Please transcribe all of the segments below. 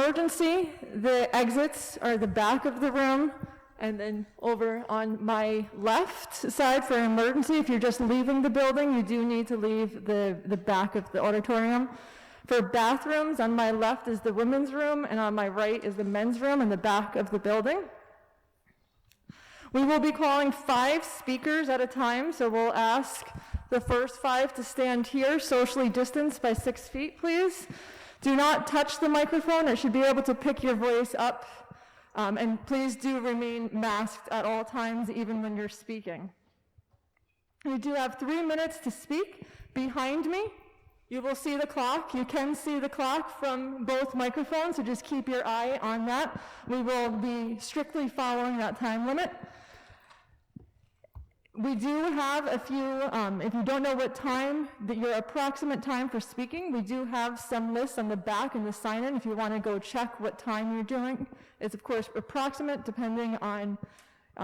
emergency, the exits are the back of the room, and then over on my left side for an emergency, if you're just leaving the building, you do need to leave the back of the auditorium. For bathrooms, on my left is the women's room, and on my right is the men's room in the back of the building. We will be calling 5 speakers at a time, so we'll ask the first 5 to stand here, socially distanced by 6 feet, please. Do not touch the microphone. It should be able to pick your voice up. And please do remain masked at all times, even when you're speaking. We do have 3 minutes to speak. Behind me, you will see the clock. You can see the clock from both microphones, so just keep your eye on that. We will be strictly following that time limit. We do have a few, if you don't know what time, your approximate time for speaking, we do have some lists on the back in the sign-in if you want to go check what time you're doing. It's, of course, approximate depending on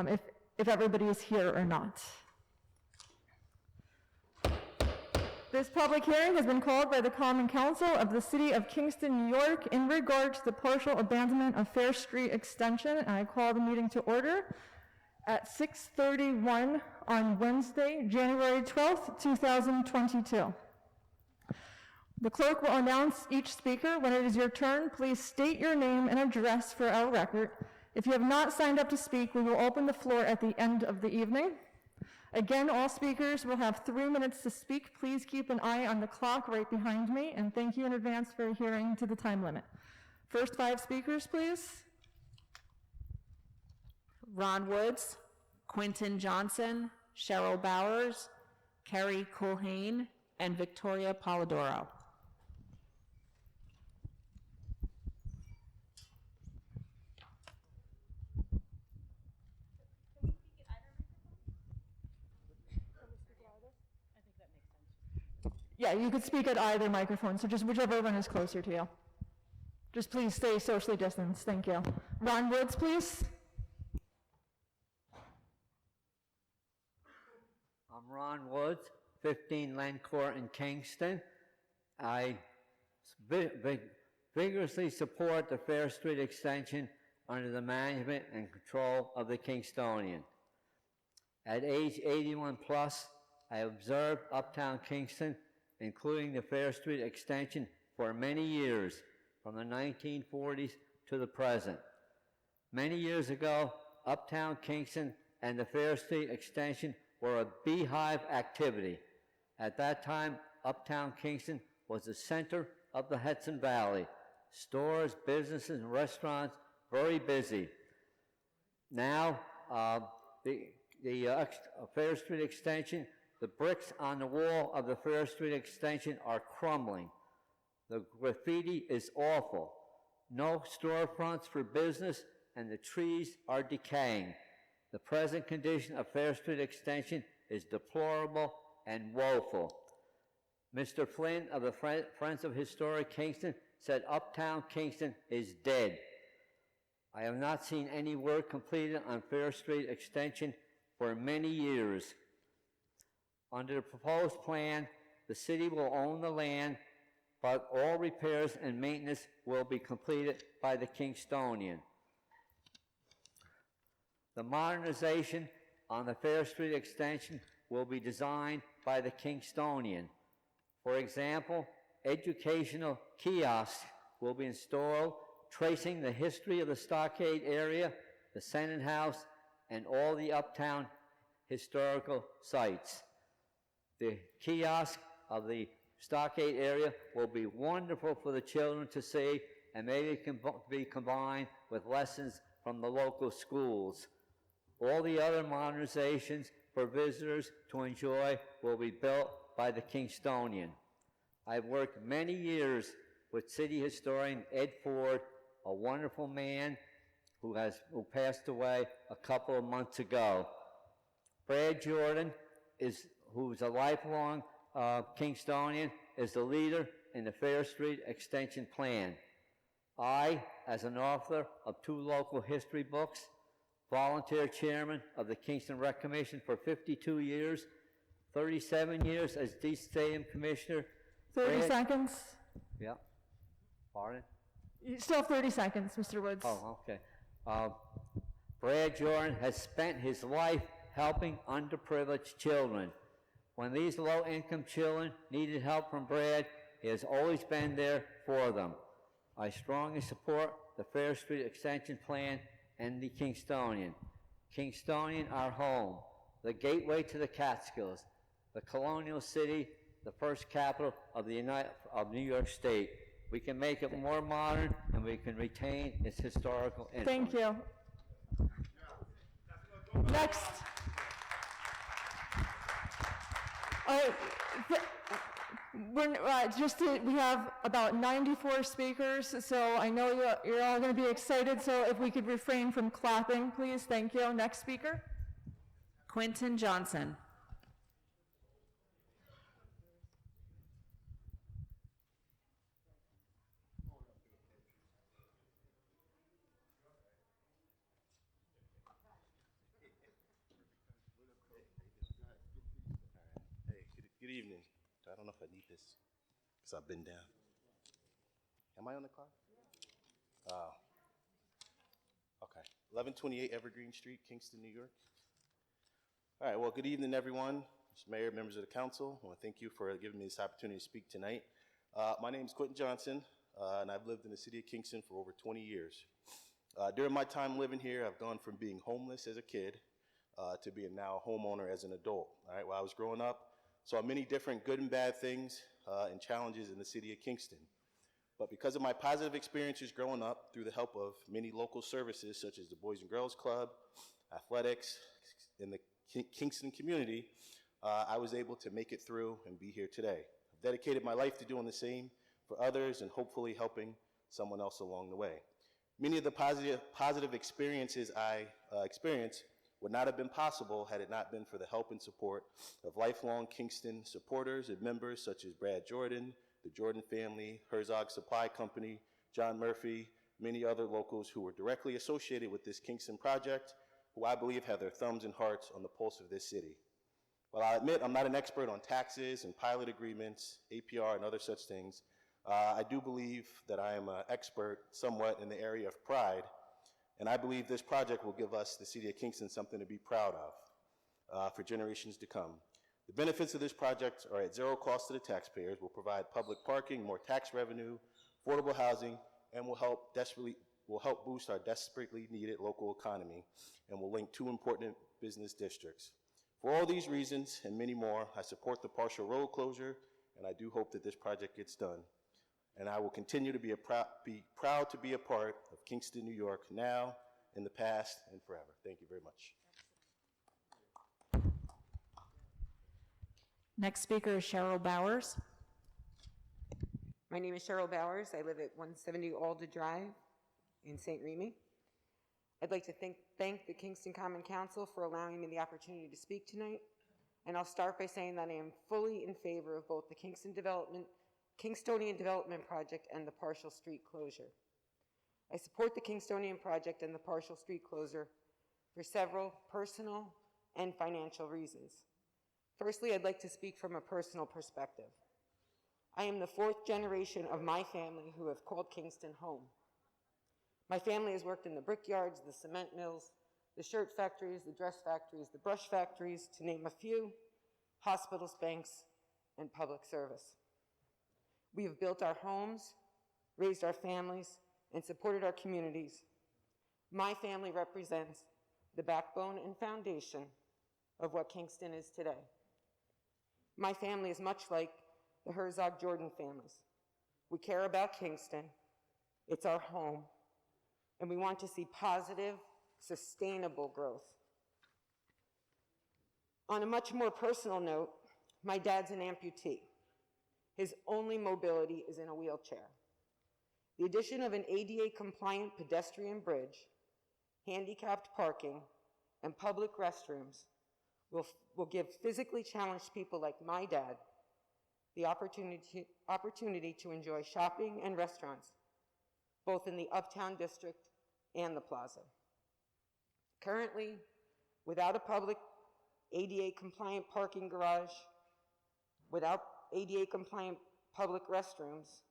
if everybody is here or not. This public hearing has been called by the Common Council of the City of Kingston, New York, in regard to the partial abandonment of Fair Street Extension, and I call the meeting to order at 6:31 on Wednesday, January 12th, 2022. The clerk will announce each speaker. When it is your turn, please state your name and address for our record. If you have not signed up to speak, we will open the floor at the end of the evening. Again, all speakers will have 3 minutes to speak. Please keep an eye on the clock right behind me, and thank you in advance for adhering to the time limit. First 5 speakers, please. Ron Woods, Quentin Johnson, Cheryl Bowers, Kerry Culhane, and Victoria Polidoro. Yeah, you could speak at either microphone, so just whichever one is closer to you. Just please stay socially distanced, thank you. Ron Woods, please. I'm Ron Woods, 15 Len Court in Kingston. I vigorously support the Fair Street extension under the management and control of the Kingstonian. At age 81 plus, I observed Uptown Kingston, including the Fair Street extension, for many years, from the 1940s to the present. Many years ago, Uptown Kingston and the Fair Street extension were a beehive activity. At that time, Uptown Kingston was the center of the Hudson Valley. Stores, businesses, and restaurants, very busy. Now, the Fair Street extension, the bricks on the wall of the Fair Street extension are crumbling. The graffiti is awful. No storefronts for business, and the trees are decaying. The present condition of Fair Street extension is deplorable and woeful. Mr. Flynn of the Friends of Historic Kingston said Uptown Kingston is dead. I have not seen any work completed on Fair Street extension for many years. Under the proposed plan, the city will own the land, but all repairs and maintenance will be completed by the Kingstonian. The modernization on the Fair Street extension will be designed by the Kingstonian. For example, educational kiosks will be installed, tracing the history of the Stockade area, the Senate House, and all the Uptown historical sites. The kiosk of the Stockade area will be wonderful for the children to see, and maybe it can be combined with lessons from the local schools. All the other modernizations for visitors to enjoy will be built by the Kingstonian. I've worked many years with city historian Ed Ford, a wonderful man who passed away a couple of months ago. Brad Jordan, who's a lifelong Kingstonian, is the leader in the Fair Street extension plan. I, as an author of 2 local history books, volunteer chairman of the Kingston Rec Commission for 52 years, 37 years as D Stadium Commissioner. 30 seconds. Yeah. Pardon? You still have 30 seconds, Mr. Woods. Oh, okay. Brad Jordan has spent his life helping underprivileged children. When these low-income children needed help from Brad, he has always been there for them. I strongly support the Fair Street Extension Plan and the Kingstonian. Kingstonian, our home, the gateway to the Catskills, the colonial city, the first capital of New York State. We can make it more modern, and we can retain its historical influence. Thank you. Next. All right. We have about 94 speakers, so I know you're all going to be excited, so if we could refrain from clapping, please. Thank you. Next speaker. Quentin Johnson. Good evening. I don't know if I need this because I've been down. Am I on the clock? Oh. Okay. 1128 Evergreen Street, Kingston, New York. All right. Well, good evening, everyone. Mr. Mayor, members of the council. I want to thank you for giving me this opportunity to speak tonight. My name is Quentin Johnson, and I've lived in the city of Kingston for over 20 years. During my time living here, I've gone from being homeless as a kid to being now a homeowner as an adult. All right. While I was growing up, saw many different good and bad things and challenges in the city of Kingston. But because of my positive experiences growing up through the help of many local services such as the Boys and Girls Club, athletics, in the Kingston community, I was able to make it through and be here today. I've dedicated my life to doing the same for others and hopefully helping someone else along the way. Many of the positive experiences I experienced would not have been possible had it not been for the help and support of lifelong Kingston supporters and members such as Brad Jordan, the Jordan family, Herzog Supply Company, John Murphy, many other locals who were directly associated with this Kingston project, who I believe have their thumbs and hearts on the pulse of this city. While I admit I'm not an expert on taxes and pilot agreements, APR, and other such things, I do believe that I am an expert somewhat in the area of pride. And I believe this project will give us, the city of Kingston, something to be proud of for generations to come. The benefits of this project are at zero cost to the taxpayers, will provide public parking, more tax revenue, affordable housing, and will help boost our desperately needed local economy, and will link two important business districts. For all these reasons and many more, I support the partial road closure, and I do hope that this project gets done. And I will continue to be proud to be a part of Kingston, New York, now, in the past, and forever. Thank you very much. Next speaker is Cheryl Bowers. My name is Cheryl Bowers. I live at 170 Alder Drive in St. Remy. I'd like to thank the Kingston Common Council for allowing me the opportunity to speak tonight. And I'll start by saying that I am fully in favor of both the Kingstonian Development Project and the partial street closure. I support the Kingstonian project and the partial street closure for several personal and financial reasons. Firstly, I'd like to speak from a personal perspective. I am the fourth generation of my family who have called Kingston home. My family has worked in the brickyards, the cement mills, the shirt factories, the dress factories, the brush factories, to name a few, hospitals, banks, and public service. We have built our homes, raised our families, and supported our communities. My family represents the backbone and foundation of what Kingston is today. My family is much like the Herzog Jordan families. We care about Kingston, it's our home, and we want to see positive, sustainable growth. On a much more personal note, my dad's an amputee. His only mobility is in a wheelchair. The addition of an ADA-compliant pedestrian bridge, handicapped parking, and public restrooms will give physically challenged people like my dad the opportunity to enjoy shopping and restaurants, both in the Uptown District and the Plaza. Currently, without a public ADA-compliant parking garage, without ADA-compliant public restrooms,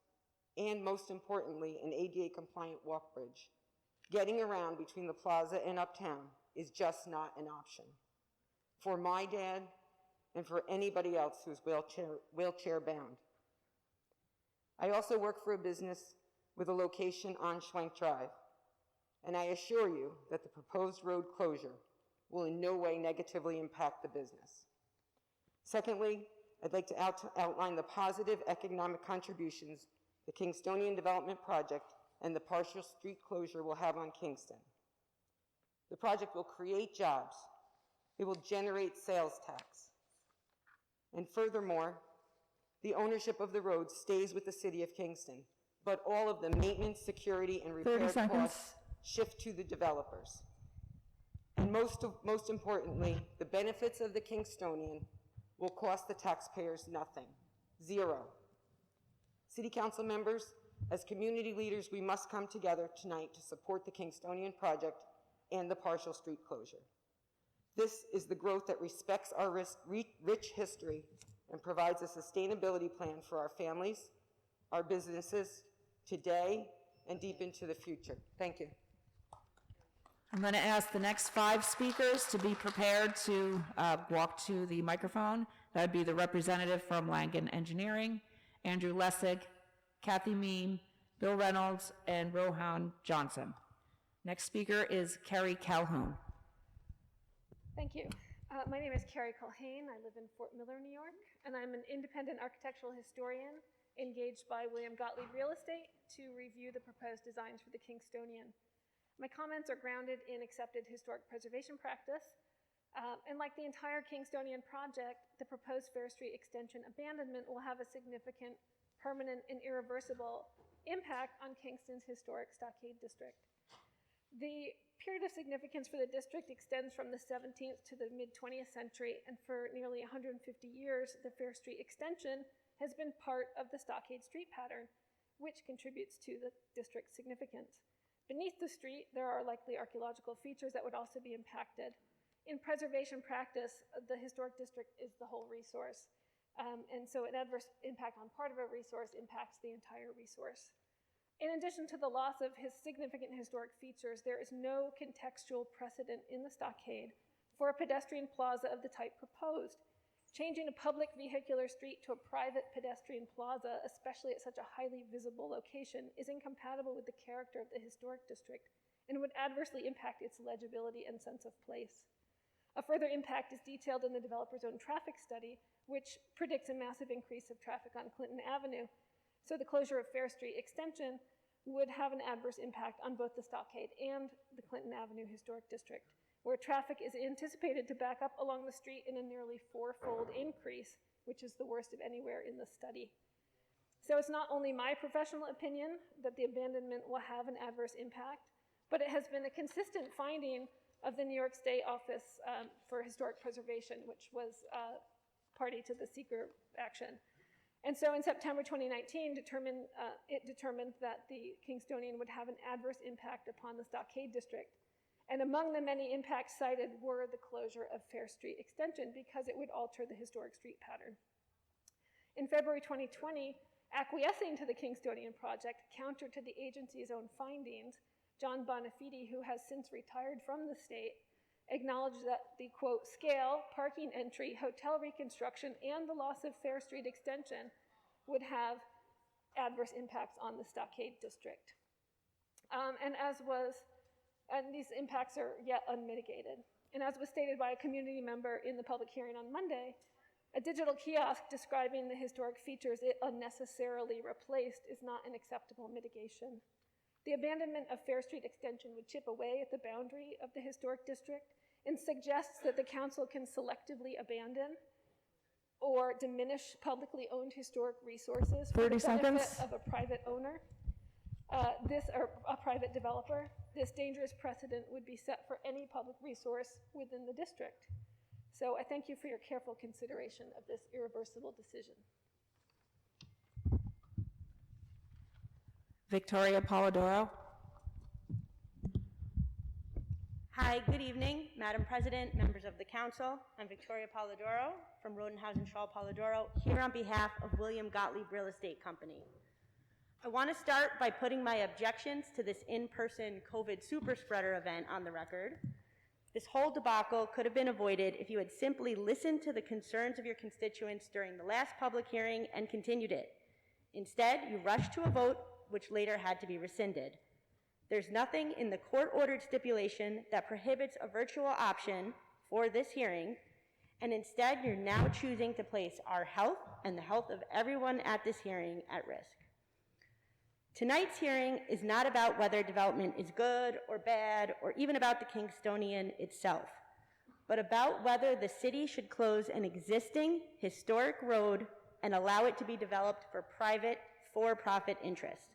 and most importantly, an ADA-compliant walk bridge. Getting around between the plaza and uptown is just not an option for my dad and for anybody else who's wheelchair bound. I also work for a business with a location on Schwenk Drive, and I assure you that the proposed road closure will in no way negatively impact the business. Secondly, I'd like to outline the positive economic contributions the Kingstonian Development Project and the partial street closure will have on Kingston. The project will create jobs. It will generate sales tax. And furthermore, the ownership of the road stays with the city of Kingston, but all of the maintenance, security, and repair 30 seconds. costs shift to the developers. And most importantly, the benefits of the Kingstonian will cost the taxpayers nothing, zero. City council members, as community leaders, we must come together tonight to support the Kingstonian project and the partial street closure. This is the growth that respects our rich history and provides a sustainability plan for our families, our businesses, today and deep into the future. Thank you. I'm going to ask the next 5 speakers to be prepared to walk to the microphone. That would be the representative from Langen Engineering, Andrew Lessig, Kathy Meem, Bill Reynolds, and Rohan Johnson. Next speaker is Carrie Calhoun. Thank you. My name is Carrie Culhane. I live in Fort Miller, New York, and I'm an independent architectural historian engaged by William Gottlieb Real Estate to review the proposed designs for the Kingstonian. My comments are grounded in accepted historic preservation practice, and like the entire Kingstonian project, the proposed Fair Street extension abandonment will have a significant, permanent, and irreversible impact on Kingston's historic stockade district. The period of significance for the district extends from the 17th to the mid-20th century, and for nearly 150 years, the Fair Street extension has been part of the stockade street pattern, which contributes to the district's significance. Beneath the street, there are likely archaeological features that would also be impacted. In preservation practice, the historic district is the whole resource, and so an adverse impact on part of a resource impacts the entire resource. In addition to the loss of his significant historic features, there is no contextual precedent in the stockade for a pedestrian plaza of the type proposed. Changing a public vehicular street to a private pedestrian plaza, especially at such a highly visible location, is incompatible with the character of the historic district and would adversely impact its legibility and sense of place. A further impact is detailed in the developer's own traffic study, which predicts a massive increase of traffic on Clinton Avenue. So the closure of Fair Street extension would have an adverse impact on both the stockade and the Clinton Avenue Historic District, where traffic is anticipated to back up along the street in a nearly 4-fold increase, which is the worst of anywhere in the study. So it's not only my professional opinion that the abandonment will have an adverse impact, but it has been a consistent finding of the New York State Office for Historic Preservation, which was party to the seeker action. And so in September 2019, it determined that the Kingstonian would have an adverse impact upon the stockade district. And among the many impacts cited were the closure of Fair Street extension because it would alter the historic street pattern. In February 2020, acquiescing to the Kingstonian project, counter to the agency's own findings, John Bonafide, who has since retired from the state, acknowledged that the, quote, scale, parking entry, hotel reconstruction, and the loss of Fair Street extension would have adverse impacts on the stockade district. And these impacts are yet unmitigated. And as was stated by a community member in the public hearing on Monday, a digital kiosk describing the historic features it unnecessarily replaced is not an acceptable mitigation. The abandonment of Fair Street extension would chip away at the boundary of the historic district and suggests that the council can selectively abandon or diminish publicly owned historic resources for 30 the benefit seconds. of a private owner, or a private developer. This dangerous precedent would be set for any public resource within the district. So I thank you for your careful consideration of this irreversible decision. Victoria Polidoro. Hi, good evening, Madam President, members of the council. I'm Victoria Polidoro from Rodenhausen Shaw Polidoro, here on behalf of William Gottlieb Real Estate Company. I want to start by putting my objections to this in-person COVID super spreader event on the record. This whole debacle could have been avoided if you had simply listened to the concerns of your constituents during the last public hearing and continued it. Instead, you rushed to a vote, which later had to be rescinded. There's nothing in the court-ordered stipulation that prohibits a virtual option for this hearing, and instead you're now choosing to place our health and the health of everyone at this hearing at risk. Tonight's hearing is not about whether development is good or bad, or even about the Kingstonian itself, but about whether the city should close an existing historic road and allow it to be developed for private, for-profit interests.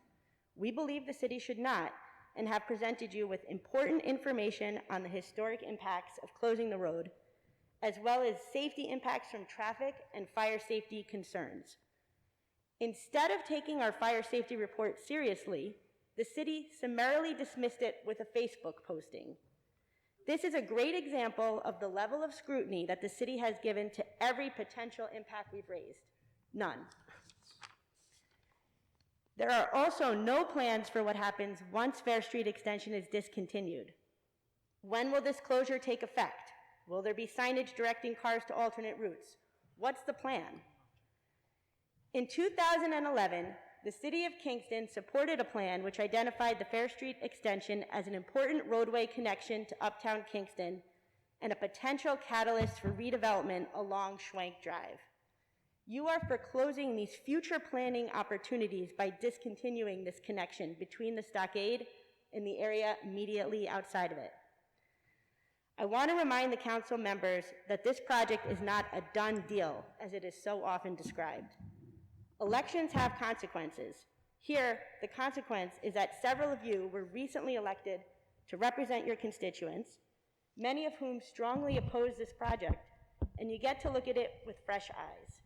We believe the city should not, and have presented you with important information on the historic impacts of closing the road, as well as safety impacts from traffic and fire safety concerns. Instead of taking our fire safety report seriously, the city summarily dismissed it with a Facebook posting. This is a great example of the level of scrutiny that the city has given to every potential impact we've raised. None. There are also no plans for what happens once Fair Street Extension is discontinued. When will this closure take effect? Will there be signage directing cars to alternate routes? What's the plan? In 2011, the City of Kingston supported a plan which identified the Fair Street Extension as an important roadway connection to Uptown Kingston and a potential catalyst for redevelopment along Schwank Drive. You are foreclosing these future planning opportunities by discontinuing this connection between the stockade and the area immediately outside of it. I want to remind the council members that this project is not a done deal, as it is so often described. Elections have consequences. Here, the consequence is that several of you were recently elected to represent your constituents, many of whom strongly oppose this project, and you get to look at it with fresh eyes.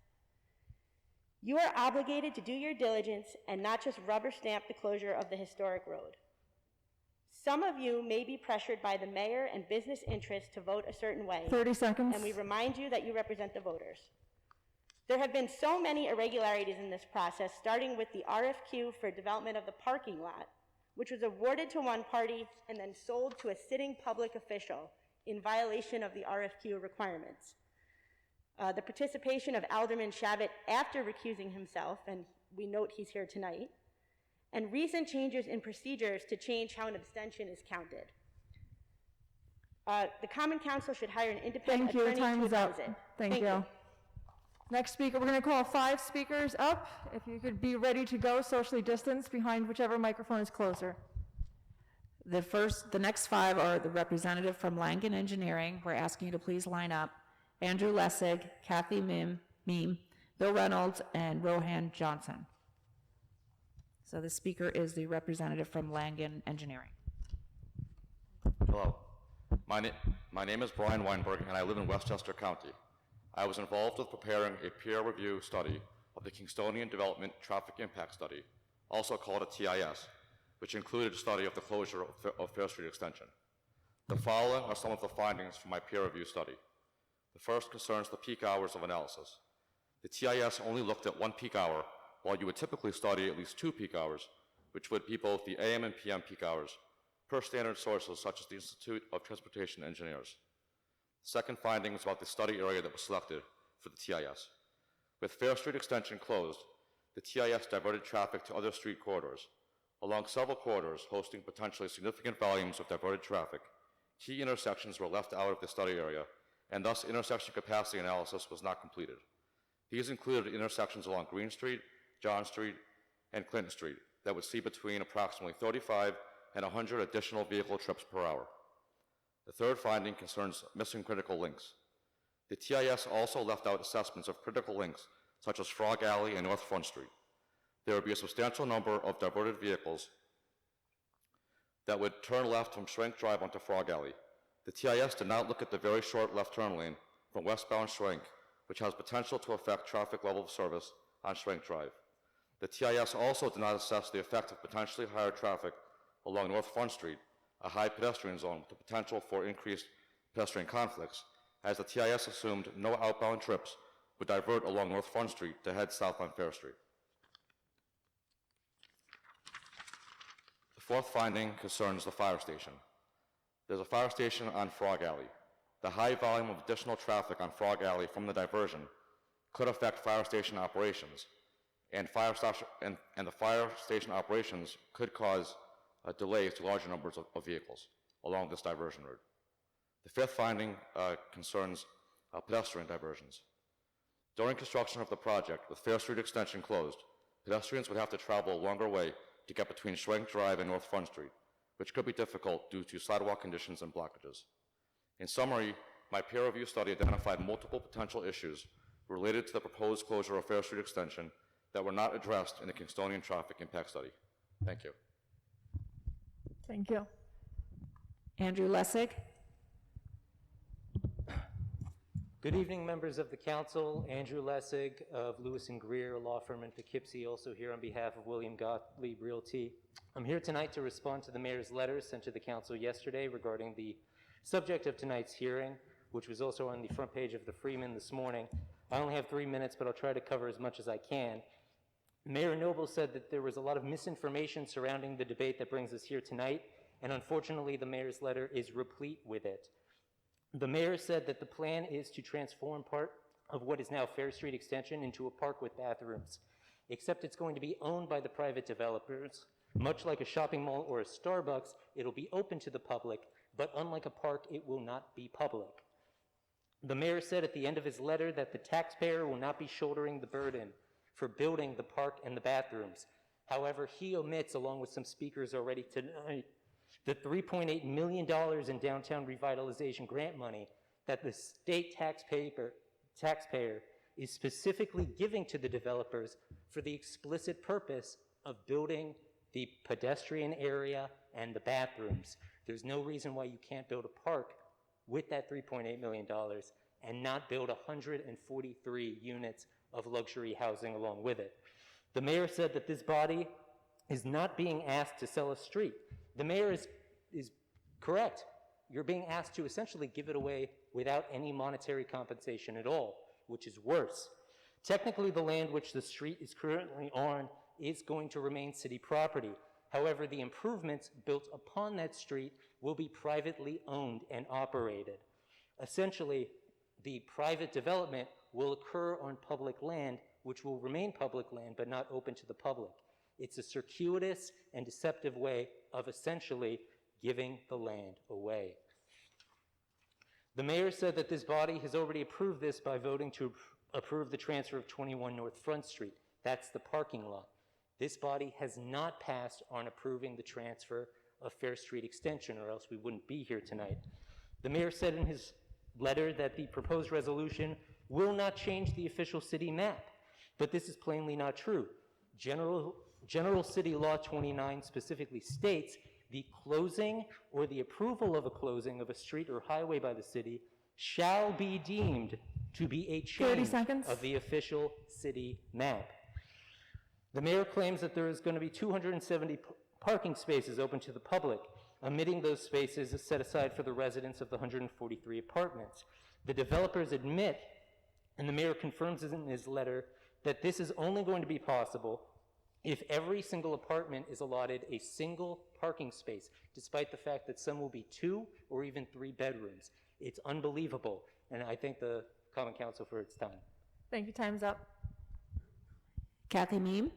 You are obligated to do your diligence and not just rubber stamp the closure of the historic road. Some of you may be pressured by the mayor and business interests to vote a certain way. 30 seconds. And we remind you that you represent the voters. There have been so many irregularities in this process, starting with the RFQ for development of the parking lot, which was awarded to one party and then sold to a sitting public official in violation of the RFQ requirements. The participation of Alderman Shabbat after recusing himself, and we note he's here tonight, and recent changes in procedures to change how an abstention is counted. The Common Council should hire an independent attorney to Time is advise up. it. Thank you. Next speaker, we're going to call 5 speakers up. If you could be ready to go, socially distanced behind whichever microphone is closer. The next 5 are the representative from Langen Engineering. We're asking you to please line up. Andrew Lessig, Kathy Meme, Bill Reynolds, and Rohan Johnson. So the speaker is the representative from Langen Engineering. Hello. My name is Brian Weinberg, and I live in Westchester County. I was involved with preparing a peer review study of the Kingstonian Development Traffic Impact Study, also called a TIS, which included a study of the closure of Fair Street Extension. The following are some of the findings from my peer review study. The first concerns the peak hours of analysis. The TIS only looked at one peak hour, while you would typically study at least 2 peak hours, which would be both the AM and PM peak hours, per standard sources such as the Institute of Transportation Engineers. The second finding was about the study area that was selected for the TIS. With Fair Street Extension closed, the TIS diverted traffic to other street corridors. Along several corridors hosting potentially significant volumes of diverted traffic, key intersections were left out of the study area, and thus intersection capacity analysis was not completed. These included intersections along Green Street, John Street, and Clinton Street that would see between approximately 35 and 100 additional vehicle trips per hour. The third finding concerns missing critical links. The TIS also left out assessments of critical links such as Frog Alley and North Front Street. There would be a substantial number of diverted vehicles that would turn left from Schwenk Drive onto Frog Alley. The TIS did not look at the very short left turn lane from westbound Schwenk, which has potential to affect traffic level of service on Schwenk Drive. The TIS also did not assess the effect of potentially higher traffic along North Front Street, a high pedestrian zone with the potential for increased pedestrian conflicts, as the TIS assumed no outbound trips would divert along North Front Street to head south on Fair Street. fourth finding concerns the fire station. There's a fire station on Frog Alley. The high volume of additional traffic on Frog Alley from the diversion could affect fire station operations, and the fire station operations could cause delays to larger numbers of vehicles along this diversion route. The fifth finding concerns pedestrian diversions. During construction of the project, with Fair Street Extension closed, pedestrians would have to travel a longer way to get between Schwenk Drive and North Front Street, which could be difficult due to sidewalk conditions and blockages. In summary, my peer review study identified multiple potential issues related to the proposed closure of Fair Street Extension that were not addressed in the Kingstonian Traffic Impact Study. Thank you. Thank you. Andrew Lessig. Good evening, members of the council. Andrew Lessig of Lewis & Greer, a law firm in Poughkeepsie, also here on behalf of William Gottlieb Realty. I'm here tonight to respond to the mayor's letter sent to the council yesterday regarding the subject of tonight's hearing, which was also on the front page of the Freeman this morning. I only have 3 minutes, but I'll try to cover as much as I can. Mayor Noble said that there was a lot of misinformation surrounding the debate that brings us here tonight, and unfortunately the mayor's letter is replete with it. The mayor said that the plan is to transform part of what is now Fair Street Extension into a park with bathrooms, except it's going to be owned by the private developers. Much like a shopping mall or a Starbucks, it'll be open to the public, but unlike a park, it will not be public. The mayor said at the end of his letter that the taxpayer will not be shouldering the burden for building the park and the bathrooms. However, he omits, along with some speakers already tonight, the $3.8 million in downtown revitalization grant money that the state taxpayer is specifically giving to the developers for the explicit purpose of building the pedestrian area and the bathrooms. There's no reason why you can't build a park with that $3.8 million and not build 143 units of luxury housing along with it. The mayor said that this body is not being asked to sell a street. The mayor is correct. You're being asked to essentially give it away without any monetary compensation at all, which is worse. Technically, the land which the street is currently on is going to remain city property. However, the improvements built upon that street will be privately owned and operated. Essentially, the private development will occur on public land, which will remain public land but not open to the public. It's a circuitous and deceptive way of essentially giving the land away. The mayor said that this body has already approved this by voting to approve the transfer of 21 North Front Street. That's the parking lot. This body has not passed on approving the transfer of Fair Street Extension, or else we wouldn't be here tonight. The mayor said in his letter that the proposed resolution will not change the official city map, but this is plainly not true. General City Law 29 specifically states the closing or the approval of a closing of a street or highway by the city shall be deemed to be a change of the official city map. The mayor claims that there is going to be 270 parking spaces open to the public. Omitting those spaces is set aside for the residents of the 143 apartments. The developers admit, and the mayor confirms in his letter, that this is only going to be possible if every single apartment is allotted a single parking space, despite the fact that some will be 2 or even 3 bedrooms. It's unbelievable, and I thank the Common Council for its time. Thank you. Time's up. Kathy Meem.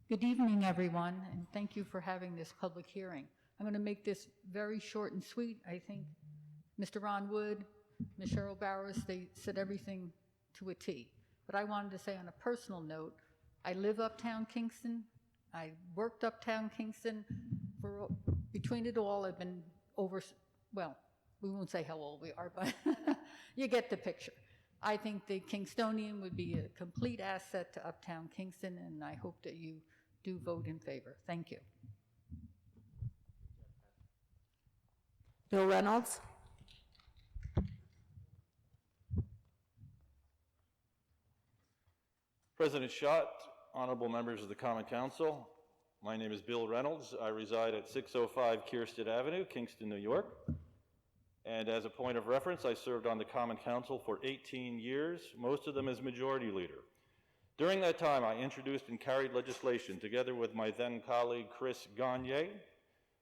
Good evening, everyone, and thank you for having this public hearing. I'm going to make this very short and sweet. I think Mr. Ron Wood, Ms. Cheryl Bowers, they said everything to a T. But I wanted to say on a personal note, I live uptown Kingston. I worked uptown Kingston. Between it all, I've been over, well, we won't say how old we are, but you get the picture. I think the Kingstonian would be a complete asset to uptown Kingston, and I hope that you do vote in favor. Thank you. Bill Reynolds. President Schott, honorable members of the Common Council, my name is Bill Reynolds. I reside at 605 Kierstead Avenue, Kingston, New York. And as a point of reference, I served on the Common Council for 18 years, most of them as majority leader. During that time, I introduced and carried legislation together with my then colleague Chris Gagne,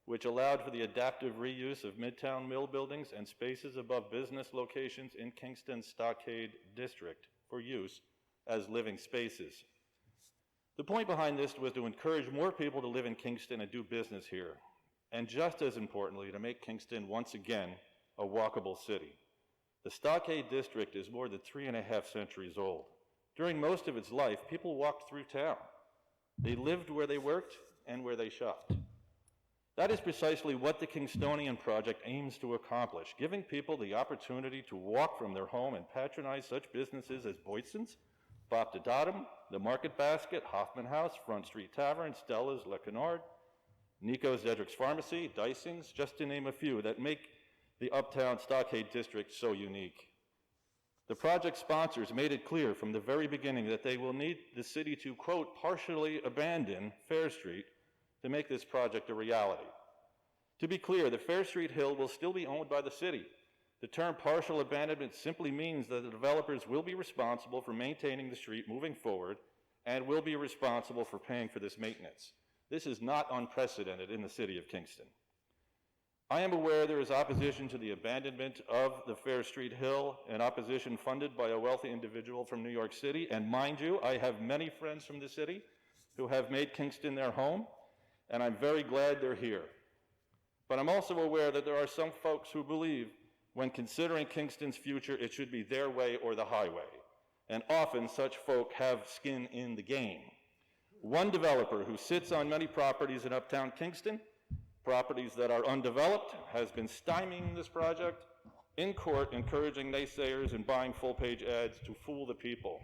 which allowed for the adaptive reuse of Midtown Mill buildings and spaces above business locations in Kingston's Stockade District for use as living spaces. The point behind this was to encourage more people to live in Kingston and do business here, and just as importantly, to make Kingston once again a walkable city. The Stockade District is more than 3.5 centuries old. During most of its life, people walked through town. They lived where they worked and where they shopped. That is precisely what the Kingstonian Project aims to accomplish, giving people the opportunity to walk from their home and patronize such businesses as Boydson's, Bop de Dottom, The Market Basket, Hoffman House, Front Street Tavern, Stella's, Le Canard, Nico's Edric's Pharmacy, Dysing's, just to name a few that make the Uptown Stockade District so unique. The project sponsors made it clear from the very beginning that they will need the city to, quote, partially abandon Fair Street to make this project a reality. To be clear, the Fair Street Hill will still be owned by the city. The term partial abandonment simply means that the developers will be responsible for maintaining the street moving forward and will be responsible for paying for this maintenance. This is not unprecedented in the city of Kingston. I am aware there is opposition to the abandonment of the Fair Street Hill, an opposition funded by a wealthy individual from New York City, and mind you, I have many friends from the city who have made Kingston their home, and I'm very glad they're here. But I'm also aware that there are some folks who believe when considering Kingston's future, it should be their way or the highway. And often such folk have skin in the game. One developer who sits on many properties in Uptown Kingston, properties that are undeveloped, has been stymieing this project in court, encouraging naysayers and buying full-page ads to fool the people.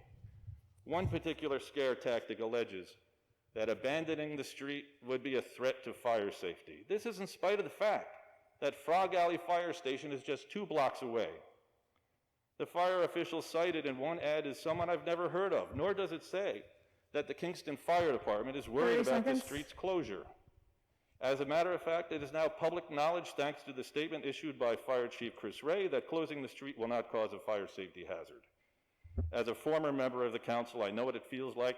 One particular scare tactic alleges that abandoning the street would be a threat to fire safety. This is in spite of the fact that Frog Alley Fire Station is just 2 blocks away. The fire official cited in one ad is someone I've never heard of, nor does it say that the Kingston Fire Department is worried about the street's closure. As a matter of fact, it is now public knowledge, thanks to the statement issued by Fire Chief Chris Ray, that closing the street will not cause a fire safety hazard. As a former member of the council, I know what it feels like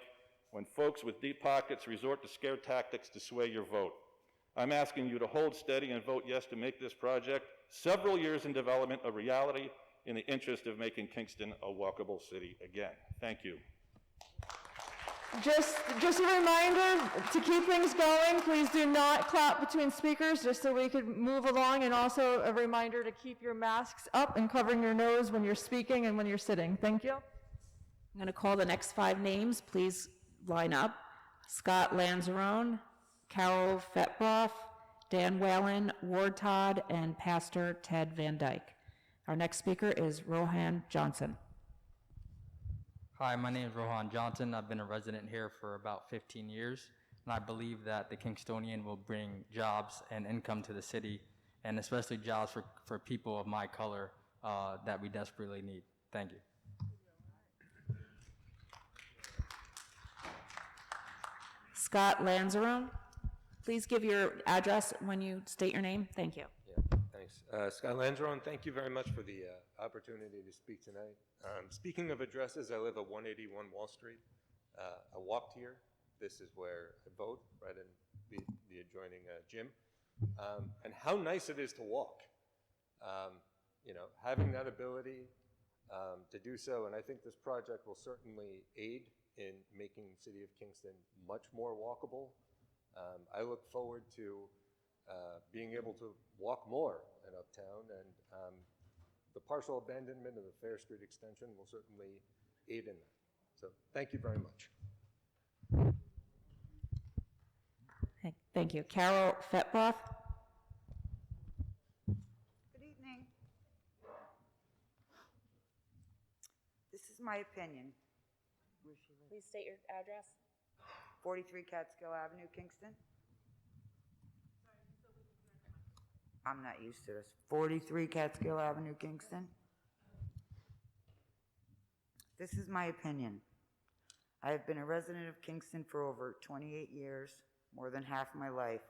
when folks with deep pockets resort to scare tactics to sway your vote. I'm asking you to hold steady and vote yes to make this project, several years in development, a reality in the interest of making Kingston a walkable city again. Thank you. Just a reminder to keep things going, please do not clap between speakers just so we can move along, and also a reminder to keep your masks up and covering your nose when you're speaking and when you're sitting. Thank you. I'm going to call the next 5 names. Please line up. Scott Lanzarone, Carol Fetbroff, Dan Whalen, Ward Todd, and Pastor Ted Van Dijk. Our next speaker is Rohan Johnson. Hi, my name is Rohan Johnson. I've been a resident here for about 15 years, and I believe that the Kingstonian will bring jobs and income to the city, and especially jobs for people of my color that we desperately need. Thank you. Scott Lanzarone, please give your address when you state your name. Thank you. Yeah, thanks. Scott Lanzarone, thank you very much for the opportunity to speak tonight. Speaking of addresses, I live at 181 Wall Street. I walked here. This is where I vote, right in the adjoining gym. And how nice it is to walk. You know, having that ability to do so, and I think this project will certainly aid in making the city of Kingston much more walkable. I look forward to being able to walk more in Uptown, and the partial abandonment of the Fair Street extension will certainly aid in that. So thank you very much. Thank you. Carol Fetbroff. Good evening. This is my opinion. Please state your address. 43 Catskill Avenue, Kingston. I'm not used to this. 43 Catskill Avenue, Kingston. This is my opinion. I have been a resident of Kingston for over 28 years, more than half my life,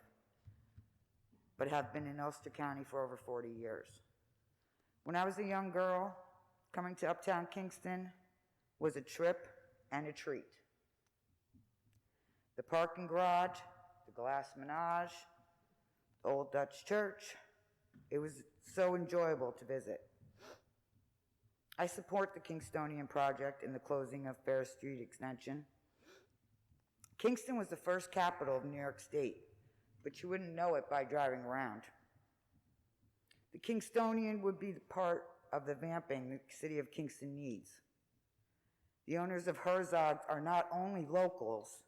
but have been in Ulster County for over 40 years. When I was a young girl, coming to Uptown Kingston was a trip and a treat. the parking garage, the glass menage, the old Dutch church. It was so enjoyable to visit. I support the Kingstonian project and the closing of Fair Street Extension. Kingston was the first capital of New York State, but you wouldn't know it by driving around. The Kingstonian would be the part of the vamping the city of Kingston needs. The owners of Herzog are not only locals,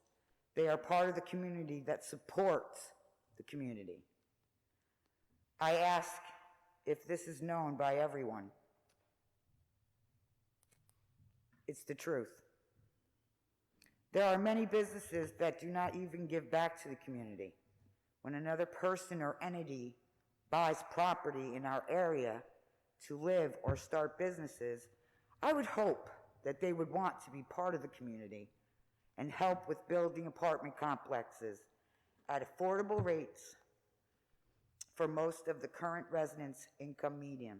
they are part of the community that supports the community. I ask if this is known by everyone. It's the truth. There are many businesses that do not even give back to the community. When another person or entity buys property in our area to live or start businesses, I would hope that they would want to be part of the community and help with building apartment complexes at affordable rates for most of the current residents' income median.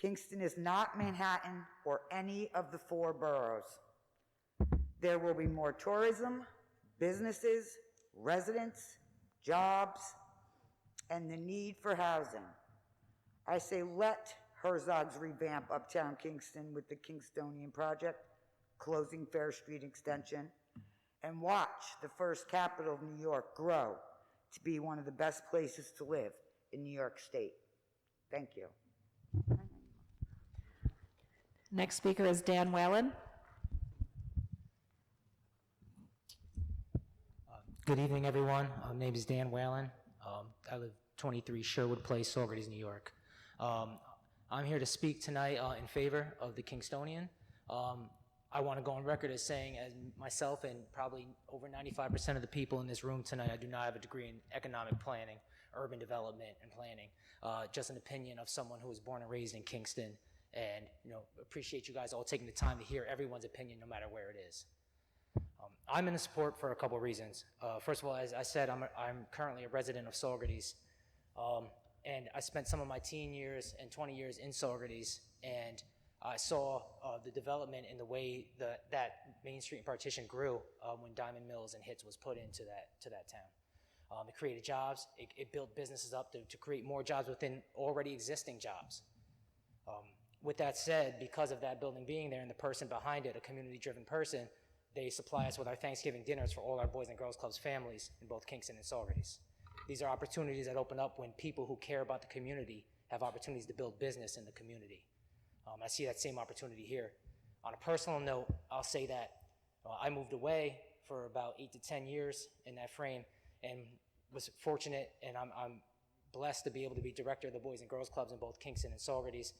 Kingston is not Manhattan or any of the 4 boroughs. There will be more tourism, businesses, residents, jobs, and the need for housing. I say let Herzog's revamp Uptown Kingston with the Kingstonian project, closing Fair Street Extension, and watch the first capital of New York grow to be one of the best places to live in New York State. Thank you. Next speaker is Dan Whalen. Good evening, everyone. My name is Dan Whalen. I live 23 Sherwood Place, Saugerties, New York. I'm here to speak tonight in favor of the Kingstonian. I want to go on record as saying, as myself and probably over 95% of the people in this room tonight, I do not have a degree in economic planning, urban development, and planning. Just an opinion of someone who was born and raised in Kingston, and appreciate you guys all taking the time to hear everyone's opinion, no matter where it is. I'm in support for a couple reasons. First of all, as I said, I'm currently a resident of Saugerties, and I spent some of my teen years and 20 years in Saugerties, and I saw the development in the way that Main Street and Partition grew when Diamond Mills and Hits was put into that town. It created jobs. It built businesses up to create more jobs within already existing jobs. With that said, because of that building being there and the person behind it, a community-driven person, they supply us with our Thanksgiving dinners for all our Boys and Girls Clubs families in both Kingston and Saugerties. These are opportunities that open up when people who care about the community have opportunities to build business in the community. I see that same opportunity here. On a personal note, I'll say that I moved away for about 8 to 10 years in that frame and was fortunate, and I'm blessed to be able to be director of the Boys and Girls Clubs in both Kingston and Saugerties.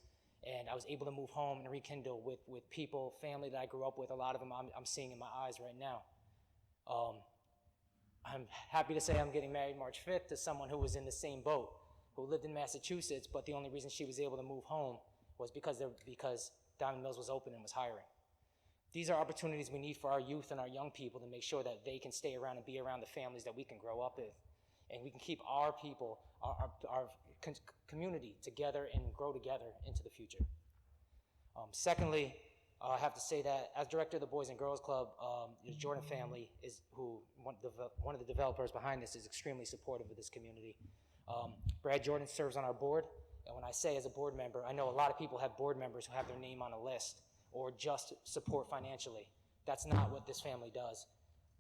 And I was able to move home and rekindle with people, family that I grew up with. A lot of them I'm seeing in my eyes right now. I'm happy to say I'm getting married March 5th to someone who was in the same boat, who lived in Massachusetts, but the only reason she was able to move home was because Diamond Mills was open and was hiring. These are opportunities we need for our youth and our young people to make sure that they can stay around and be around the families that we can grow up with. And we can keep our people, our community together and grow together into the future. Secondly, I have to say that as director of the Boys and Girls Club, the Jordan family is one of the developers behind this is extremely supportive of this community. Brad Jordan serves on our board, and when I say as a board member, I know a lot of people have board members who have their name on a list or just support financially. That's not what this family does.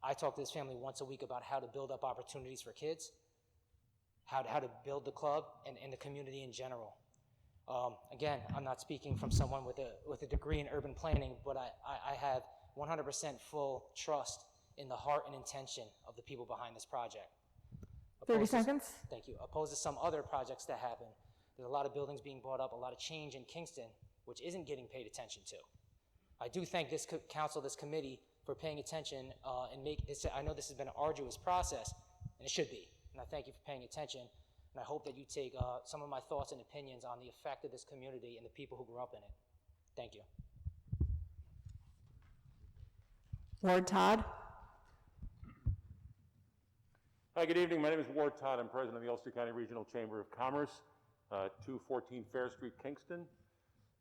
I talk to this family once a week about how to build up opportunities for kids, how to build the club and the community in general. Again, I'm not speaking from someone with a degree in urban planning, but I have 100% full trust in the heart and intention of the people behind this project. 30 seconds. Thank you. Opposed to some other projects that happen, there's a lot of buildings being brought up, a lot of change in Kingston, which isn't getting paid attention to. I do thank this council, this committee, for paying attention and make this. I know this has been an arduous process, and it should be. And I thank you for paying attention. And I hope that you take some of my thoughts and opinions on the effect of this community and the people who grew up in it. Thank you. Ward Todd. Hi, good evening. My name is Ward Todd. I'm president of the Ulster County Regional Chamber of Commerce, 214 Fair Street, Kingston.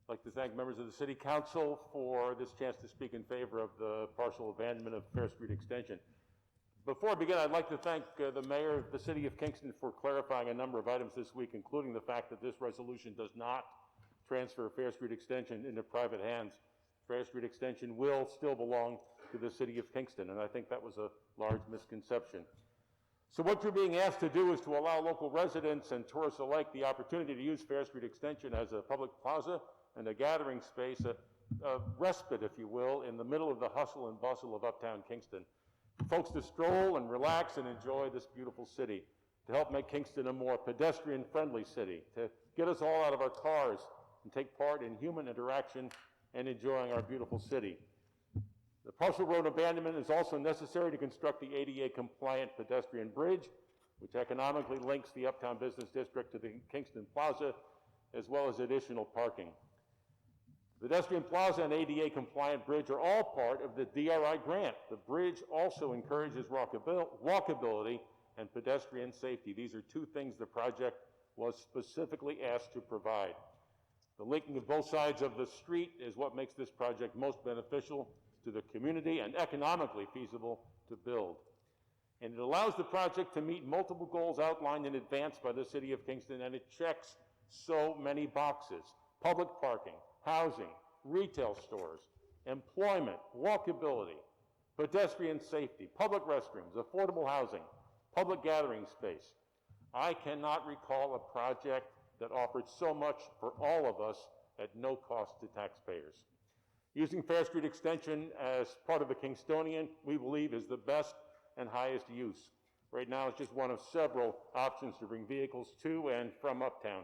I'd like to thank members of the City Council for this chance to speak in favor of the partial abandonment of Fair Street Extension. Before I begin, I'd like to thank the mayor of the city of Kingston for clarifying a number of items this week, including the fact that this resolution does not transfer Fair Street Extension into private hands. Fair Street Extension will still belong to the city of Kingston, and I think that was a large misconception. So what you're being asked to do is to allow local residents and tourists alike the opportunity to use Fair Street Extension as a public plaza and a gathering space, a respite, if you will, in the middle of the hustle and bustle of uptown Kingston. Folks to stroll and relax and enjoy this beautiful city, to help make Kingston a more pedestrian-friendly city, to get us all out of our cars and take part in human interaction and enjoying our beautiful city. The partial road abandonment is also necessary to construct the ADA-compliant pedestrian bridge, which economically links the Uptown Business District to the Kingston Plaza, as well as additional parking. The pedestrian plaza and ADA-compliant bridge are all part of the DRI grant. The bridge also encourages walkability and pedestrian safety. These are two things the project was specifically asked to provide. The linking of both sides of the street is what makes this project most beneficial to the community and economically feasible to build. And it allows the project to meet multiple goals outlined in advance by the city of Kingston, and it checks so many boxes: public parking, housing, retail stores, employment, walkability, pedestrian safety, public restrooms, affordable housing, public gathering space. I cannot recall a project that offered so much for all of us at no cost to taxpayers. Using Fair Street Extension as part of the Kingstonian, we believe, is the best and highest use. Right now, it's just one of several options to bring vehicles to and from Uptown.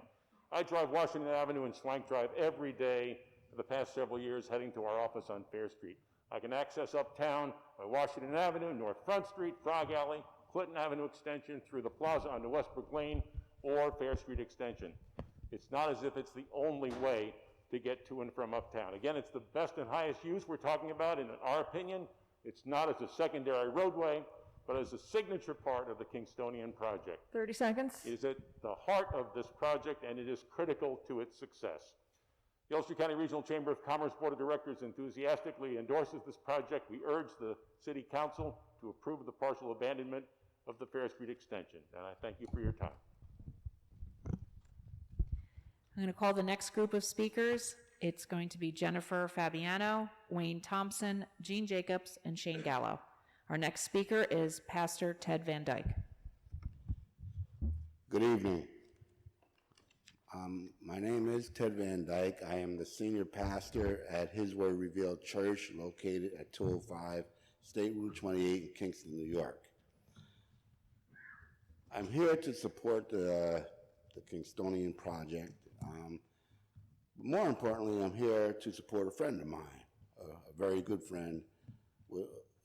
I drive Washington Avenue and Swank Drive every day for the past several years, heading to our office on Fair Street. I can access Uptown by Washington Avenue, North Front Street, Frog Alley, Clinton Avenue Extension, through the plaza onto Westbrook Lane, or Fair Street Extension. It's not as if it's the only way to get to and from Uptown. Again, it's the best and highest use we're talking about, and in our opinion, it's not as a secondary roadway, but as a signature part of the Kingstonian project. 30 seconds. It is at the heart of this project, and it is critical to its success. The Ulster County Regional Chamber of Commerce Board of Directors enthusiastically endorses this project. We urge the City Council to approve the partial abandonment of the Fair Street Extension, and I thank you for your time. I'm going to call the next group of speakers. It's going to be Jennifer Fabiano, Wayne Thompson, Jean Jacobs, and Shane Gallo. Our next speaker is Pastor Ted Van Dijk. Good evening. My name is Ted Van Dijk. I am the senior pastor at His Word Revealed Church, located at 205 State Route 28 in Kingston, New York. I'm here to support the Kingstonian project. But more importantly, I'm here to support a friend of mine, a very good friend,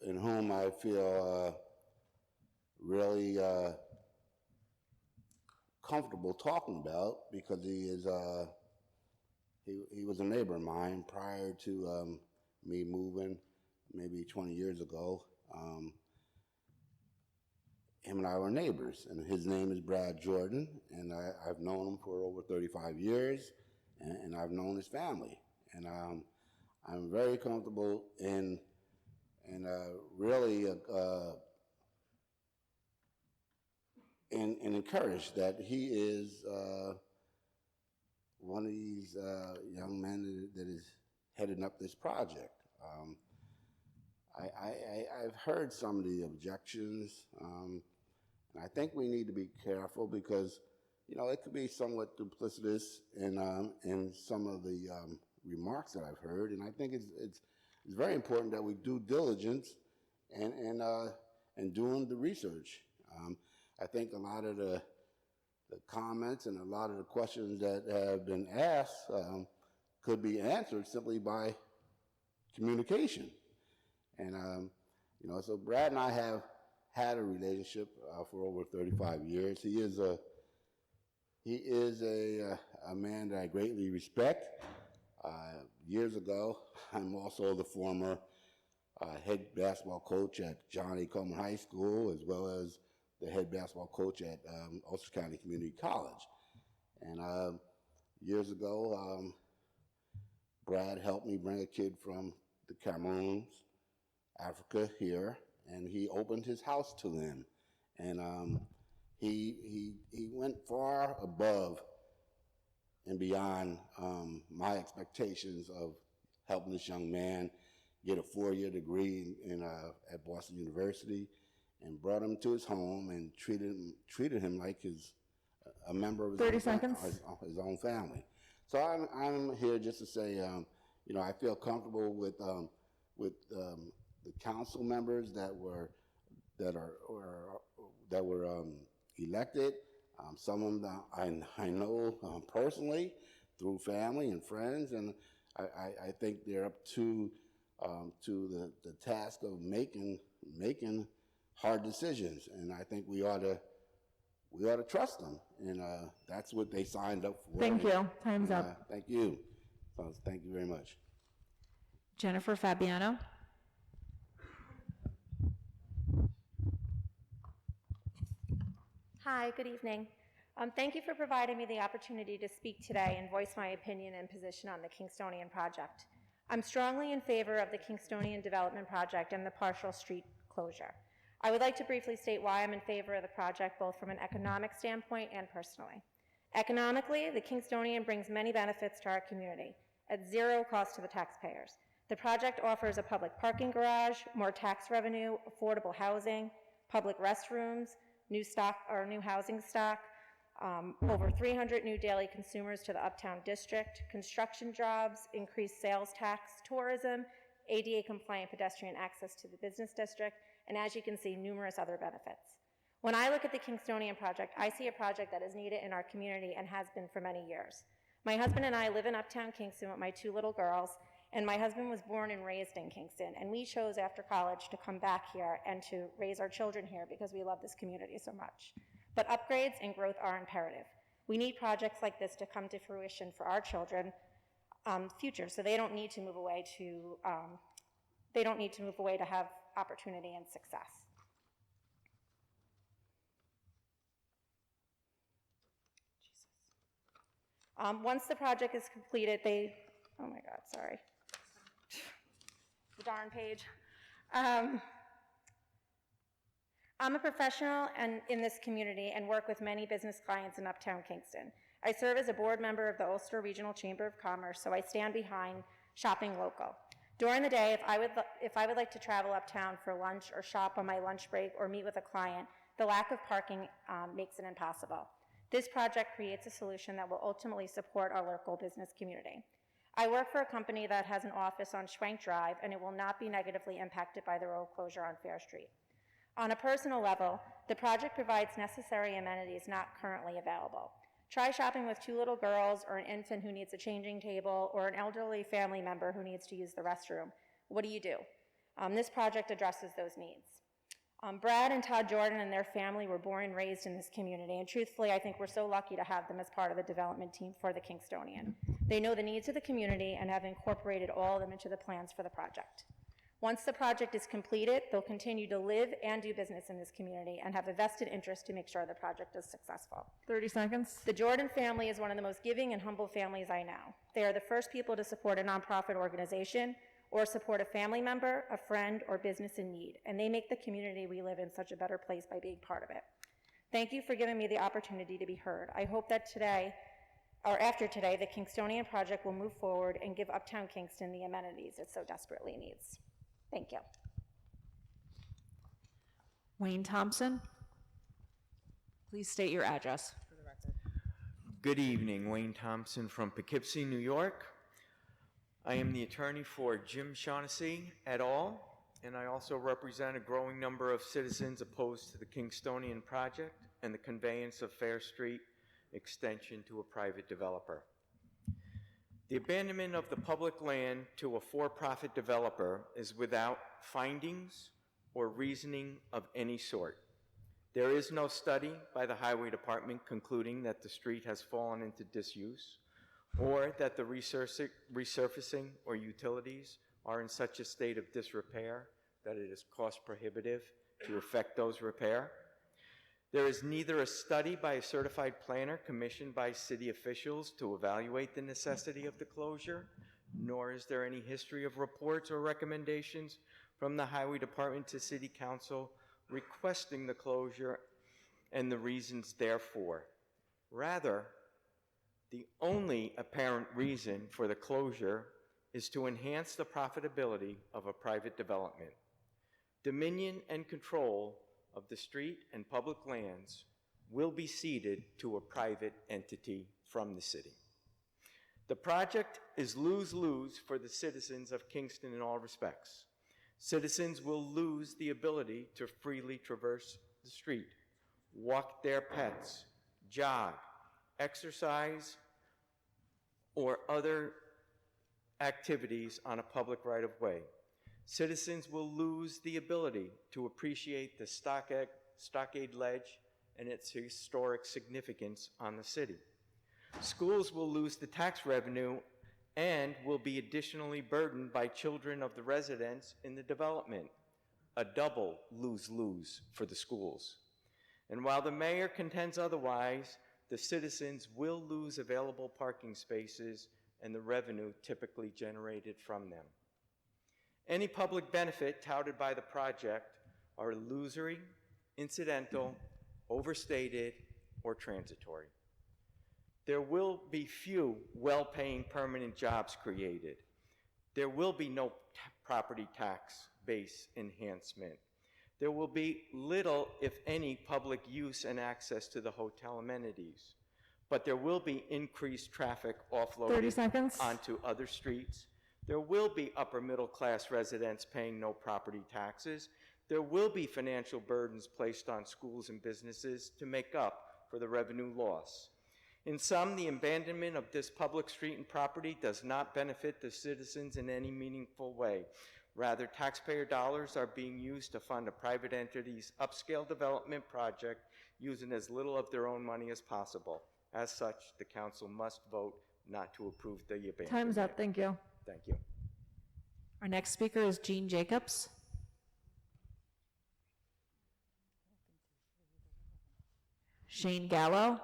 in whom I feel really comfortable talking about, because he was a neighbor of mine prior to me moving maybe 20 years ago. Him and I were neighbors, and his name is Brad Jordan, and I've known him for over 35 years, and I've known his family, and I'm very comfortable in really and encouraged that he is one of these young men that is heading up this project. I've heard some of the objections, and I think we need to be careful, because it could be somewhat duplicitous in some of the remarks that I've heard, and I think it's very important that we do diligence and doing the research. I think a lot of the comments and a lot of the questions that have been asked could be answered simply by communication. And, so Brad and I have had a relationship for over 35 years. He is a man that I greatly respect. Years ago, I'm also the former head basketball coach at John A. Coleman High School, as well as the head basketball coach at Ulster County Community College. And years ago, Brad helped me bring a kid from the Cameroons, Africa, here, and he opened his house to them. And he went far above and beyond my expectations of helping this young man get a 4-year degree at Boston University, and brought him to his home and treated him like a member of his 30 seconds. His own family. So I'm here just to say, you know, I feel comfortable with the council members that were elected. Some of them I know personally through family and friends, and I think they're up to the task of making hard decisions, and I think we ought to trust them, and that's what they signed up for. Thank you. Time's up. Thank you. So, thank you very much. Jennifer Fabiano. Hi, good evening. Thank you for providing me the opportunity to speak today and voice my opinion and position on the Kingstonian project. I'm strongly in favor of the Kingstonian development project and the partial street closure. I would like to briefly state why I'm in favor of the project, both from an economic standpoint and personally. Economically, the Kingstonian brings many benefits to our community at zero cost to the taxpayers. The project offers a public parking garage, more tax revenue, affordable housing, public restrooms, new housing stock, over 300 new daily consumers to the Uptown District, construction jobs, increased sales tax, tourism, ADA-compliant pedestrian access to the business district, and as you can see, numerous other benefits. When I look at the Kingstonian project, I see a project that is needed in our community and has been for many years. My husband and I live in Uptown Kingston with my 2 little girls, and my husband was born and raised in Kingston, and we chose after college to come back here and to raise our children here because we love this community so much. But upgrades and growth are imperative. We need projects like this to come to fruition for our children future, so they don't need to move away to have opportunity and success. Once the project is completed, oh my God, sorry. The darn page. I'm a professional in this community and work with many business clients in Uptown Kingston. I serve as a board member of the Ulster Regional Chamber of Commerce, so I stand behind shopping local. During the day, if I would like to travel uptown for lunch or shop on my lunch break or meet with a client, the lack of parking makes it impossible. This project creates a solution that will ultimately support our local business community. I work for a company that has an office on Schwank Drive, and it will not be negatively impacted by the road closure on Fair Street. On a personal level, the project provides necessary amenities not currently available. Try shopping with 2 little girls, or an infant who needs a changing table, or an elderly family member who needs to use the restroom. What do? This project addresses those needs. Brad and Todd Jordan and their family were born and raised in this community, and truthfully, I think we're so lucky to have them as part of the development team for the Kingstonian. They know the needs of the community and have incorporated all of them into the plans for the project. Once the project is completed, they'll continue to live and do business in this community and have a vested interest to make sure the project is successful. 30 seconds. The Jordan family is one of the most giving and humble families I know. They are the first people to support a nonprofit organization or support a family member, a friend, or business in need, and they make the community we live in such a better place by being part of it. Thank you for giving me the opportunity to be heard. I hope that today, or after today, the Kingstonian project will move forward and give Uptown Kingston the amenities it so desperately needs. Thank you. Wayne Thompson. Please state your address for the record. Good evening, Wayne Thompson from Poughkeepsie, New York. I am the attorney for Jim Shaughnessy et al., and I also represent a growing number of citizens opposed to the Kingstonian project and the conveyance of Fair Street extension to a private developer. The abandonment of the public land to a for-profit developer is without findings or reasoning of any sort. There is no study by the Highway Department concluding that the street has fallen into disuse or that the resurfacing or utilities are in such a state of disrepair that it is cost prohibitive to effect those repair. There is neither a study by a certified planner commissioned by city officials to evaluate the necessity of the closure, nor is there any history of reports or recommendations from the Highway Department to City Council requesting the closure and the reasons therefore. Rather, the only apparent reason for the closure is to enhance the profitability of a private development. Dominion and control of the street and public lands will be ceded to a private entity from the city. The project is lose-lose for the citizens of Kingston in all respects. Citizens will lose the ability to freely traverse the street, walk their pets, jog, exercise, or other activities on a public right-of-way. Citizens will lose the ability to appreciate the stockade ledge and its historic significance on the city. Schools will lose the tax revenue and will be additionally burdened by children of the residents in the development. A double lose-lose for the schools. And while the mayor contends otherwise, the citizens will lose available parking spaces and the revenue typically generated from them. Any public benefit touted by the project are illusory, incidental, overstated, or transitory. There will be few well-paying permanent jobs created. There will be no property tax base enhancement. There will be little, if any, public use and access to the hotel amenities. But there will be increased traffic 30 seconds. offloaded onto other streets. There will be upper middle class residents paying no property taxes. There will be financial burdens placed on schools and businesses to make up for the revenue loss. In sum, the abandonment of this public street and property does not benefit the citizens in any meaningful way. Rather, taxpayer dollars are being used to fund a private entity's upscale development project using as little of their own money as possible. As such, the council must vote not to approve the abandonment. Time's up, thank you. Thank you. Our next speaker is Jean Jacobs. Shane Gallo.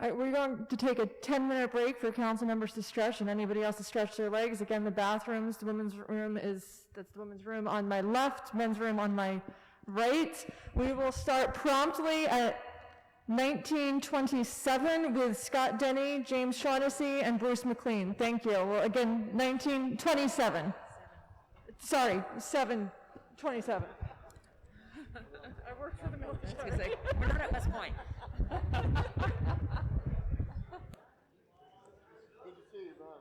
All right, we're going to take a 10-minute break for council members to stretch and anybody else to stretch their legs. Again, the bathrooms, the women's room that's the women's room on my left, men's room on my right. We will start promptly at 1927 with Scott Denny, James Shaughnessy, and Bruce McLean. Thank you. Well, again, 1927. Sorry, 727. I work for the military. We're not at West Point. Good to see you, man.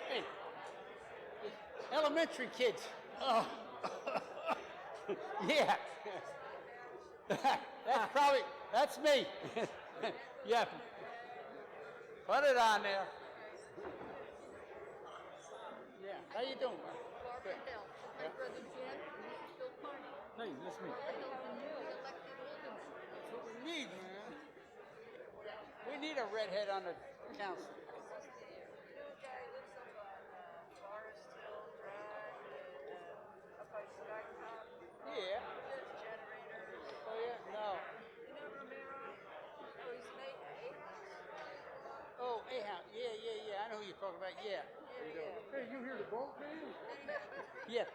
Hey, elementary kids. Oh, yeah. That's me. Yeah. Put it on there. Yeah. How you doing, man? Good. My brother Jen, and this is Phil Carney. Hey, that's me. We're helping you elected Alderman. That's what we need, man. We need a redhead on the council. New guy lives up on Forest Hill Drive and up by Skytop. Yeah. There's generators. Oh, yeah? No. You know Romero? Oh, he's an Oh, Ahab. Yeah. I know who you're talking about. Yeah. Hey, you hear the boat, man? Yeah.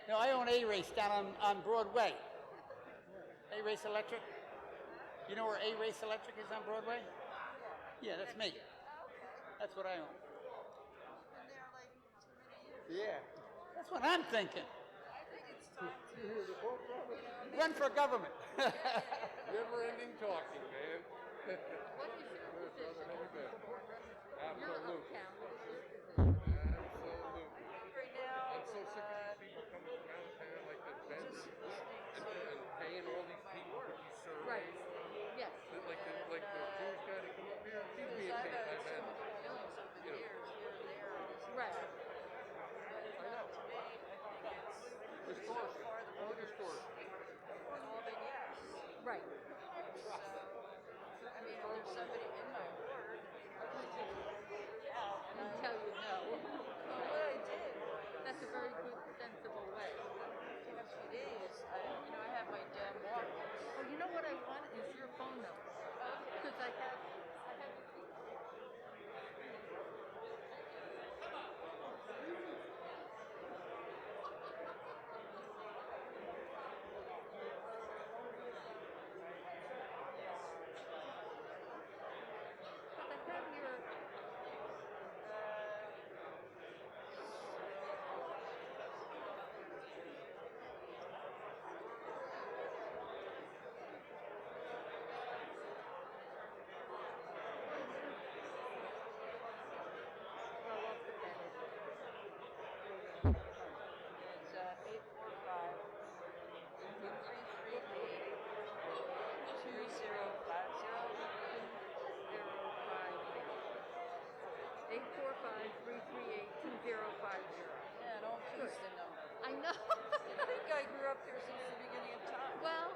No, I own A-Race down on Broadway. A-Race Electric. You know where A-Race Electric is on Broadway? Yeah, that's me. That's what I own. Been there like too many years. Yeah. That's what I'm thinking. I think it's time to, You hear the boat, brother? Run for government. Never-ending talking, man. what is your position? Absolutely. You're uptown. What is your Right now, I'm so sick of these people coming from out of town like the vendors and paying all these people to be surveys. Right. Yes. Like the Jewish guy that come up here, he's being I've paid by had that. some of the feelings over the years here and there. I Right. know. To me, I think it's so Distortion. far the All voters distortion. have all been yes. Right. So, I mean, if there's somebody in my ward, and I Tell you no. well, what I did was, That's a very good, sensible way. in a few days, I have my damn walk. Oh, you know what I want is your phone number. Because I have your well, I'll put that in. It's 845-338-2050. Yeah, don't choose the number. I know. I think I grew up here since the beginning of time. Well,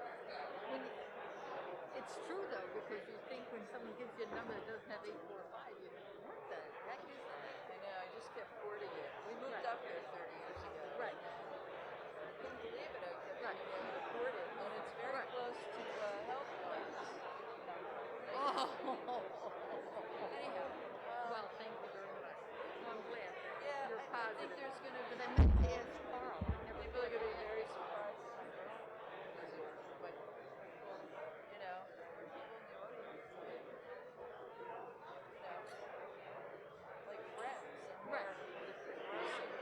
it's true though, because you think when someone gives you a number that doesn't have 845, you think, what the heck is that? I know, I just kept hoarding it. We moved up here 30 years ago. Right. I couldn't believe it. I kept being able to hoard it, and it's very close to health wise. Oh. Anyhow. Well, thank you very much. Well, I'm glad that you're positive. I think there's going to be. But I meant to ask Carl. People are going to be very surprised. But, you know, there were people in the audience. You know, like friends. Right.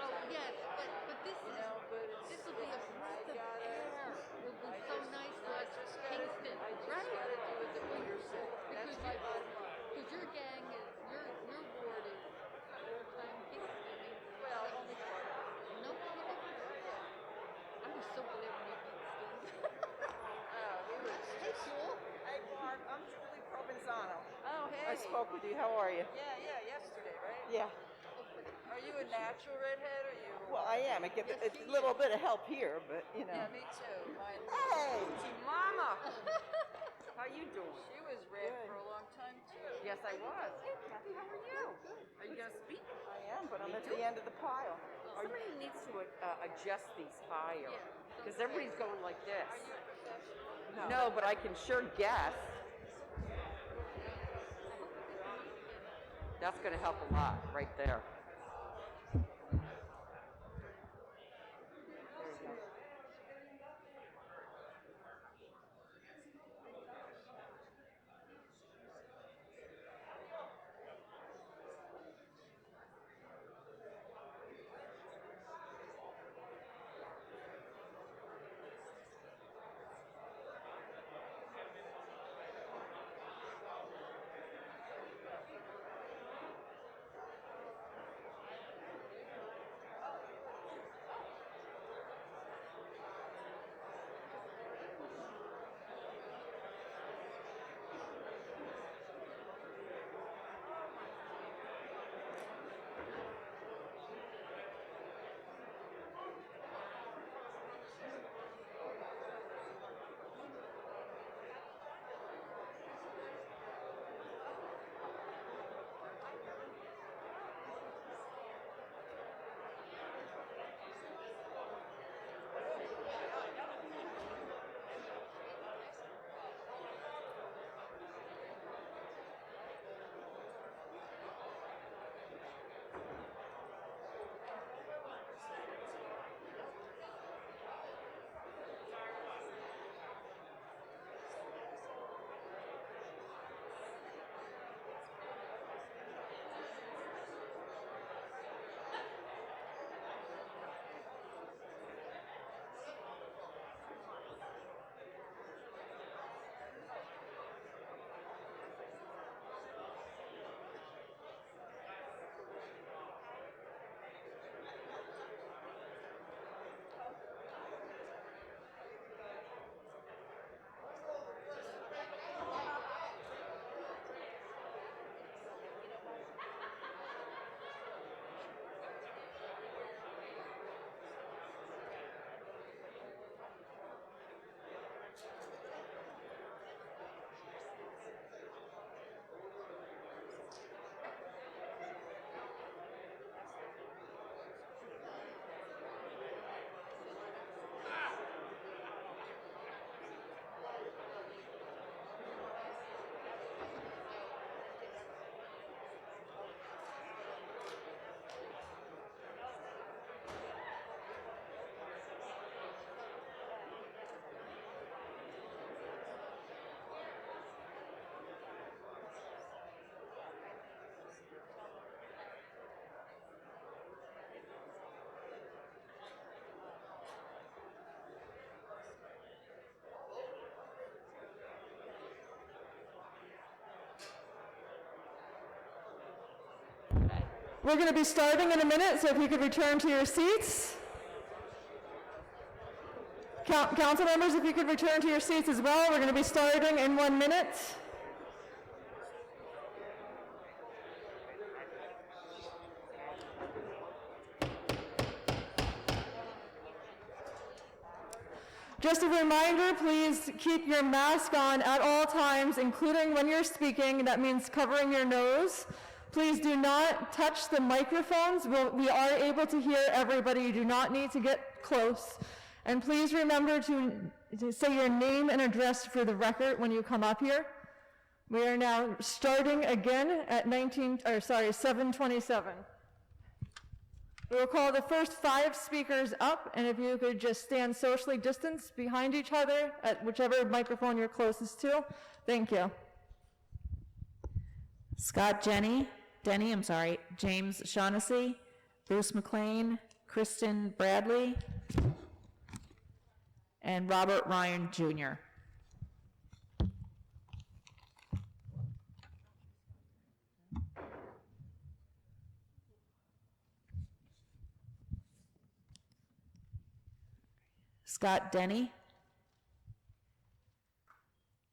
Oh, yes, but this is, this will be a breath of air. It will be so nice for us, Kingston. I just gotta do it the way you're saying. That's my bottom line. Because your gang is, your ward is full-time Kingston. Well, only part of it. No kidding. I was so glad when you beat Steve. Oh, he was. Hey, Jewel. Hey, Barb, I'm Julie Provenzano. Oh, hey. I spoke with you. How are you? Yeah, yesterday, right? Yeah. Are you a natural redhead or you? Well, I am. I get a little bit of help here, but you know. Yeah, me too. Hey, Mama. How you doing? She was red for a long time too. Yes, I was. Hey, Kathy, how are you? Good. Are you gonna speak? I am, but I'm at the end of the pile. Somebody needs to adjust these higher, because everybody's going like this. Are you a professional? No, but I can sure guess. That's going to help a lot right there. We're going to be starting in a minute, so if you could return to your seats. Council members, if you could return to your seats as well. We're going to be starting in 1 minute. Just a reminder, please keep your mask on at all times, including when you're speaking. That means covering your nose. Please do not touch the microphones. We are able to hear everybody. You do not need to get close. And please remember to say your name and address for the record when you come up here. We are now starting again at 7:27. We will call the first 5 speakers up, and if you could just stand socially distanced behind each other at whichever microphone you're closest to. Thank you. Denny, James Shaughnessy, Bruce McLean, Kristen Bradley, and Robert Ryan Jr. Scott Denny.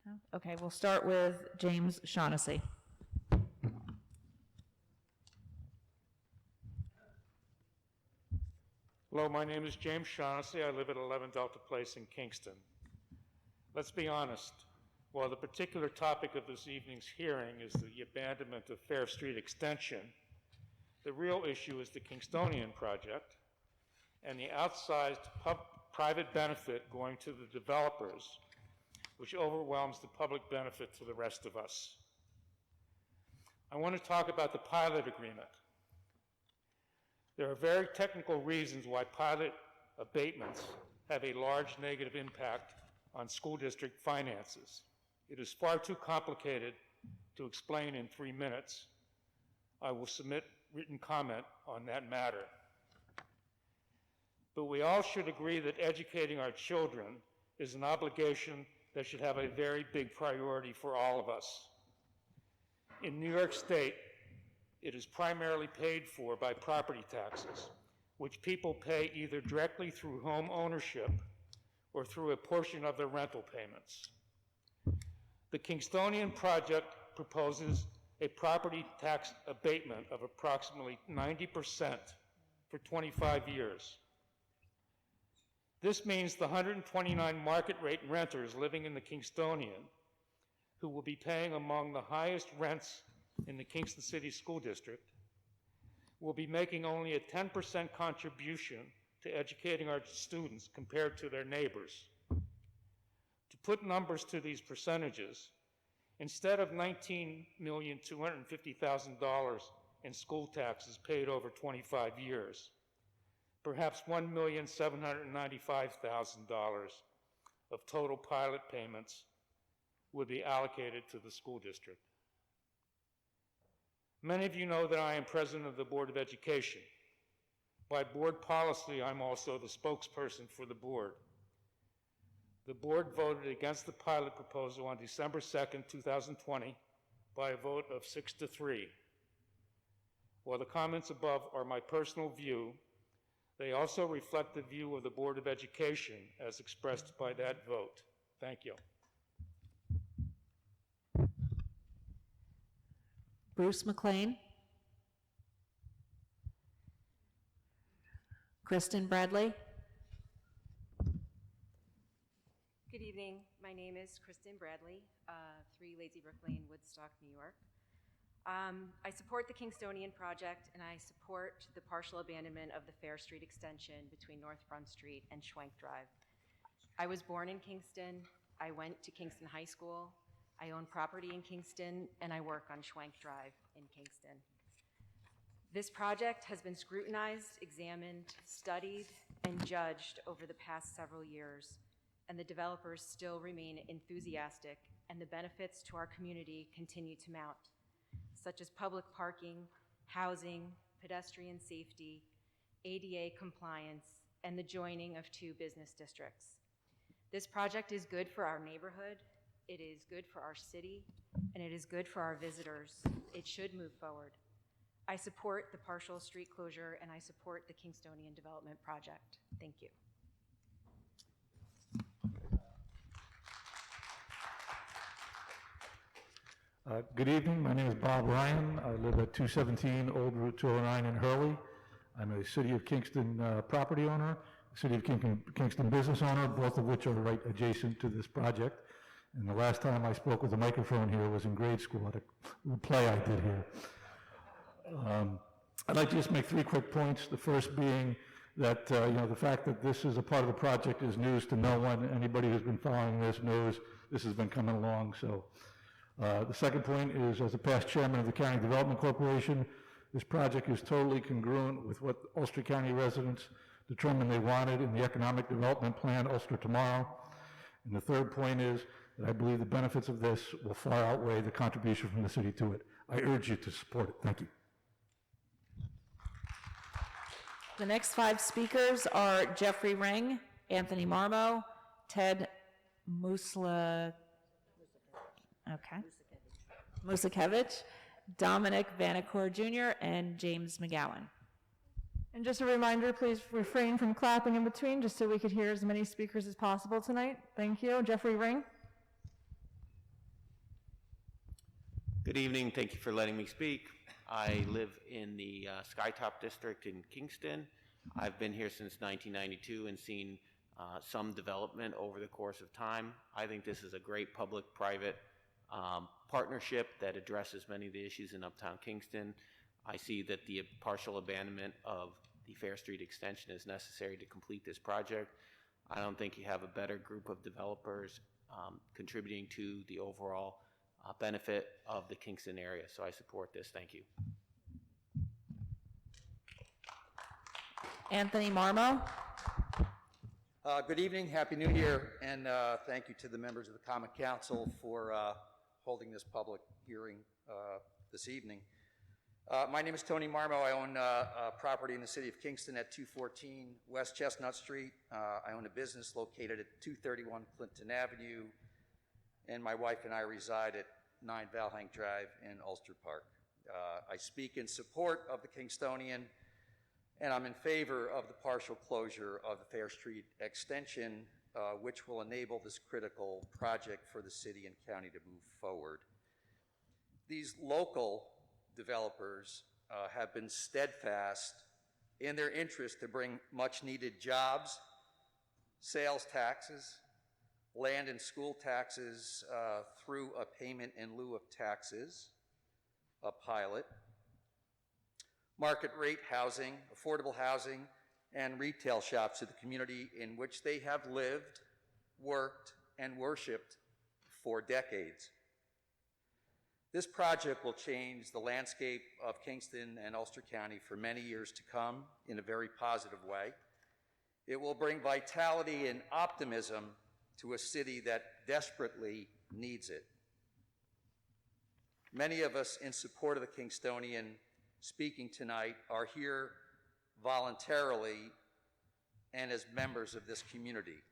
No? Okay, we'll start with James Shaughnessy. Hello, my name is James Shaughnessy. I live at 11 Delta Place in Kingston. Let's be honest. While the particular topic of this evening's hearing is the abandonment of Fair Street Extension, the real issue is the Kingstonian project and the outsized private benefit going to the developers, which overwhelms the public benefit to the rest of us. I want to talk about the pilot agreement. There are very technical reasons why pilot abatements have a large negative impact on school district finances. It is far too complicated to explain in 3 minutes. I will submit written comment on that matter. But we all should agree that educating our children is an obligation that should have a very big priority for all of us. In New York State, it is primarily paid for by property taxes, which people pay either directly through home ownership or through a portion of their rental payments. The Kingstonian project proposes a property tax abatement of approximately 90% for 25 years. This means the 129 market rate renters living in the Kingstonian, who will be paying among the highest rents in the Kingston City School District, will be making only a 10% contribution to educating our students compared to their neighbors. To put numbers to these percentages, instead of $19,250,000 in school taxes paid over 25 years, perhaps $1,795,000 of total pilot payments would be allocated to the school district. Many of you know that I am president of the Board of Education. By board policy, I'm also the spokesperson for the board. The board voted against the pilot proposal on December 2nd, 2020, by a vote of 6-3. While the comments above are my personal view, they also reflect the view of the Board of Education as expressed by that vote. Thank you. Bruce McLean. Kristen Bradley. Good evening. My name is Kristen Bradley, 3 Lazy Brook Lane, Woodstock, New York. I support the Kingstonian project, and I support the partial abandonment of the Fair Street extension between North Front Street and Schwenk Drive. I was born in Kingston. I went to Kingston High School. I own property in Kingston, and I work on Schwenk Drive in Kingston. This project has been scrutinized, examined, studied, and judged over the past several years, and the developers still remain enthusiastic, and the benefits to our community continue to mount, such as public parking, housing, pedestrian safety, ADA compliance, and the joining of 2 business districts. This project is good for our neighborhood, it is good for our city, and it is good for our visitors. It should move forward. I support the partial street closure, and I support the Kingstonian Development Project. Thank you. Good evening. My name is Bob Ryan. I live at 217 Old Route 209 in Hurley. I'm a City of Kingston property owner, City of Kingston business owner, both of which are right adjacent to this project. And the last time I spoke with a microphone here was in grade school at a play I did here. I'd like to just make 3 quick points. The first being that the fact that this is a part of the project is news to no one. Anybody who's been following this knows this has been coming along. So the second point is, as a past chairman of the County Development Corporation, this project is totally congruent with what Ulster County residents determined they wanted in the Economic Development Plan, Ulster Tomorrow. And the third point is that I believe the benefits of this will far outweigh the contribution from the city to it. I urge you to support it. Thank you. The next 5 speakers are Jeffrey Ring, Anthony Marmo, Ted Muzelkevich, Dominic Vanacore Jr., and James McGowan. And just a reminder, please refrain from clapping in between, just so we could hear as many speakers as possible tonight. Thank you. Jeffrey Ring. Good evening. Thank you for letting me speak. I live in the Skytop district in Kingston. I've been here since 1992 and seen some development over the course of time. I think this is a great public-private partnership that addresses many of the issues in Uptown Kingston. I see that the partial abandonment of the Fair Street extension is necessary to complete this project. I don't think you have a better group of developers contributing to the overall benefit of the Kingston area, so I support this. Thank you. Anthony Marmo. Good evening, Happy New Year, and thank you to the members of the Common Council for holding this public hearing this evening. My name is Tony Marmo. I own property in the city of Kingston at 214 West Chestnut Street. I own a business located at 231 Clinton Avenue, and my wife and I reside at 9 Valhank Drive in Ulster Park. I speak in support of the Kingstonian, and I'm in favor of the partial closure of the Fair Street extension, which will enable this critical project for the city and county to move forward. These local developers have been steadfast in their interest to bring much-needed jobs, sales taxes, land and school taxes through a payment in lieu of taxes, a pilot, market rate housing, affordable housing, and retail shops to the community in which they have lived, worked, and worshiped for decades. This project will change the landscape of Kingston and Ulster County for many years to come in a very positive way. It will bring vitality and optimism to a city that desperately needs it. Many of us in support of the Kingstonian speaking tonight are here voluntarily and as members of this community.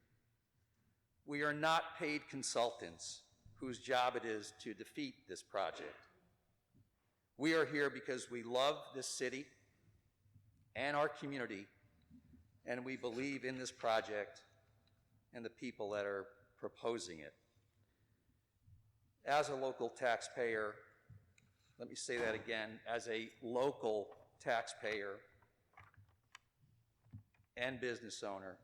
We are not paid consultants whose job it is to defeat this project. We are here because we love this city and our community, and we believe in this project and the people that are proposing it. As a local taxpayer, let me say that again, as a local taxpayer and business owner,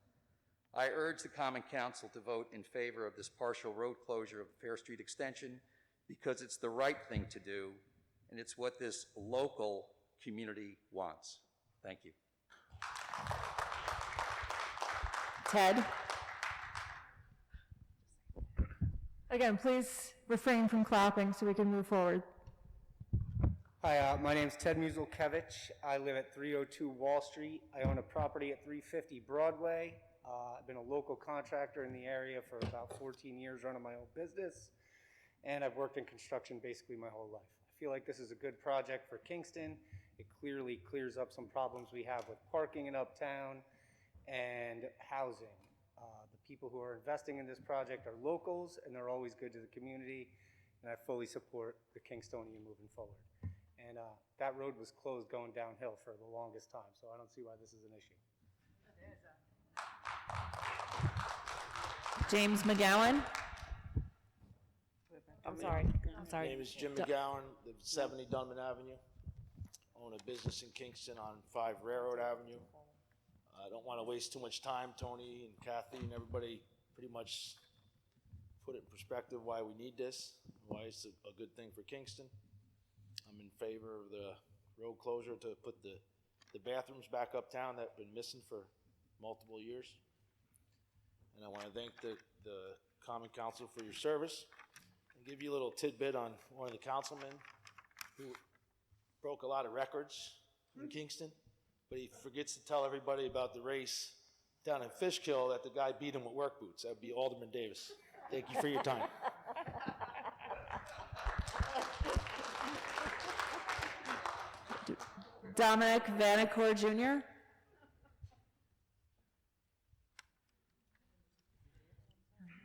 I urge the Common Council to vote in favor of this partial road closure of the Fair Street extension because it's the right thing to do, and it's what this local community wants. Thank you. Ted. Again, please refrain from clapping so we can move forward. Hi, my name's Ted Muzelkevich. I live at 302 Wall Street. I own a property at 350 Broadway. I've been a local contractor in the area for about 14 years, running my own business, and I've worked in construction basically my whole life. I feel like this is a good project for Kingston. It clearly clears up some problems we have with parking in Uptown and housing. The people who are investing in this project are locals, and they're always good to the community, and I fully support the Kingstonian moving forward. and that road was closed going downhill for the longest time, so I don't see why this is an issue. James McGowan. I'm sorry. My name is Jim McGowan, live at 70 Dunman Avenue. Own a business in Kingston on 5 Railroad Avenue. I don't want to waste too much time. Tony and Kathy and everybody pretty much put it in perspective why we need this, why it's a good thing for Kingston. I'm in favor of the road closure to put the bathrooms back uptown that have been missing for multiple years. And I want to thank the Common Council for your service and give you a little tidbit on one of the councilmen who broke a lot of records in Kingston, but he forgets to tell everybody about the race down in Fishkill that the guy beat him with work boots. That would be Alderman Davis. Thank you for your time. Dominic Vanacore Jr.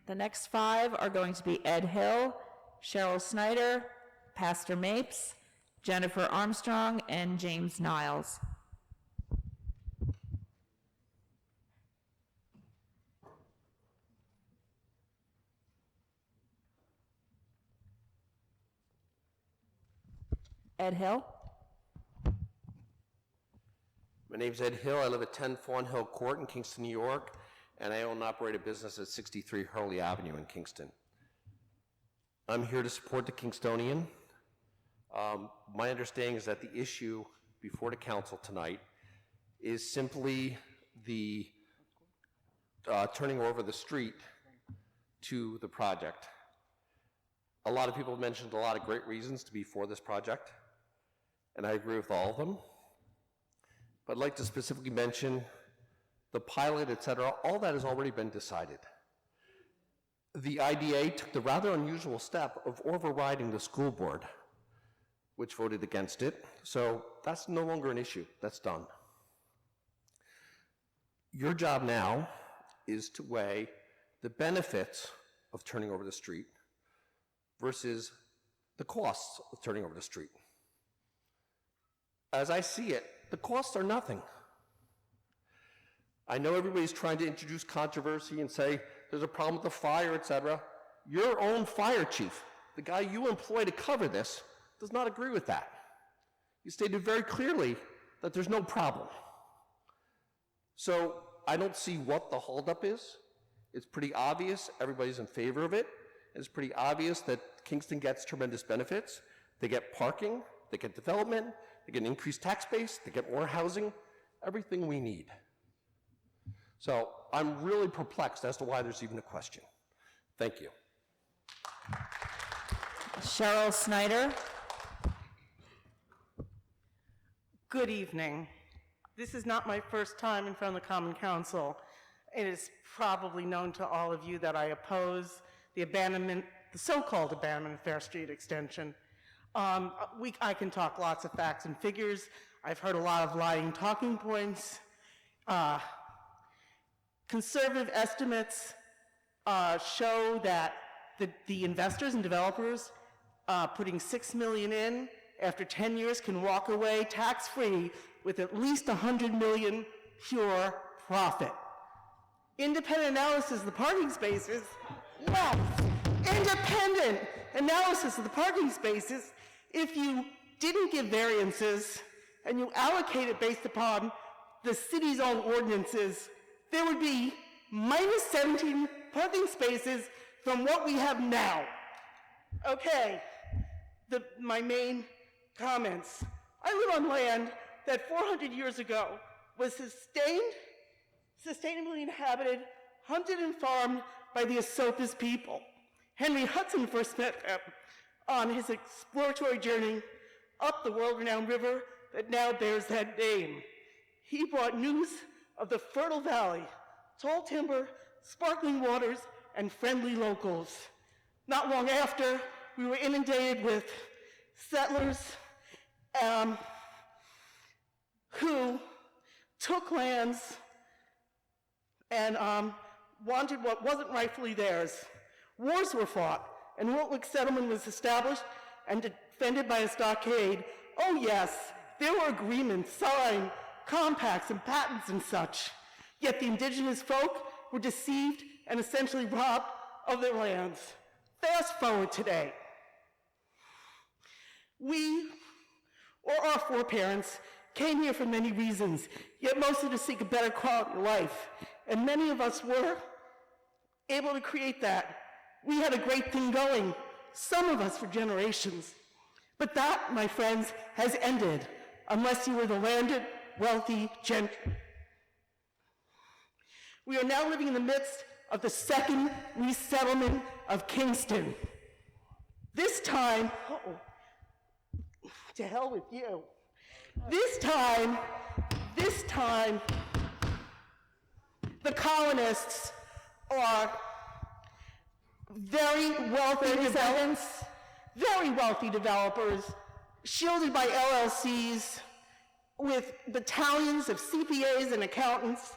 The next 5 are going to be Ed Hill, Cheryl Snyder, Pastor Mapes, Jennifer Armstrong, and James Niles. Ed Hill. My name's Ed Hill. I live at 10 Fawn Hill Court in Kingston, New York, and I own and operate a business at 63 Hurley Avenue in Kingston. I'm here to support the Kingstonian. My understanding is that the issue before the council tonight is simply the turning over the street to the project. A lot of people have mentioned a lot of great reasons to be for this project, and I agree with all of them. But I'd like to specifically mention the pilot, et cetera. All that has already been decided. The IDA took the rather unusual step of overriding the school board, which voted against it. So that's no longer an issue. That's done. Your job now is to weigh the benefits of turning over the street versus the costs of turning over the street. As I see it, the costs are nothing. I know everybody's trying to introduce controversy and say there's a problem with the fire, etc. Your own fire chief, the guy you employ to cover this, does not agree with that. You stated very clearly that there's no problem. So I don't see what the holdup is. It's pretty obvious everybody's in favor of it. It's pretty obvious that Kingston gets tremendous benefits. They get parking, they get development, they get an increased tax base, they get more housing, everything we need. So I'm really perplexed as to why there's even a question. Thank you. Cheryl Snyder. Good evening. This is not my first time in front of the Common Council. It is probably known to all of you that I oppose the abandonment, the so-called abandonment of Fair Street extension. I can talk lots of facts and figures. I've heard a lot of lying talking points. Conservative estimates show that the investors and developers putting $6 million in after 10 years can walk away tax-free with at least $100 million pure profit. Independent analysis of the parking spaces, yes, independent analysis of the parking spaces, if you didn't give variances and you allocate it based upon the city's own ordinances, there would be minus 17 parking spaces from what we have now. Okay, my main comments. I live on land that 400 years ago was sustainably inhabited, hunted and farmed by the Esopus people. Henry Hudson first met them on his exploratory journey up the world-renowned river that now bears that name. He brought news of the fertile valley, tall timber, sparkling waters, and friendly locals. Not long after, we were inundated with settlers who took lands and wanted what wasn't rightfully theirs. Wars were fought, and Woolwich settlement was established and defended by a stockade Oh yes, there were agreements signed, compacts and patents and such. Yet the indigenous folk were deceived and essentially robbed of their lands. Fast forward today. We, or our foreparents, came here for many reasons, yet mostly to seek a better quality of life. And many of us were able to create that. We had a great thing going, some of us for generations. But that, my friends, has ended, unless you were the landed, wealthy gentry. We are now living in the midst of the second resettlement of Kingston. This time, to hell with you. This time, the colonists are very wealthy developers, shielded by LLCs, with battalions of CPAs and accountants,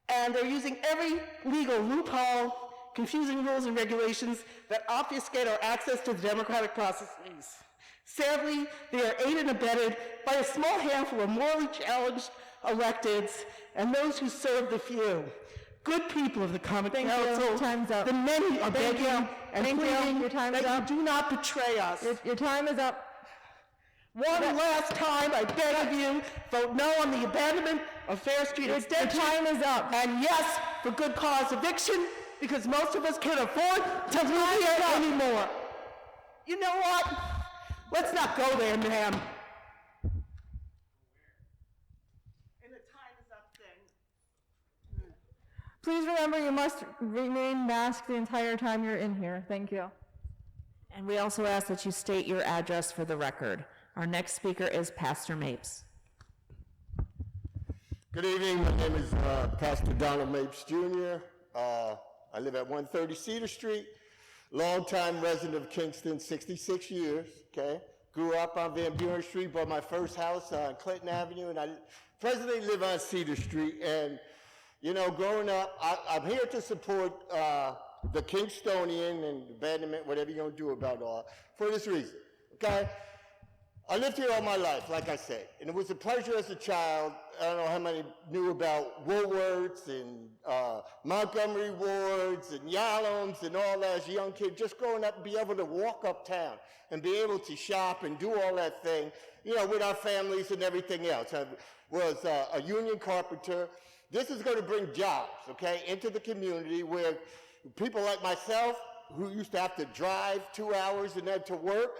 and they're using every legal loophole, confusing rules and regulations that obfuscate our access to the democratic processes. Sadly, they are aided and abetted by a small handful of morally challenged electeds and those who serve the few. Good people of the Common Council, Time's up. the many are Thank begging you. and Thank you. pleading Your time is that up. you do not betray us. Your time is up. One last time, I beg of you, vote no on the abandonment of Fair Street Extension. Your time is up. And yes, for good cause eviction, because most of us can't afford to live here anymore. You know what? Let's not go there, ma'am. And the time is up then. Please remember you must remain masked the entire time you're in here. Thank you. And we also ask that you state your address for the record. Our next speaker is Pastor Mapes. Good evening. My name is Pastor Donald Mapes Jr. I live at 130 Cedar Street. Longtime resident of Kingston, 66 years, okay? Grew up on Van Buren Street, bought my first house on Clinton Avenue, and I presently live on Cedar Street. And, you know, growing up, I'm here to support the Kingstonian and abandonment, whatever you're going to do about all, for this reason, okay? I lived here all my life, like I said, and it was a pleasure as a child. I don't know how many knew about Woolworths and Montgomery Wards and Yalom's and all that as a young kid, just growing up and be able to walk uptown and be able to shop and do all that thing, you know, with our families and everything else. I was a union carpenter. This is going to bring jobs, okay, into the community where people like myself who used to have to drive 2 hours and then to work,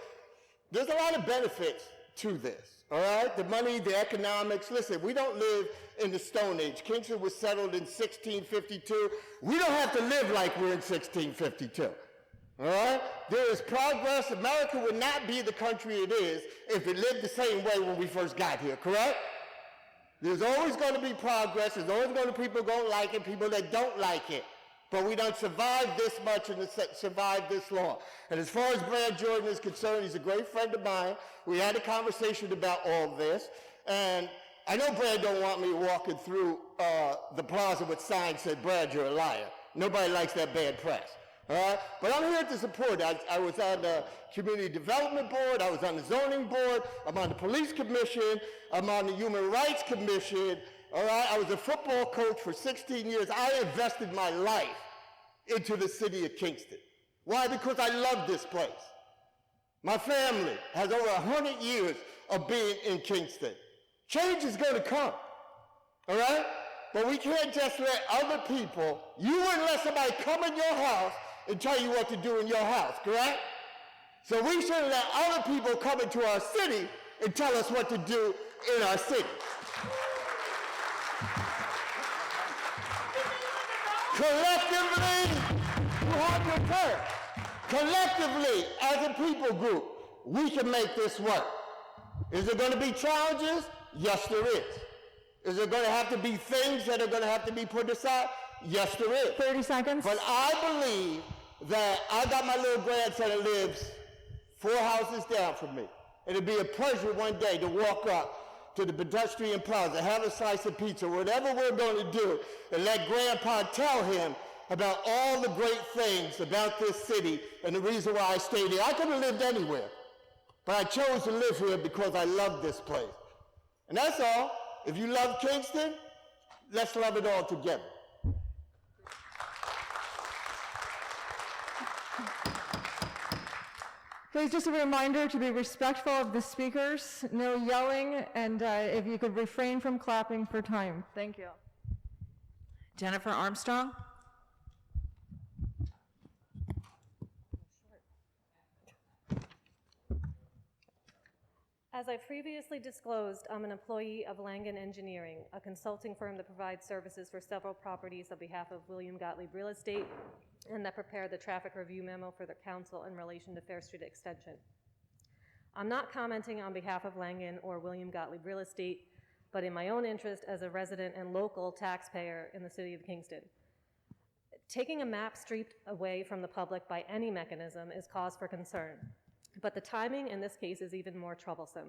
there's a lot of benefits to this, all right? The money, the economics. Listen, we don't live in the Stone Age. Kingston was settled in 1652. We don't have to live like we're in 1652, all right? There is progress. America would not be the country it is if it lived the same way when we first got here, correct? There's always going to be progress. There's always going to be people going to like it, people that don't like it. But we don't survive this much and survive this long. And as far as Brad Jordan is concerned, he's a great friend of mine. We had a conversation about all this. And I know Brad don't want me walking through the plaza with signs that said, Brad, you're a liar. Nobody likes that bad press. All right? But I'm here to support. I was on the Community Development Board. I was on the Zoning Board. I'm on the Police Commission. I'm on the Human Rights Commission. All right, I was a football coach for 16 years. I invested my life into the city of Kingston. Why? Because I love this place. My family has over 100 years of being in Kingston. Change is going to come, all right? But we can't just let other people, you wouldn't let somebody come in your house and tell you what to do in your house, correct? So we shouldn't let other people come into our city and tell us what to do in our city. Collectively, you have your turn. Collectively, as a people group, we can make this work. Is there going to be challenges? Yes, there is. Is there going to have to be things that are going to have to be put aside? Yes, there is. 30 seconds. But I believe that I got my little grandson that lives 4 houses down from me. It'll be a pleasure one day to walk up to the pedestrian plaza, have a slice of pizza, whatever we're going to do, and let Grandpa tell him about all the great things about this city and the reason why I stayed here. I could have lived anywhere, but I chose to live here because I love this place. And that's all. If you love Kingston, let's love it all together. Please, just a reminder to be respectful of the speakers, no yelling, and if you could refrain from clapping for time. Thank you. Jennifer Armstrong. As I previously disclosed, I'm an employee of Langen Engineering, a consulting firm that provides services for several properties on behalf of William Gottlieb Real Estate and that prepared the traffic review memo for the council in relation to Fair Street Extension. I'm not commenting on behalf of Langen or William Gottlieb Real Estate, but in my own interest as a resident and local taxpayer in the city of Kingston. Taking a map street away from the public by any mechanism is cause for concern. But the timing in this case is even more troublesome.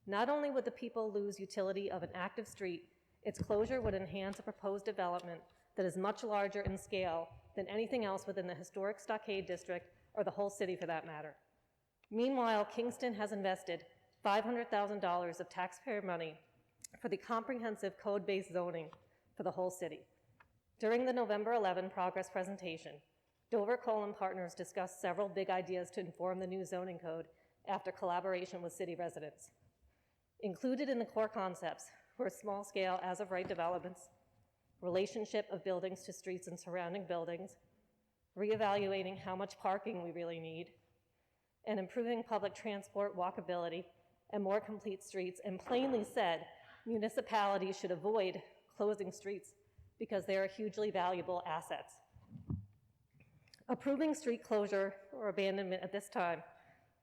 Not only would the people lose utility of an active street, its closure would enhance a proposed development that is much larger in scale than anything else within the historic Stockade District or the whole city for that matter. Meanwhile, Kingston has invested $500,000 of taxpayer money for the comprehensive code-based zoning for the whole city. During the November 11 progress presentation, Dover Cole and Partners discussed several big ideas to inform the new zoning code after collaboration with city residents. Included in the core concepts were small-scale as-of-right developments, relationship of buildings to streets and surrounding buildings, reevaluating how much parking we really need, and improving public transport walkability and more complete streets, and plainly said municipalities should avoid closing streets because they are hugely valuable assets. Approving street closure or abandonment at this time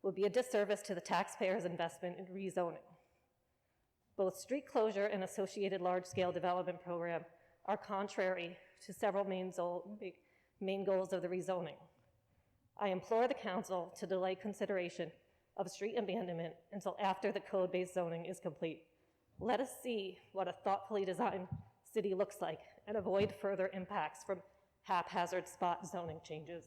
would be a disservice to the taxpayers' investment in rezoning. Both street closure and associated large-scale development program are contrary to several main goals of the rezoning. I implore the council to delay consideration of street abandonment until after the code-based zoning is complete. Let us see what a thoughtfully designed city looks like and avoid further impacts from haphazard spot zoning changes.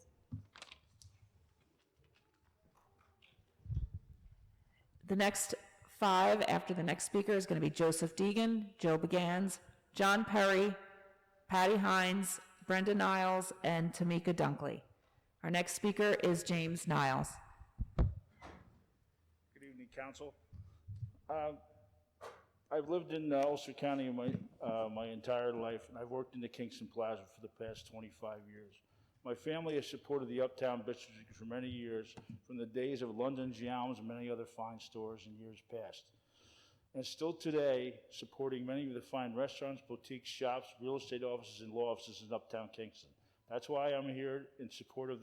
The next five after the next speaker is going to be Joseph Deegan, Joe Begans, John Perry, Patty Hines, Brenda Niles, and Tamika Dunkley. Our next speaker is James Niles. Good evening, Council. I've lived in Ulster County my entire life, and I've worked in the Kingston Plaza for the past 25 years. My family has supported the Uptown District for many years, from the days of London's Yams and many other fine stores in years past. And still today, supporting many of the fine restaurants, boutiques, shops, real estate offices, and law offices in Uptown Kingston. That's why I'm here in support of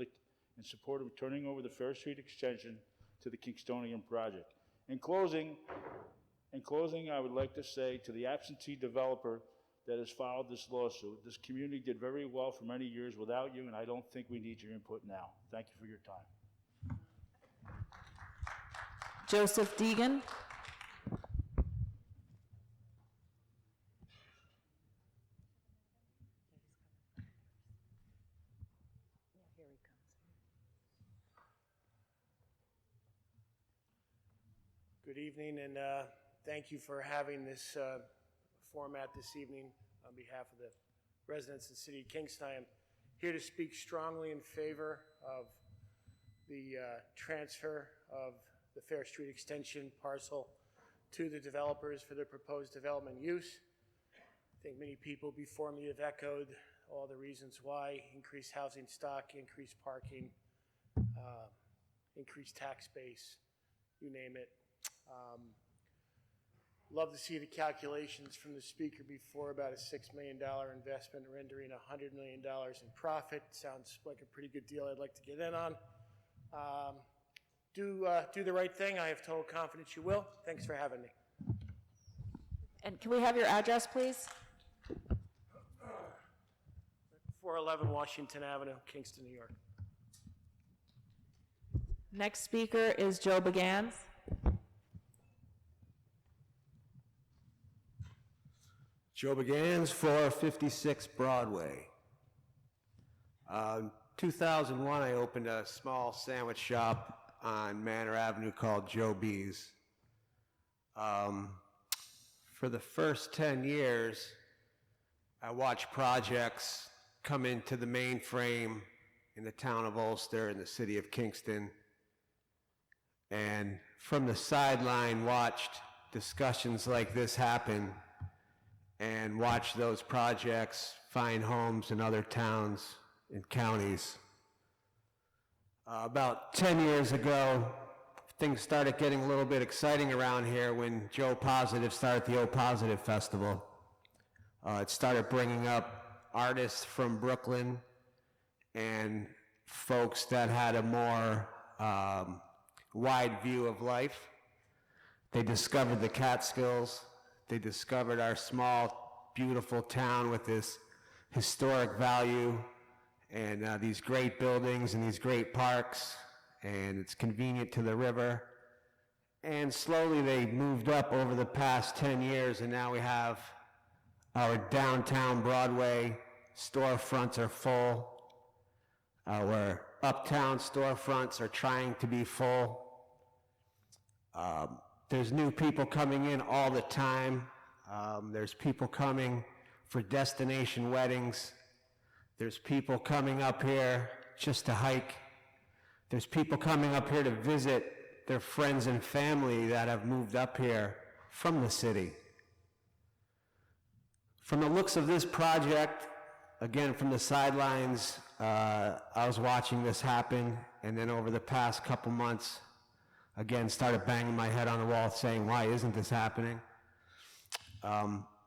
turning over the Fair Street Extension to the Kingstonian project. In closing, I would like to say to the absentee developer that has filed this lawsuit, this community did very well for many years without you, and I don't think we need your input now. Thank you for your time. Joseph Deegan. Good evening, and thank you for having this format this evening on behalf of the residents of the city of Kingston. I am here to speak strongly in favor of the transfer of the Fair Street Extension parcel to the developers for their proposed development use. I think many people before me have echoed all the reasons why: increased housing stock, increased parking, increased tax base, you name it. Love to see the calculations from the speaker before about a $6 million investment rendering $100 million in profit. Sounds like a pretty good deal I'd like to get in on. Do the right thing. I have total confidence you will. Thanks for having me. And can we have your address, please? 411 Washington Avenue, Kingston, New York. Next speaker is Joe Begans. Joe Begans, 456 Broadway. 2001, I opened a small sandwich shop on Manor Avenue called Joe B's. For the first 10 years, I watched projects come into the mainframe in the town of Ulster in the city of Kingston, and from the sideline watched discussions like this happen and watched those projects find homes in other towns and counties. About 10 years ago, things started getting a little bit exciting around here when Joe Positive started the O Positive Festival. It started bringing up artists from Brooklyn and folks that had a more wide view of life. They discovered the Catskills. They discovered our small, beautiful town with this historic value and these great buildings and these great parks, and it's convenient to the river. And slowly they moved up over the past 10 years, and now we have our downtown Broadway storefronts are full. Our uptown storefronts are trying to be full. There's new people coming in all the time. There's people coming for destination weddings. There's people coming up here just to hike. There's people coming up here to visit their friends and family that have moved up here from the city. From the looks of this project, again, from the sidelines, I was watching this happen, and then over the past couple months, again, started banging my head on the wall saying, why isn't this happening?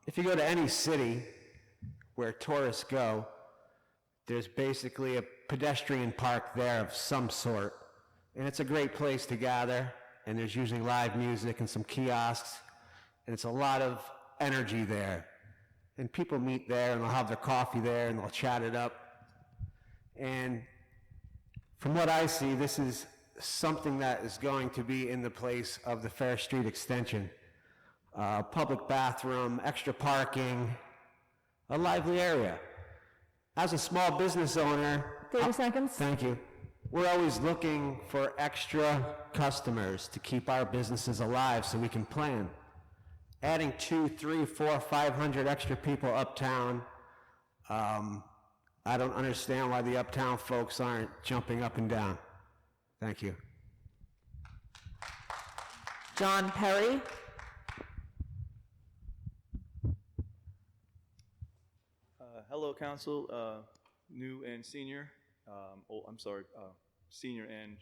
If you go to any city where tourists go, there's basically a pedestrian park there of some sort, and it's a great place to gather, and there's usually live music and some kiosks, and it's a lot of energy there. And people meet there, and they'll have their coffee there, and they'll chat it up. And from what I see, this is something that is going to be in the place of the Fair Street extension. Public bathroom, extra parking, a lively area. As a small business owner... 30 seconds. Thank you. We're always looking for extra customers to keep our businesses alive so we can plan. Adding 200, 300, 400, 500 extra people uptown, I don't understand why the uptown folks aren't jumping up and down. Thank you. John Perry. Hello, Council, new and senior. Senior and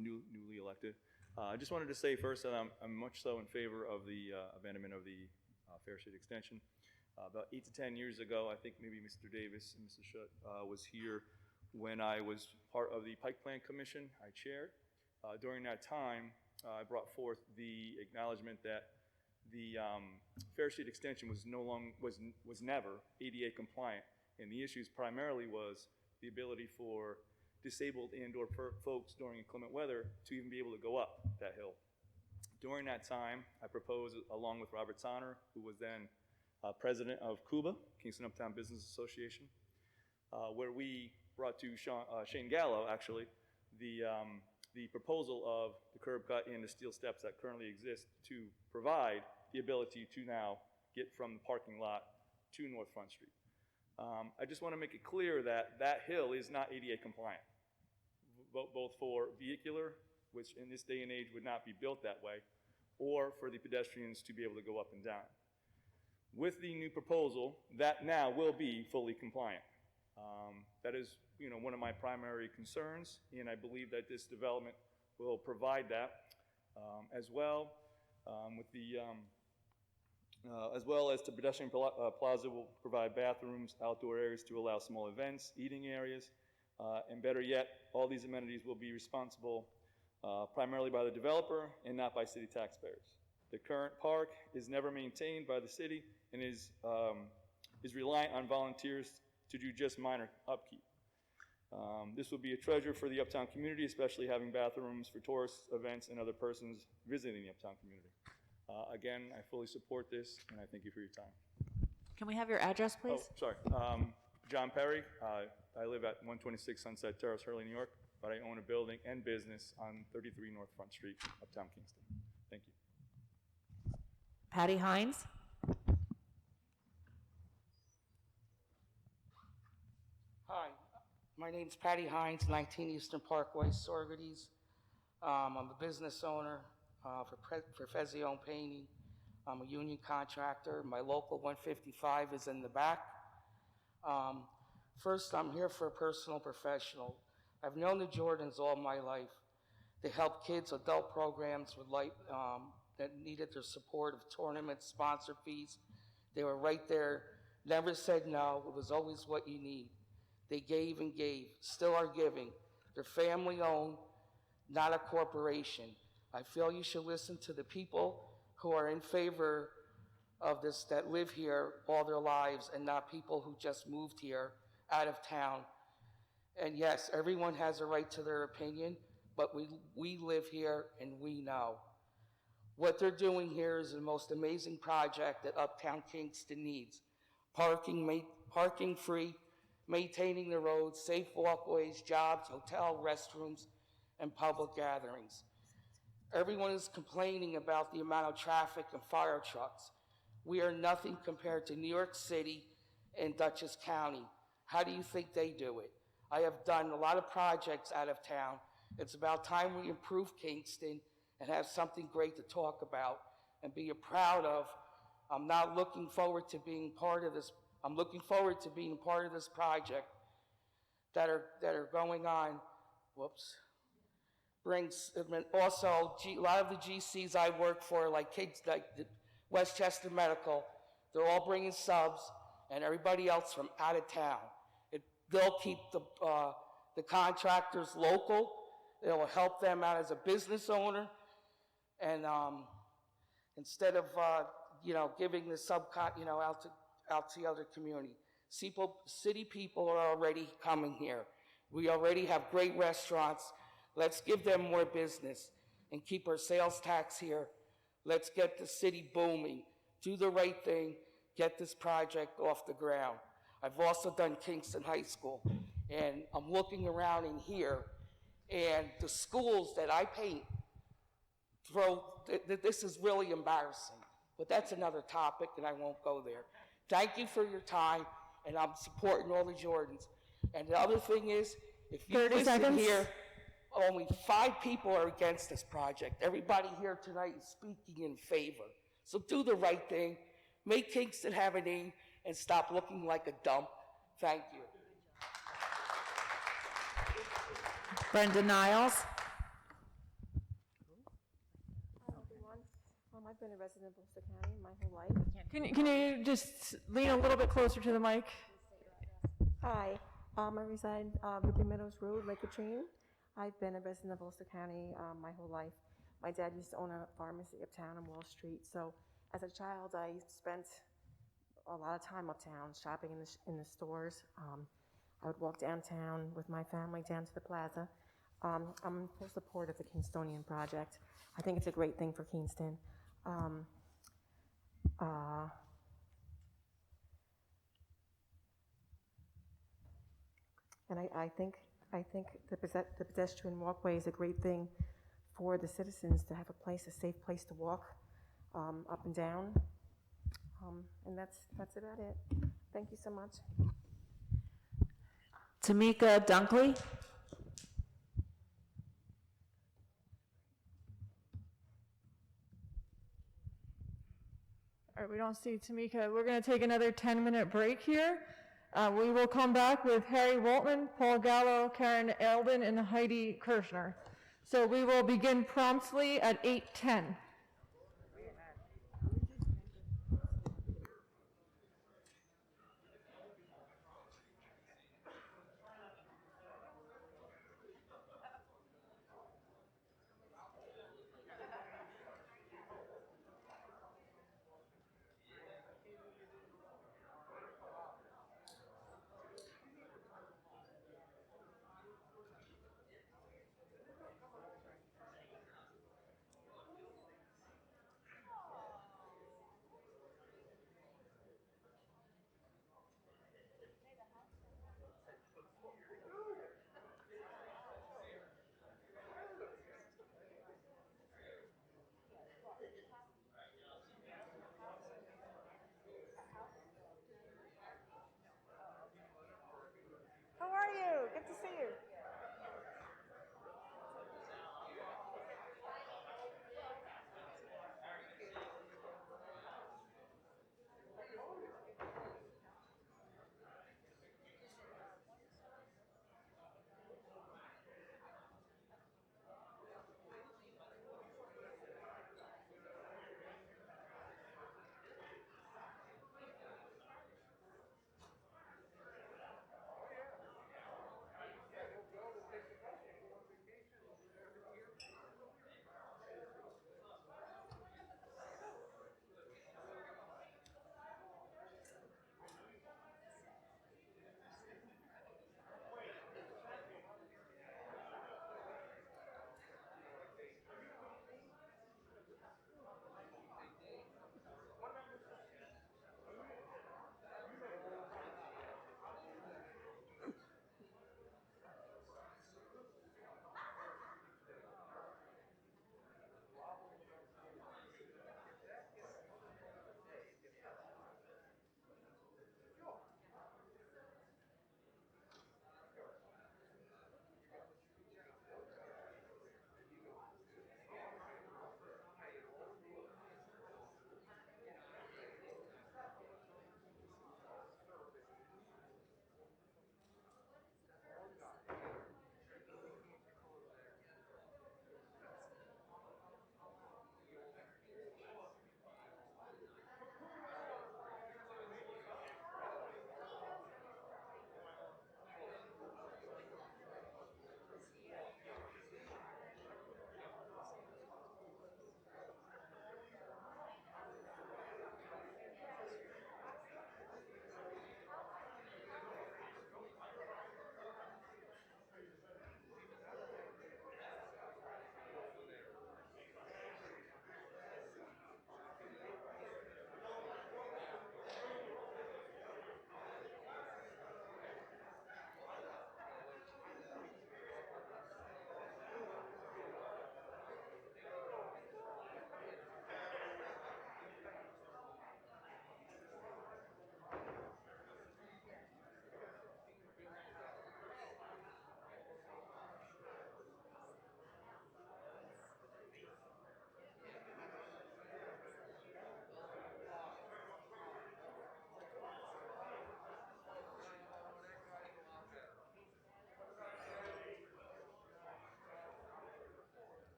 newly elected. I just wanted to say first that I'm much so in favor of the abandonment of the Fair Street extension. About 8 to 10 years ago, I think maybe Mr. Davis and Mr. Schutt was here when I was part of the Pike Plan Commission I chaired. During that time, I brought forth the acknowledgement that the Fair Street extension was never ADA compliant, and the issues primarily was the ability for disabled and/or folks during inclement weather to even be able to go up that hill. During that time, I proposed, along with Robert Sonner, who was then president of CUBA, Kingston Uptown Business Association, where we brought to Shane Gallo, actually, the proposal of the curb cut and the steel steps that currently exist to provide the ability to now get from the parking lot to North Front Street. I just want to make it clear that that hill is not ADA compliant, both for vehicular, which in this day and age would not be built that way, or for the pedestrians to be able to go up and down. With the new proposal, that now will be fully compliant. That is, one of my primary concerns, and I believe that this development will provide that as well. As well as the pedestrian plaza will provide bathrooms, outdoor areas to allow small events, eating areas, and better yet, all these amenities will be responsible primarily by the developer and not by city taxpayers. The current park is never maintained by the city and is reliant on volunteers to do just minor upkeep. This will be a treasure for the Uptown community, especially having bathrooms for tourists, events, and other persons visiting the Uptown community. Again, I fully support this, and I thank you for your time. Can we have your address, please? Oh, sorry. John Perry. I live at 126 Sunset Terrace, Hurley, New York. but I own a building and business on 33 North Front Street, Uptown Kingston. Thank you. Patty Hines? Hi, my name's Patty Hines, 19 Eastern Parkway, Sorgeties. I'm a business owner for Fezione Painting. I'm a union contractor. My local 155 is in the back. First, I'm here for a personal professional. I've known the Jordans all my life. They help kids, adult programs with that needed their support of tournaments, sponsor fees. They were right there, never said no. It was always what you need. They gave and gave, still are giving. They're family owned, not a corporation. I feel you should listen to the people who are in favor of this, that live here all their lives, and not people who just moved here out of town. And yes, everyone has a right to their opinion, but we live here and we know. What they're doing here is the most amazing project that Uptown Kingston needs. Parking free, maintaining the roads, safe walkways, jobs, hotel, restrooms, and public gatherings. Everyone is complaining about the amount of traffic and fire trucks. We are nothing compared to New York City and Dutchess County. How do you think they do it? I have done a lot of projects out of town. It's about time we improve Kingston and have something great to talk about and be proud of. I'm not looking forward to being part of this. I'm looking forward to being part of this project that are going on. Whoops. Also, a lot of the GCs I work for, like kids like the Westchester Medical, they're all bringing subs, and everybody else from out of town. They'll keep the contractors local. It will help them out as a business owner, and instead of giving the out to the other community. City people are already coming here. We already have great restaurants. Let's give them more business and keep our sales tax here. Let's get the city booming. Do the right thing. Get this project off the ground. I've also done Kingston High School, and I'm looking around in here, and the schools that I paint this is really embarrassing. But that's another topic, and I won't go there. Thank you for your time, and I'm supporting all the Jordans. And the other thing is, if you 30 listen seconds. here, only 5 people are against this project. Everybody here tonight is speaking in favor. So do the right thing. Make Kingston have a name and stop looking like a dump. Thank you. Brenda Niles? Hi, everyone. I've been a resident of Worcester County my whole life. Can you just lean a little bit closer to the mic? Hi, I reside Ruby Meadows Road, Lake Katrine. I've been a resident of Worcester County my whole life. My dad used to own a pharmacy uptown on Wall Street, so as a child I spent a lot of time uptown shopping in the stores. I would walk downtown with my family down to the plaza. I'm in full support of the Kingstonian project. I think it's a great thing for Kingston. And I think the pedestrian walkway is a great thing for the citizens to have a safe place to walk up and down. And that's about it. Thank you so much. Tamika Dunkley? All right, we don't see Tamika. We're going to take another 10-minute break here. We will come back with Harry Waltman, Paul Gallo, Karen Ayden, and Heidi Kirschner. So we will begin promptly at 8:10.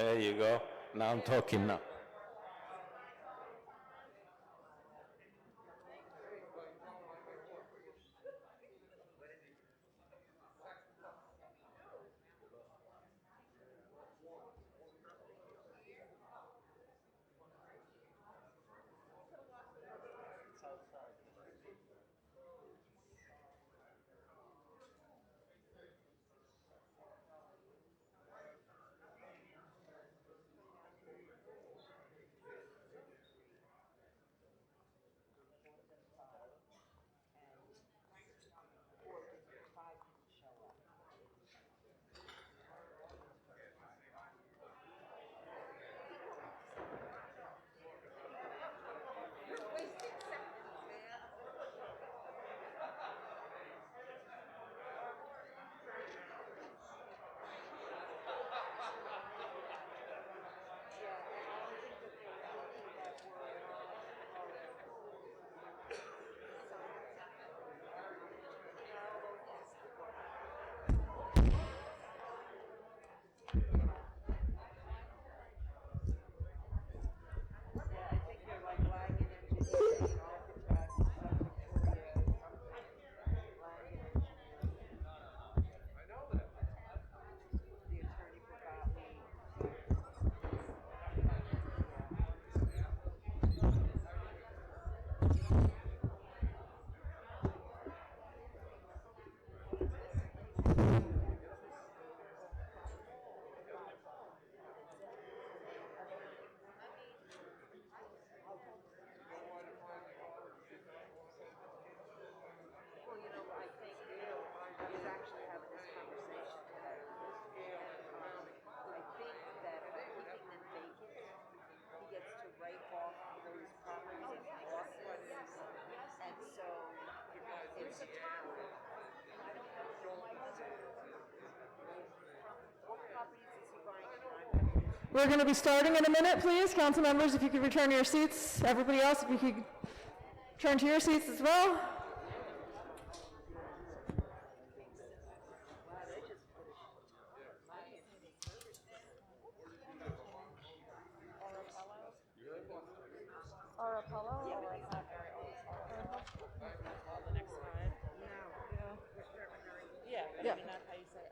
There you go. Now I'm talking now. We're going to be starting in a minute, please. Council members, if you could return to your seats. Everybody else, if you could turn to your seats as well. Arapella? Yeah, Yeah. maybe not how you say it.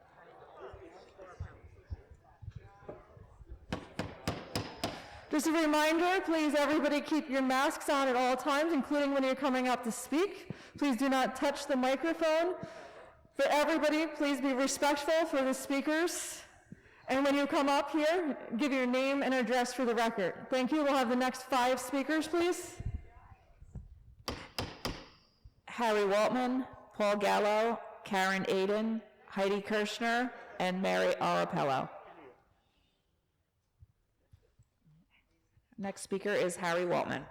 Just a reminder, please everybody keep your masks on at all times, including when you're coming up to speak. Please do not touch the microphone. For everybody, please be respectful for the speakers. And when you come up here, give your name and address for the record. Thank you. We'll have the next 5 speakers, please. Harry Waltman, Paul Gallo, Karen Ayden, Heidi Kirschner, and Mary Arapella. Next speaker is Harry Waltman.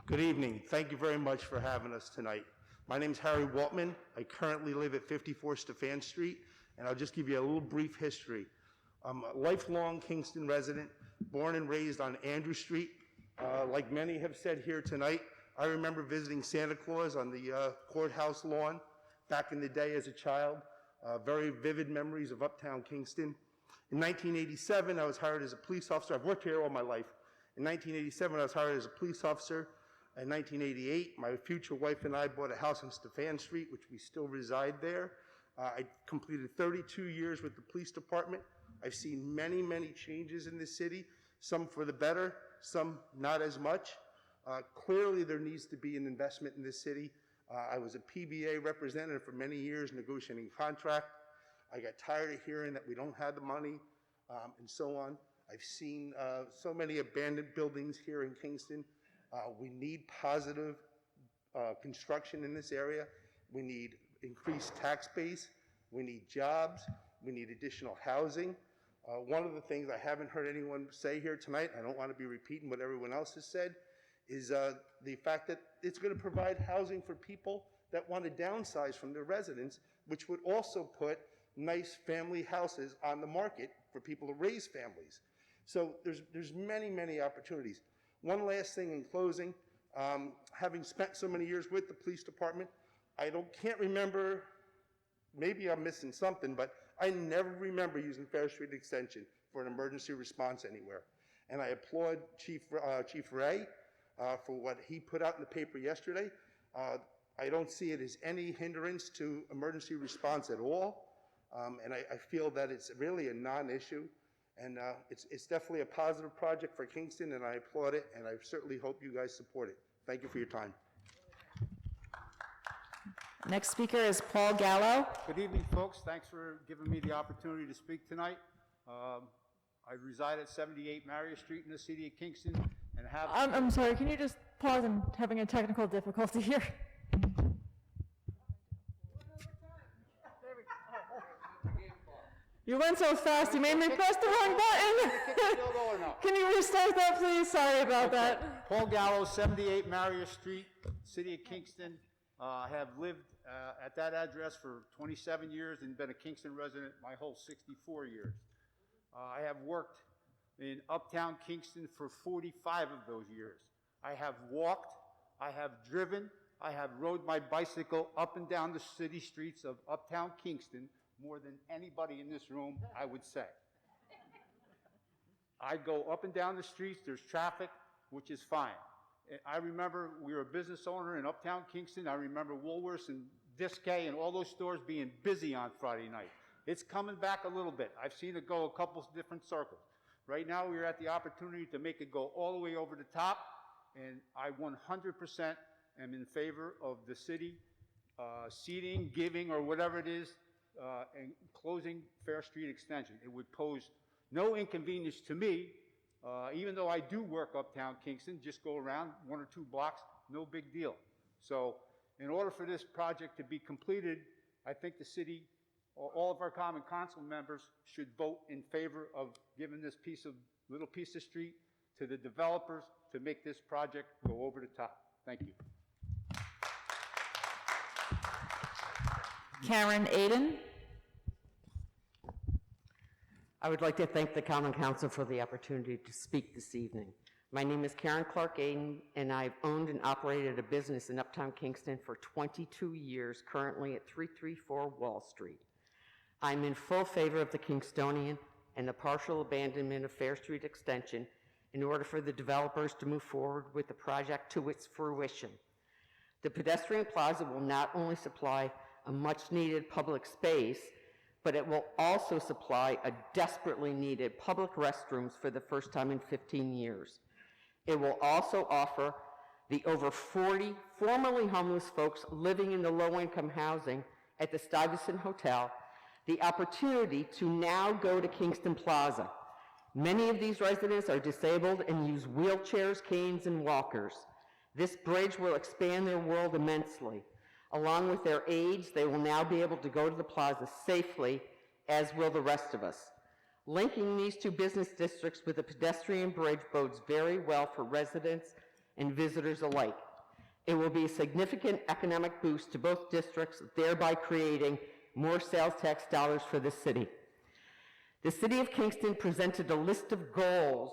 Good evening. Thank you very much for having us tonight. My name's Harry Waltman. I currently live at 54 Stefan Street, and I'll just give you a little brief history. I'm a lifelong Kingston resident, born and raised on Andrew Street. Like many have said here tonight, I remember visiting Santa Claus on the courthouse lawn back in the day as a child. Very vivid memories of uptown Kingston. In 1987, I was hired as a police officer. I've worked here all my life. In 1987, I was hired as a police officer. In 1988, my future wife and I bought a house on Stefan Street, which we still reside there. I completed 32 years with the police department. I've seen many, many changes in the city, some for the better, some not as much. Clearly, there needs to be an investment in this city. I was a PBA representative for many years, negotiating contract. I got tired of hearing that we don't have the money, and so on. I've seen so many abandoned buildings here in Kingston. We need positive construction in this area. We need increased tax base. We need jobs. We need additional housing. One of the things I haven't heard anyone say here tonight, I don't want to be repeating what everyone else has said, is the fact that it's going to provide housing for people that want to downsize from their residence, which would also put nice family houses on the market for people to raise families. So there's many, many opportunities. One last thing in closing, having spent so many years with the police department, I can't remember, maybe I'm missing something, but I never remember using Fair Street Extension. for an emergency response anywhere. And I applaud Chief Ray for what he put out in the paper yesterday. I don't see it as any hindrance to emergency response at all. And I feel that it's really a non-issue. And it's definitely a positive project for Kingston, and I applaud it, and I certainly hope you guys support it. Thank you for your time. Next speaker is Paul Gallo. Good evening, folks. Thanks for giving me the opportunity to speak tonight. I reside at 78 Marriott Street in the city of Kingston, and have... I'm sorry, can you just pause? I'm having a technical difficulty here. You went so fast, you made me press the wrong button. Can you restart that, please? Sorry about that. Paul Gallo, 78 Marriott Street, City of Kingston. Have lived at that address for 27 years and been a Kingston resident my whole 64 years. I have worked in Uptown Kingston for 45 of those years. I have walked, I have driven, I have rode my bicycle up and down the city streets of Uptown Kingston more than anybody in this room, I would say. I go up and down the streets, there's traffic, which is fine. I remember we were a business owner in Uptown Kingston. I remember Woolworths and Discay and all those stores being busy on Friday night. It's coming back a little bit. I've seen it go a couple different circles. Right now we're at the opportunity to make it go all the way over the top, and I 100% am in favor of the city seating, giving, or whatever it is, and closing Fair Street Extension. It would pose no inconvenience to me, even though I do work Uptown Kingston, just go around 1 or 2 blocks, no big deal. So in order for this project to be completed, I think the city, or all of our common council members, should vote in favor of giving this little piece of street to the developers to make this project go over the top. Thank you. Karen Ayden. I would like to thank the Common Council for the opportunity to speak this evening. My name is Karen Clark Ayden, and I've owned and operated a business in Uptown Kingston for 22 years, currently at 334 Wall Street. I'm in full favor of the Kingstonian and the partial abandonment of Fair Street Extension in order for the developers to move forward with the project to its fruition. The pedestrian plaza will not only supply a much-needed public space, but it will also supply a desperately needed public restrooms for the first time in 15 years. It will also offer the over 40 formerly homeless folks living in the low-income housing at the Stuyvesant Hotel the opportunity to now go to Kingston Plaza. Many of these residents are disabled and use wheelchairs, canes, and walkers. This bridge will expand their world immensely. Along with their aides, they will now be able to go to the plaza safely, as will the rest of us. Linking these two business districts with a pedestrian bridge bodes very well for residents and visitors alike. It will be a significant economic boost to both districts, thereby creating more sales tax dollars for the city. The City of Kingston presented a list of goals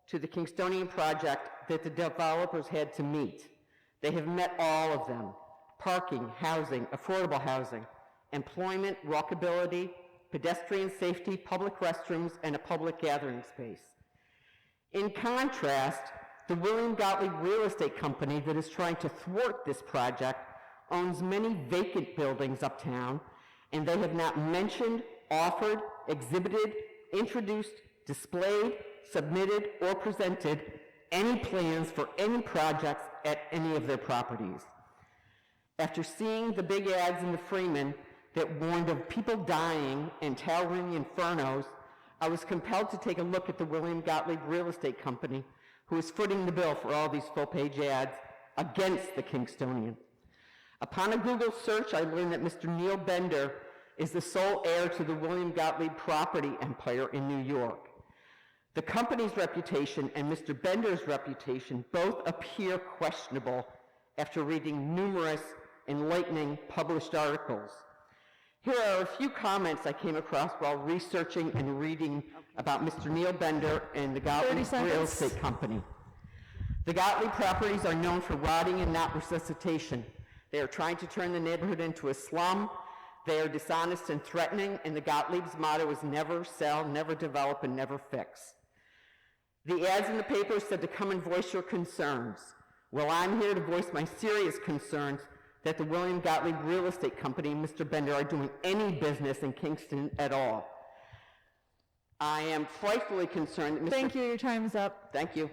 to the Kingstonian project that the developers had to meet. They have met all of them: parking, housing, affordable housing, employment, walkability, pedestrian safety, public restrooms, and a public gathering space. In contrast, the William Gottlieb Real Estate Company that is trying to thwart this project owns many vacant buildings uptown, and they have not mentioned, offered, exhibited, introduced, displayed, submitted, or presented any plans for any projects at any of their properties. After seeing the big ads in the Freeman that warned of people dying and towering infernos, I was compelled to take a look at the William Gottlieb Real Estate Company, who is footing the bill for all these full-page ads against the Kingstonian. Upon a Google search, I learned that Mr. Neil Bender is the sole heir to the William Gottlieb property empire in New York. The company's reputation and Mr. Bender's reputation both appear questionable after reading numerous enlightening published articles. Here are a few comments I came across while researching and reading about Mr. Neil Bender and the Gottlieb Real Estate Company. The Gottlieb properties are known for rotting and not resuscitation. They are trying to turn the neighborhood into a slum. They are dishonest and threatening, and the Gottlieb's motto is never sell, never develop, and never fix. The ads in the paper said to come and voice your concerns. Well, I'm here to voice my serious concerns that the William Gottlieb Real Estate Company and Mr. Bender are doing any business in Kingston at all. I am frightfully concerned that Mr. Thank you, your time is up. Thank you.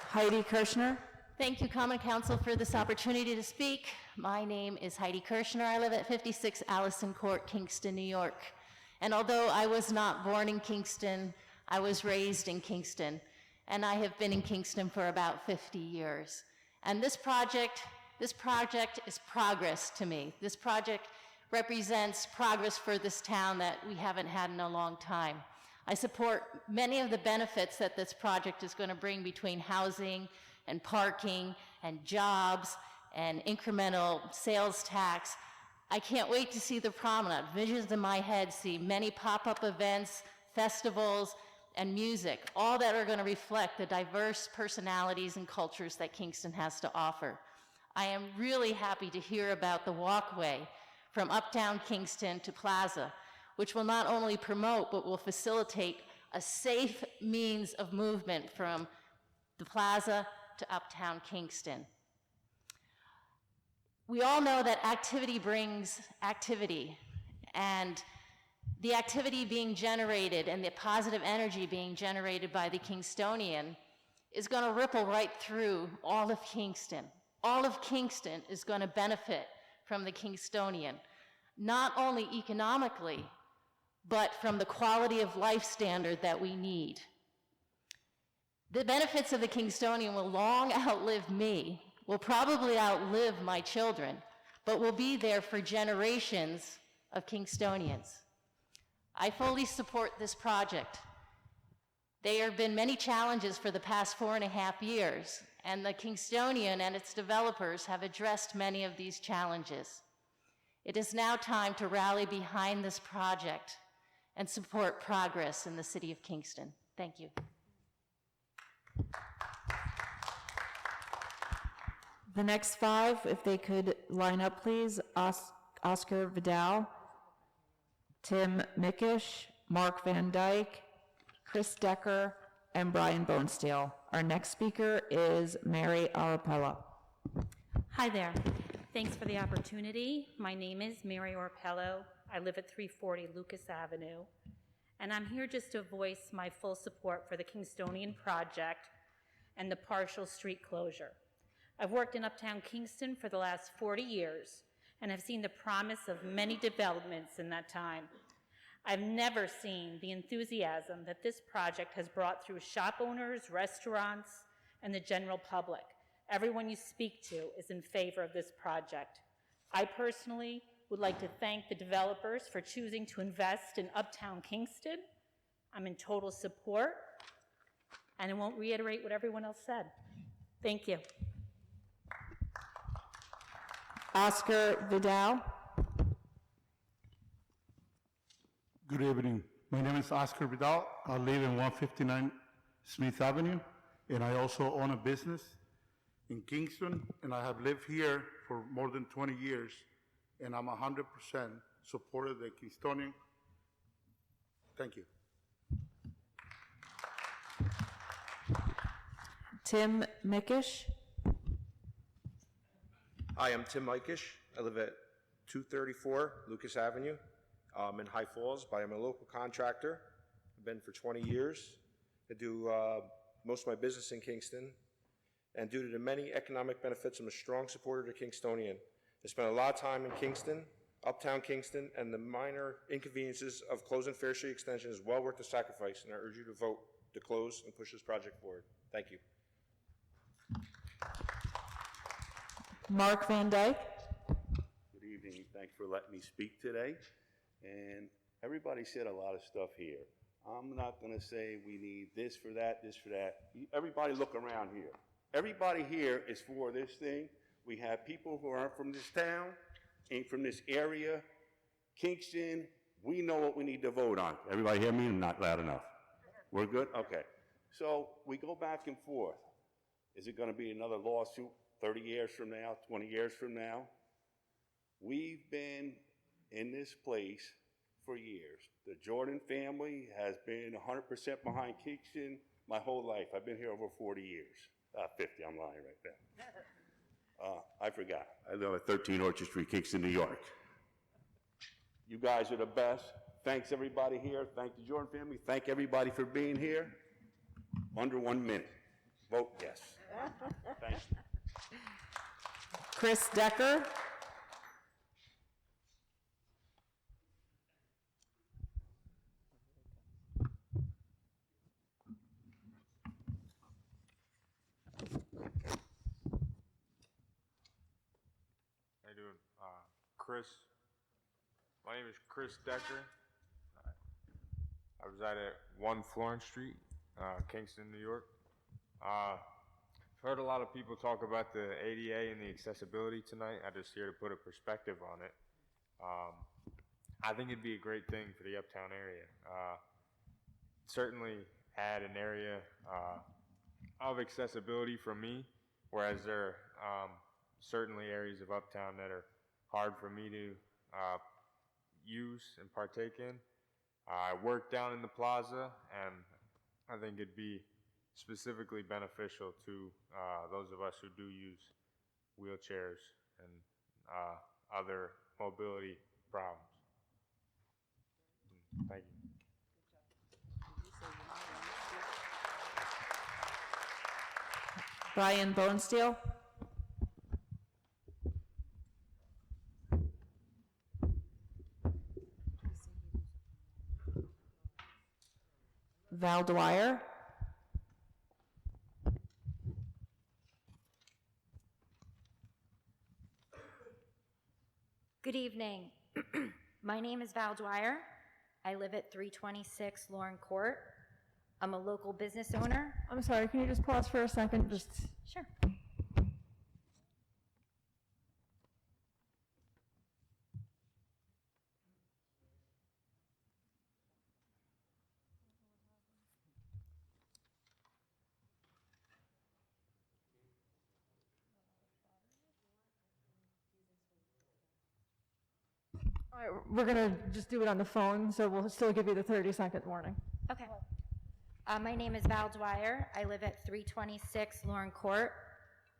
Heidi Kirschner. Thank you, Common Council, for this opportunity to speak. My name is Heidi Kirschner. I live at 56 Allison Court, Kingston, New York. And although I was not born in Kingston, I was raised in Kingston. And I have been in Kingston for about 50 years. And this project is progress to me. This project represents progress for this town that we haven't had in a long time. I support many of the benefits that this project is going to bring between housing and parking and jobs and incremental sales tax. I can't wait to see the promenade. Visions in my head see many pop-up events, festivals, and music, all that are going to reflect the diverse personalities and cultures that Kingston has to offer. I am really happy to hear about the walkway from Uptown Kingston to Plaza, which will not only promote, but will facilitate a safe means of movement from the Plaza to Uptown Kingston. We all know that activity brings activity, and the activity being generated and the positive energy being generated by the Kingstonian is going to ripple right through all of Kingston. All of Kingston is going to benefit from the Kingstonian, not only economically, but from the quality of life standard that we need. The benefits of the Kingstonian will long outlive me, will probably outlive my children, but will be there for generations of Kingstonians. I fully support this project. There have been many challenges for the past 4.5 years, and the Kingstonian and its developers have addressed many of these challenges. It is now time to rally behind this project and support progress in the city of Kingston. Thank you. The next 5, if they could line up, please. Oscar Vidal, Tim Mickish, Mark Van Dyke, Chris Decker, and Brian Bonesteel. Our next speaker is Mary Arapella. Hi there. Thanks for the opportunity. My name is Mary Orpello. I live at 340 Lucas Avenue, and I'm here just to voice my full support for the Kingstonian project and the partial street closure. I've worked in Uptown Kingston for the last 40 years and have seen the promise of many developments in that time. I've never seen the enthusiasm that this project has brought through shop owners, restaurants, and the general public. Everyone you speak to is in favor of this project. I personally would like to thank the developers for choosing to invest in Uptown Kingston. I'm in total support, and I won't reiterate what everyone else said. Thank you. Oscar Vidal. Good evening. My name is Oscar Vidal. I live in 159 Smith Avenue, and I also own a business in Kingston, and I have lived here for more than 20 years, and I'm 100% supportive of the Kingstonian. Thank you. Tim Mickish. Hi, I'm Tim Mickish. I live at 234 Lucas Avenue. I'm in High Falls, but I'm a local contractor. I've been for 20 years. I do most of my business in Kingston. And due to the many economic benefits, I'm a strong supporter of the Kingstonian. I spent a lot of time in Kingston, Uptown Kingston, and the minor inconveniences of closing Fair Street Extension is well worth the sacrifice, and I urge you to vote to close and push this project forward. Thank you. Mark Van Dyke. Good evening. Thanks for letting me speak today. And everybody said a lot of stuff here. I'm not going to say we need this for that, this for that. Everybody look around here. Everybody here is for this thing. We have people who aren't from this town, ain't from this area. Kingston, we know what we need to vote on. Everybody hear me? I'm not loud enough. We're good? Okay. So we go back and forth. Is it going to be another lawsuit 30 years from now, 20 years from now. We've been in this place for years. The Jordan family has been 100% behind Kingston my whole life. I've been here over 40 years. 50, I'm lying right now. I forgot. I live at 13 Orchard Street, Kingston, New York. You guys are the best. Thanks everybody here. Thank the Jordan family. Thank everybody for being here. Under 1 minute. Vote yes. Thank you. Chris Decker. How you doing? My name is Chris Decker. I reside at 1 Florence Street, Kingston, New York. I've heard a lot of people talk about the ADA and the accessibility tonight. I'm just here to put a perspective on it. I think it'd be a great thing for the uptown area. Certainly add an area of accessibility for me, whereas there are certainly areas of uptown that are hard for me to use and partake in. I work down in the plaza, and I think it'd be specifically beneficial to those of us who do use wheelchairs and other mobility problems. Thank you. Brian Bonesteel. Val Dwyer. Good evening. My name is Val Dwyer. I live at 326 Lauren Court. I'm a local business owner. I'm sorry, can you just pause for a second? Sure. All right, we're gonna just do it on the phone, so we'll still give you the 30-second warning. Okay. My name is Val Dwyer. I live at 326 Lauren Court.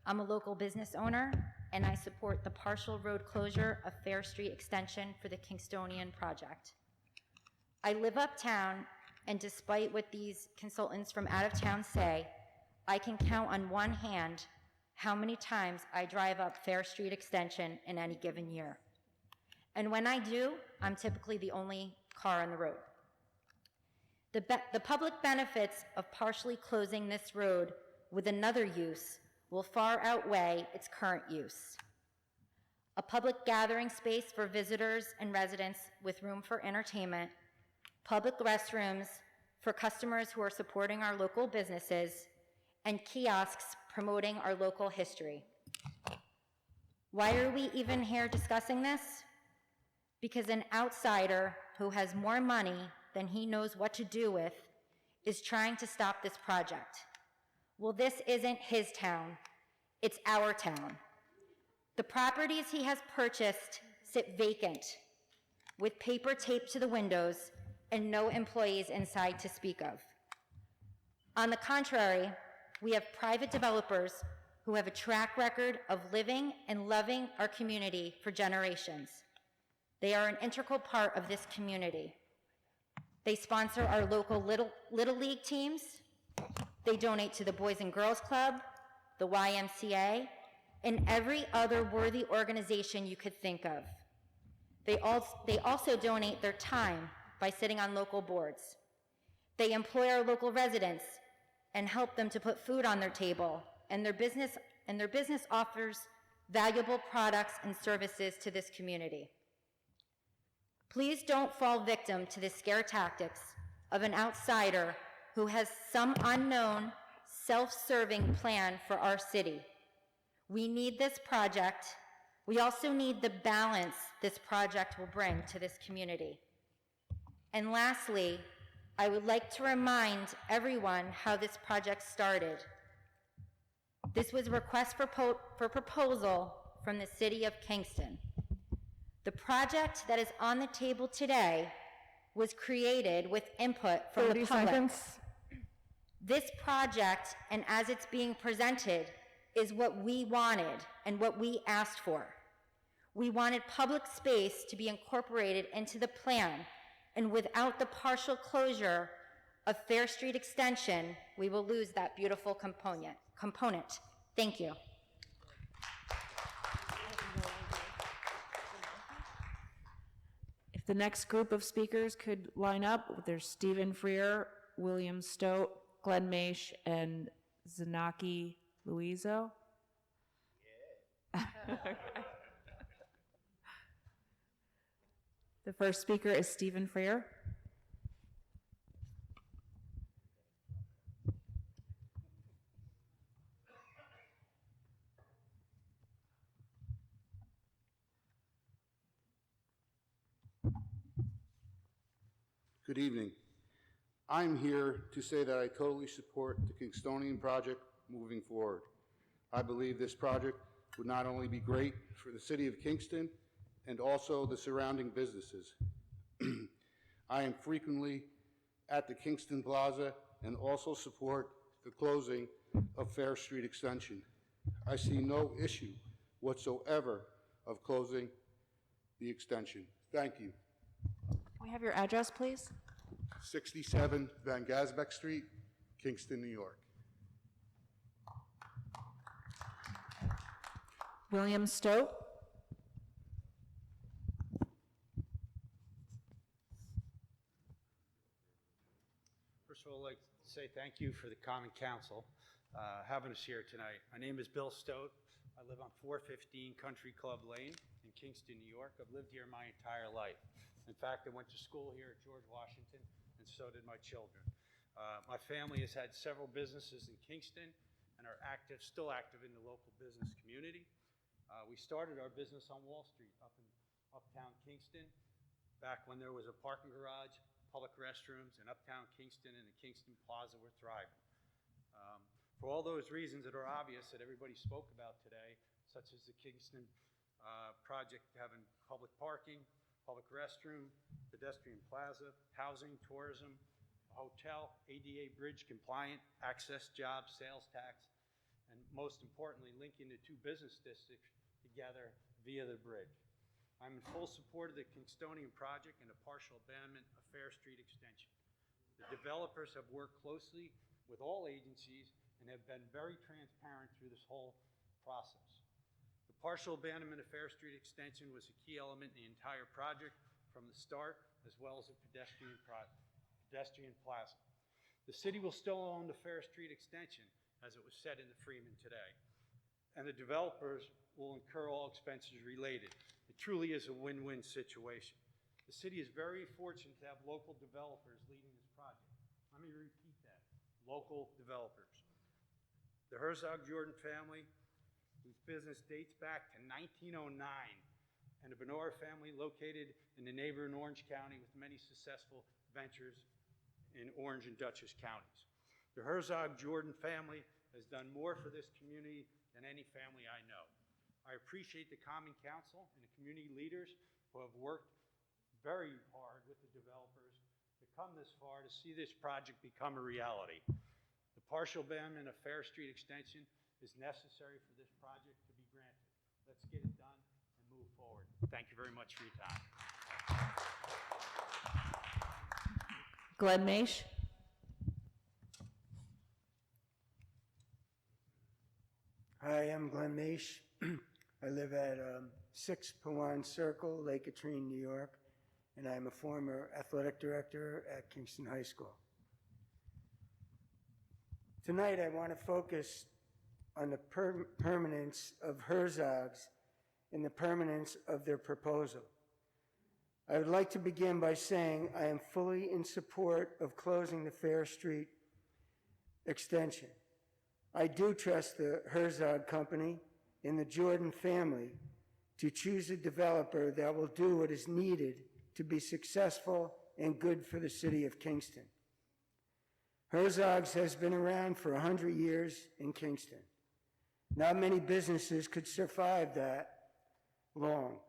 I'm a local business owner, and I support the partial road closure of Fair Street Extension for the Kingstonian project. I live uptown, and despite what these consultants from out of town say, I can count on one hand how many times I drive up Fair Street Extension in any given year. And when I do, I'm typically the only car on the road. The public benefits of partially closing this road with another use will far outweigh its current use. A public gathering space for visitors and residents with room for entertainment, public restrooms for customers who are supporting our local businesses, and kiosks promoting our local history. Why are we even here discussing this? Because an outsider who has more money than he knows what to do with is trying to stop this project. Well, this isn't his town, it's our town. The properties he has purchased sit vacant, with paper taped to the windows and no employees inside to speak of. On the contrary, we have private developers who have a track record of living and loving our community for generations. They are an integral part of this community. They sponsor our local Little League teams. They donate to the Boys and Girls Club, the YMCA, and every other worthy organization you could think of. They also donate their time by sitting on local boards. They employ our local residents and help them to put food on their table, and their business offers valuable products and services to this community. Please don't fall victim to the scare tactics of an outsider who has some unknown, self-serving plan for our city. We need this project. We also need the balance this project will bring to this community. And lastly, I would like to remind everyone how this project started. This was a request for proposal from the City of Kingston. The project that is on the table today was created with input from the 30 public. seconds. This project, and as it's being presented, is what we wanted and what we asked for. We wanted public space to be incorporated into the plan, and without the partial closure of Fair Street Extension, we will lose that beautiful component. Thank you. If the next group of speakers could line up, there's Stephen Freer, William Stote, Glenn Maish, and Zanaki Luizo. Yeah. The first speaker is Stephen Freer. Good evening. I'm here to say that I totally support the Kingstonian project moving forward. I believe this project would not only be great for the city of Kingston and also the surrounding businesses. I am frequently at the Kingston Plaza and also support the closing of Fair Street Extension. I see no issue whatsoever of closing the extension. Thank you. Can we have your address, please? 67 Van Gasbeck Street, Kingston, New York. William Stote. First of all, I'd like to say thank you for the Common Council having us here tonight. My name is Bill Stote. I live on 415 Country Club Lane in Kingston, New York. I've lived here my entire life. In fact, I went to school here at George Washington, and so did my children. My family has had several businesses in Kingston and are still active in the local business community. We started our business on Wall Street up in uptown Kingston, back when there was a parking garage, public restrooms, and uptown Kingston and the Kingston Plaza were thriving. For all those reasons that are obvious that everybody spoke about today, such as the Kingston project having public parking, public restroom, pedestrian plaza, housing, tourism, a hotel, ADA bridge compliant, access jobs, sales tax, and most importantly, linking the two business districts together via the bridge. I'm in full support of the Kingstonian project and a partial abandonment of Fair Street Extension. The developers have worked closely with all agencies and have been very transparent through this whole process. The partial abandonment of Fair Street Extension was a key element in the entire project from the start, as well as the pedestrian plaza. The city will still own the Fair Street Extension, as it was said in the Freeman today, and the developers will incur all expenses related. It truly is a win-win situation. The city is very fortunate to have local developers leading this project. Let me repeat that, local developers. The Herzog-Jordan family, whose business dates back to 1909, and the Benora family located in the neighboring Orange County with many successful ventures in Orange and Dutchess counties. The Herzog-Jordan family has done more for this community than any family I know. I appreciate the Common Council and the community leaders who have worked very hard with the developers to come this far to see this project become a reality. The partial abandonment of Fair Street Extension is necessary for this project to be granted. Let's get it done and move forward. Thank you very much for your time. Glenn Maish. Hi, I'm Glenn Maish. I live at 6 Pawan Circle, Lake Katrine, New York, and I'm a former athletic director at Kingston High School. Tonight, I want to focus on the permanence of Herzog's and the permanence of their proposal. I would like to begin by saying I am fully in support of closing the Fair Street extension. I do trust the Herzog Company and the Jordan family to choose a developer that will do what is needed to be successful and good for the city of Kingston. Herzog's has been around for 100 years in Kingston. Not many businesses could survive that long,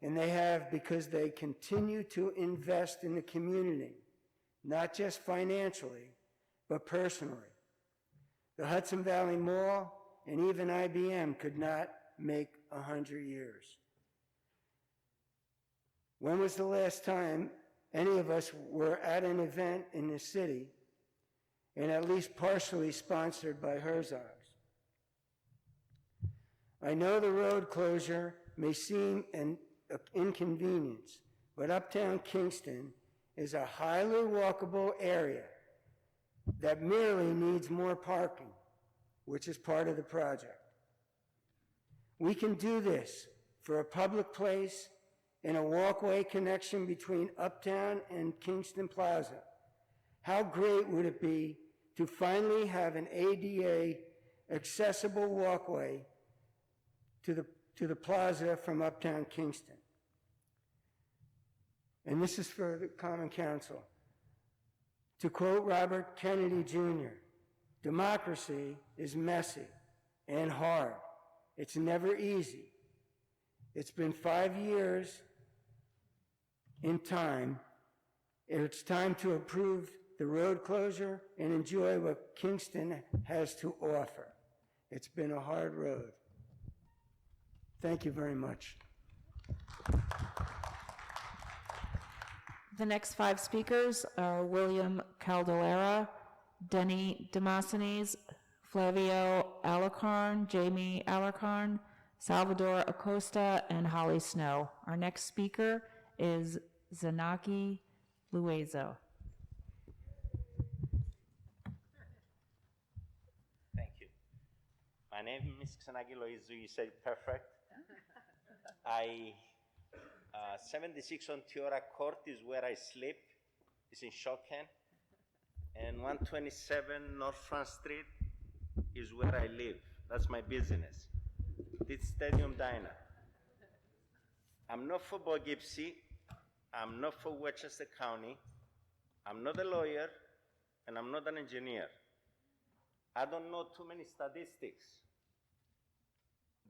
and they have because they continue to invest in the community, not just financially, but personally. The Hudson Valley Mall and even IBM could not make 100 years. When was the last time any of us were at an event in the city and at least partially sponsored by Herzog's? I know the road closure may seem an inconvenience, but Uptown Kingston is a highly walkable area that merely needs more parking, which is part of the project. We can do this for a public place and a walkway connection between Uptown and Kingston Plaza. How great would it be to finally have an ADA accessible walkway to the plaza from Uptown Kingston? And this is for the Common Council. To quote Robert Kennedy Jr., democracy is messy and hard. It's never easy. It's been 5 years in time. It's time to approve the road closure and enjoy what Kingston has to offer. It's been a hard road. Thank you very much. The next 5 speakers are William Caldera, Denny Demosthenes, Flavio Alarcon, Jamie Alarcon, Salvador Acosta, and Holly Snow. Our next speaker is Zanaki Luezo. Thank you. My name is Zanaki Luezo. You said perfect. 76 on Tiora Court is where I sleep. It's in Shoken. And 127 North Front Street is where I live. That's my business. This Stadium Diner. I'm not for Poughkeepsie. I'm not for Westchester County. I'm not a lawyer, and I'm not an engineer. I don't know too many statistics.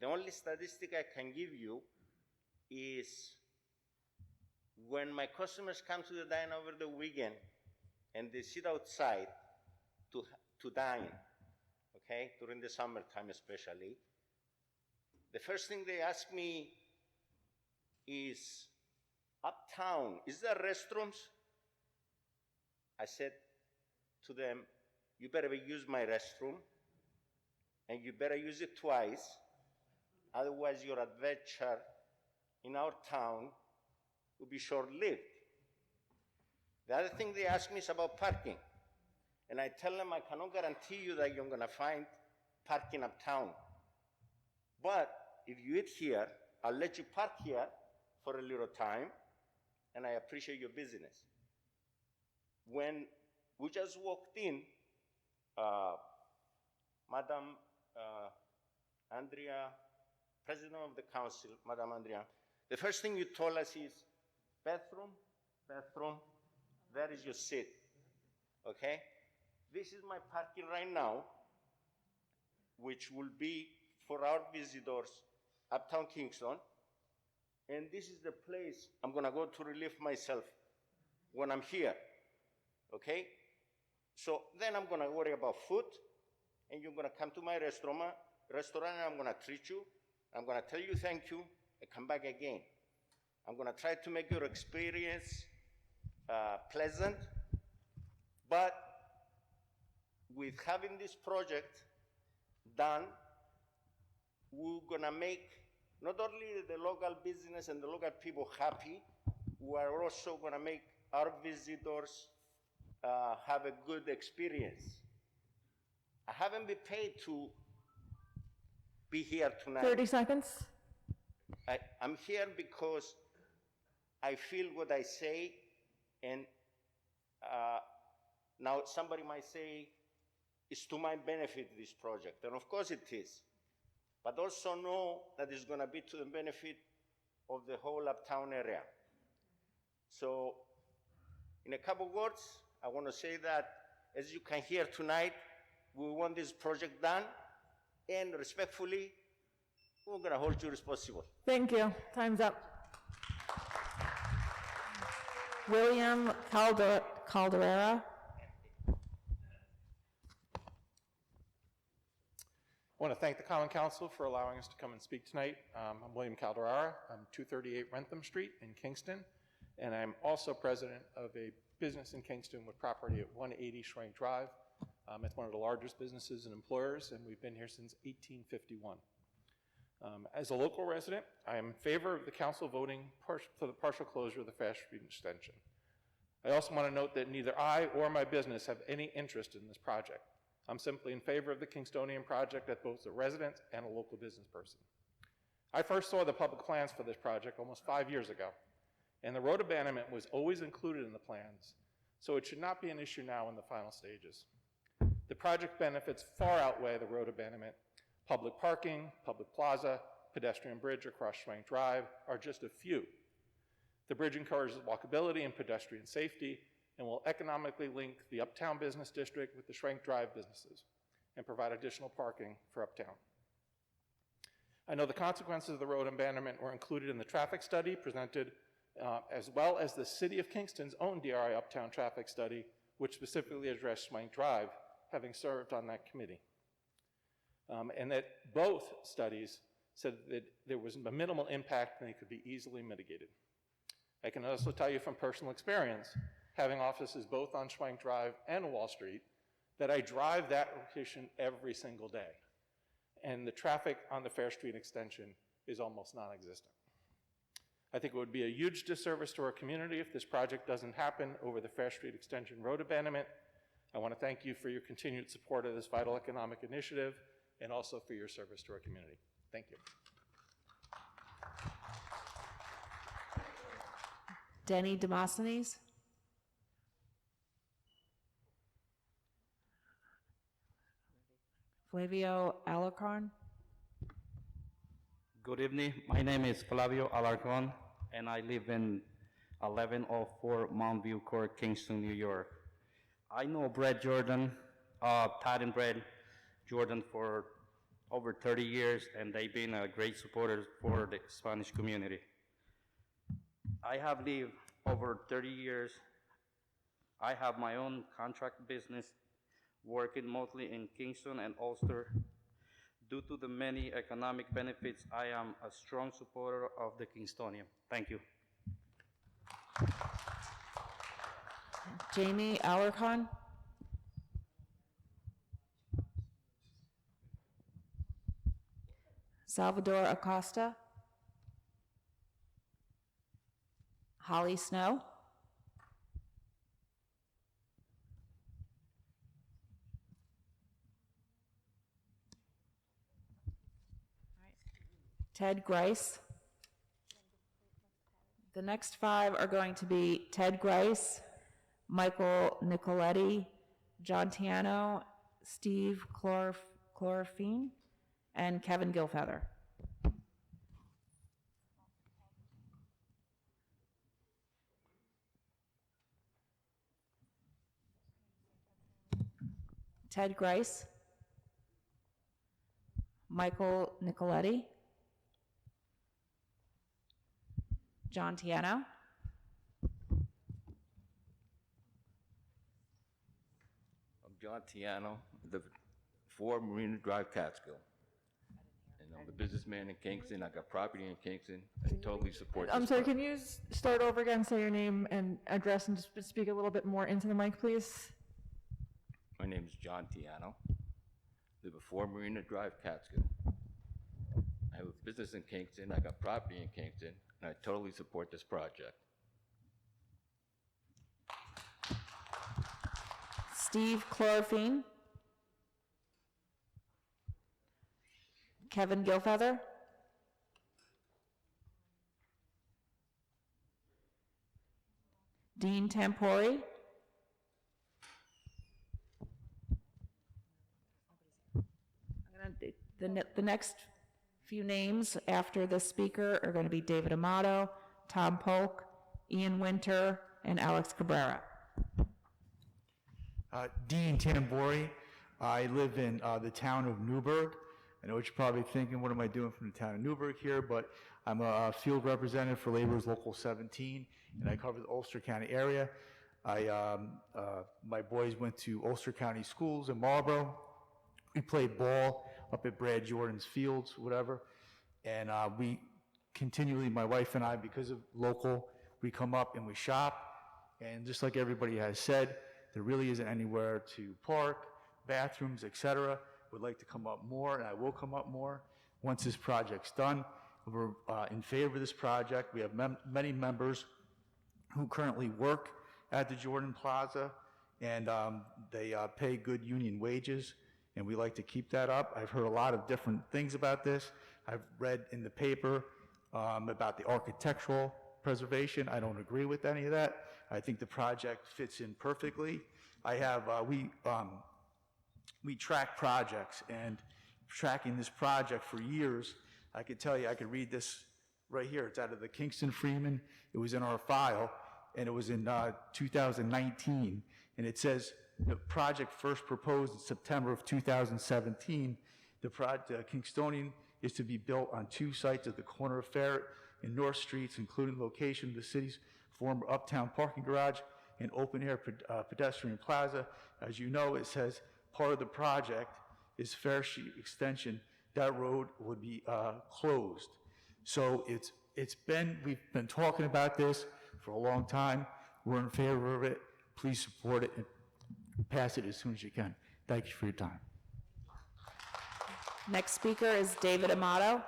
The only statistic I can give you is when my customers come to the diner over the weekend and they sit outside to dine, okay, during the summertime especially, the first thing they ask me is, Uptown, is there restrooms? I said to them, you better use my restroom, and you better use it twice, otherwise your adventure in our town will be short-lived. The other thing they ask me is about parking. And I tell them I cannot guarantee you that you're gonna find parking uptown. But if you eat here, I'll let you park here for a little time, and I appreciate your business. When we just walked in, Madam Andrea, President of the Council, Madam Andrea, the first thing you told us is, bathroom, there is your seat, okay? This is my parking right now, which will be for our visitors, Uptown Kingston, and this is the place I'm gonna go to relieve myself when I'm here, okay? So then I'm gonna worry about food, and you're gonna come to my restaurant, and I'm gonna treat you, I'm gonna tell you thank you, and come back again. I'm gonna try to make your experience pleasant, but with having this project done, we're gonna make not only the local business and the local people happy, we are also gonna make our visitors have a good experience. I haven't been paid to be here tonight. 30 seconds. I'm here because I feel what I say, and now somebody might say it's to my benefit, this project, and of course it is. But also know that it's gonna be to the benefit of the whole Uptown area. So in a couple words, I wanna say that, as you can hear tonight, we want this project done, and respectfully, we're going to hold you responsible. Thank you. Time's up. William Caldera. I want to thank the Common Council for allowing us to come and speak tonight. I'm William Caldera. I'm 238 Rentham Street in Kingston, and I'm also president of a business in Kingston with property at 180 Schwenk Drive. It's one of the largest businesses and employers, and we've been here since 1851. As a local resident, I am in favor of the council voting for the partial closure of the Fair Street extension. I also want to note that neither I or my business have any interest in this project. I'm simply in favor of the Kingstonian project as both a resident and a local business person. I first saw the public plans for this project almost 5 years ago, and the road abandonment was always included in the plans, so it should not be an issue now in the final stages. The project benefits far outweigh the road abandonment. Public parking, public plaza, pedestrian bridge across Schwenk Drive are just a few. The bridge encourages walkability and pedestrian safety and will economically link the Uptown Business District with the Schwenk Drive businesses and provide additional parking for Uptown. I know the consequences of the road abandonment were included in the traffic study presented, as well as the City of Kingston's own DRI Uptown traffic study, which specifically addressed Schwenk Drive, having served on that committee. And that both studies said that there was a minimal impact and it could be easily mitigated. I can also tell you from personal experience, having offices both on Schwenk Drive and Wall Street, that I drive that location every single day. And the traffic on the Fair Street extension is almost non-existent. I think it would be a huge disservice to our community if this project doesn't happen over the Fair Street extension road abandonment. I want to thank you for your continued support of this vital economic initiative and also for your service to our community. Thank you. Denny Demosthenes. Flavio Alarcon. Good evening. My name is Flavio Alarcon, and I live in 1104 Mount View Court, Kingston, New York. I know Brad Jordan, Todd and Brad Jordan for over 30 years, and they've been a great supporters for the Spanish community. I have lived over 30 years. I have my own contract business, working mostly in Kingston and Ulster. Due to the many economic benefits, I am a strong supporter of the Kingstonian. Thank you. Jamie Alarcon. Salvador Acosta. Holly Snow. Ted Grice. The next five are going to be Ted Grice, Michael Nicoletti, John Tiano, Steve Chlorofine, and Kevin Gilfeather. Ted Grice, Michael Nicoletti, John Tiano, I'm John Tiano, live at 4 Marina Drive, Catskill. And I'm a businessman in Kingston. I got property in Kingston. I totally support this. I'm sorry, can you start over again, say your name and address, and just speak a little bit more into the mic, please? My name is John Tiano. Live at 4 Marina Drive, Catskill. I have a business in Kingston. I got property in Kingston, and I totally support this project. Steve Chlorofine, Kevin Gilfeather, Dean Tampori, the next few names after the speaker are going to be David Amato, Tom Polk, Ian Winter, and Alex Cabrera. Dean Tambori. I live in the town of Newburgh. I know what you're probably thinking, what am I doing from the town of Newburgh here? But I'm a field representative for Laborers Local 17, and I cover the Ulster County area. My boys went to Ulster County schools in Marlborough. We played ball up at Brad Jordan's fields, whatever. And we continually, my wife and I, because of local, we come up and we shop. And just like everybody has said, there really isn't anywhere to park, bathrooms, etc. Would like to come up more, and I will come up more once this project's done. We're in favor of this project. We have many members who currently work at the Jordan Plaza, and they pay good union wages, and we like to keep that up. I've heard a lot of different things about this. I've read in the paper about the architectural preservation. I don't agree with any of that. I think the project fits in perfectly. I have, we track projects, and tracking this project for years, I could tell you, I could read this right here. It's out of the Kingston Freeman. It was in our file, and it was in 2019. And it says the project first proposed in September of 2017. The Kingstonian is to be built on 2 sites at the corner of Ferret and North Streets, including the location of the city's former uptown parking garage and open-air pedestrian plaza. As you know, it says part of the project is Fair Street Extension. That road would be closed. So we've been talking about this for a long time. We're in favor of it. Please support it and pass it as soon as you can. Thank you for your time. Next speaker is David Amato.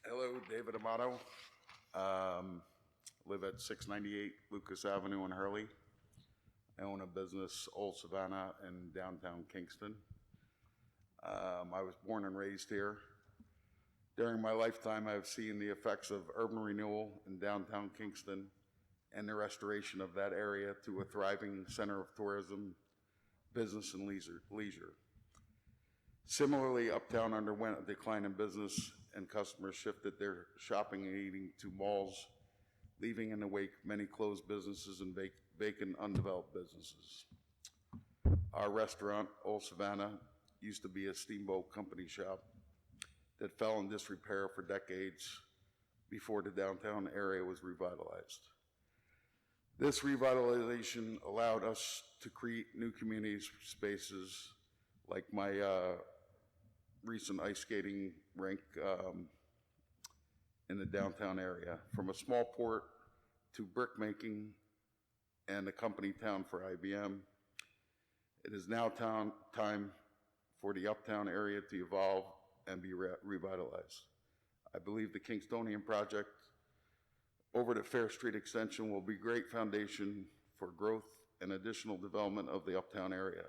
Hello, David Amato. Live at 698 Lucas Avenue in Hurley. I own a business, Old Savannah, in downtown Kingston. I was born and raised here. During my lifetime, I've seen the effects of urban renewal in downtown Kingston and the restoration of that area to a thriving center of tourism, business, and leisure. Similarly, Uptown underwent a decline in business, and customers shifted their shopping and eating to malls, leaving in the wake many closed businesses and vacant undeveloped businesses. Our restaurant, Old Savannah, used to be a steamboat company shop that fell in disrepair for decades before the downtown area was revitalized. This revitalization allowed us to create new community spaces like my recent ice skating rink in the downtown area. From a small port to brick making and a company town for IBM, it is now time for the Uptown area to evolve and be revitalized. I believe the Kingstonian project over the Fair Street extension will be a great foundation for growth and additional development of the Uptown area.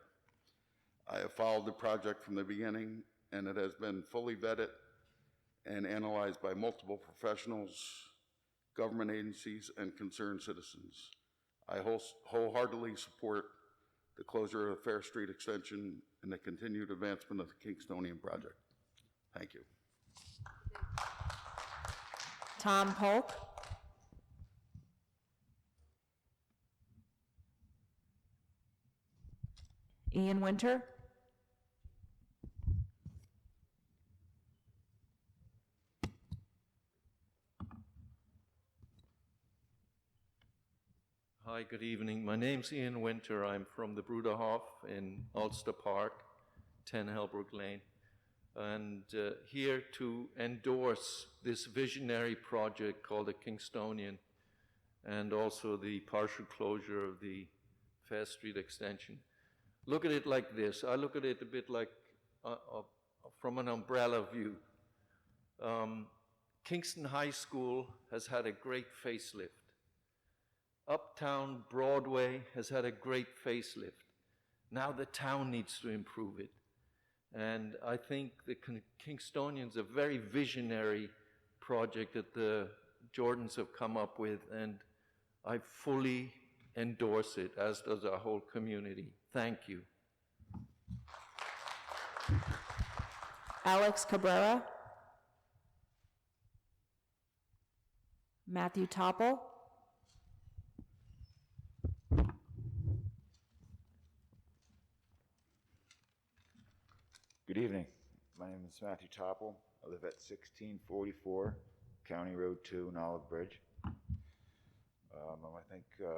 I have followed the project from the beginning, and it has been fully vetted and analyzed by multiple professionals, government agencies, and concerned citizens. I wholeheartedly support the closure of the Fair Street extension and the continued advancement of the Kingstonian project. Thank you. Tom Polk. Ian Winter. Hi, good evening. My name's Ian Winter. I'm from the Bruderhof in Ulster Park, 10 Helbrook Lane, and here to endorse this visionary project called the Kingstonian and also the partial closure of the Fair Street extension. Look at it like this. I look at it a bit like from an umbrella view. Kingston High School has had a great facelift. Uptown Broadway has had a great facelift. Now the town needs to improve it. And I think the Kingstonian's a very visionary project that the Jordans have come up with, and I fully endorse it, as does our whole community. Thank you. Alex Cabrera. Matthew Topple. Good evening. My name is Matthew Topple. I live at 1644 County Road 2 in Olive Bridge. I want to thank you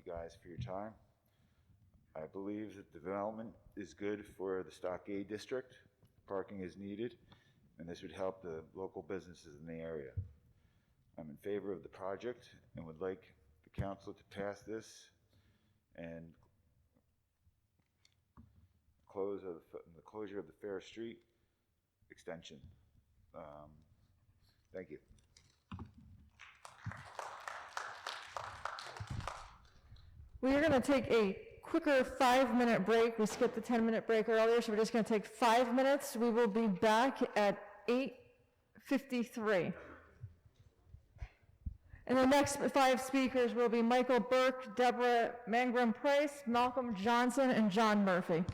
guys for your time. I believe that development is good for the Stockade District. Parking is needed, and this would help the local businesses in the area. I'm in favor of the project and would like the council to pass this and the closure of the Fair Street extension. Thank you. We are going to take a quicker 5-minute break. We skipped the 10-minute break earlier, so we're just going to take 5 minutes. We will be back at 8:53. And the next 5 speakers will be Michael Burke, Deborah Mangrum-Price, Malcolm Johnson, and John Murphy.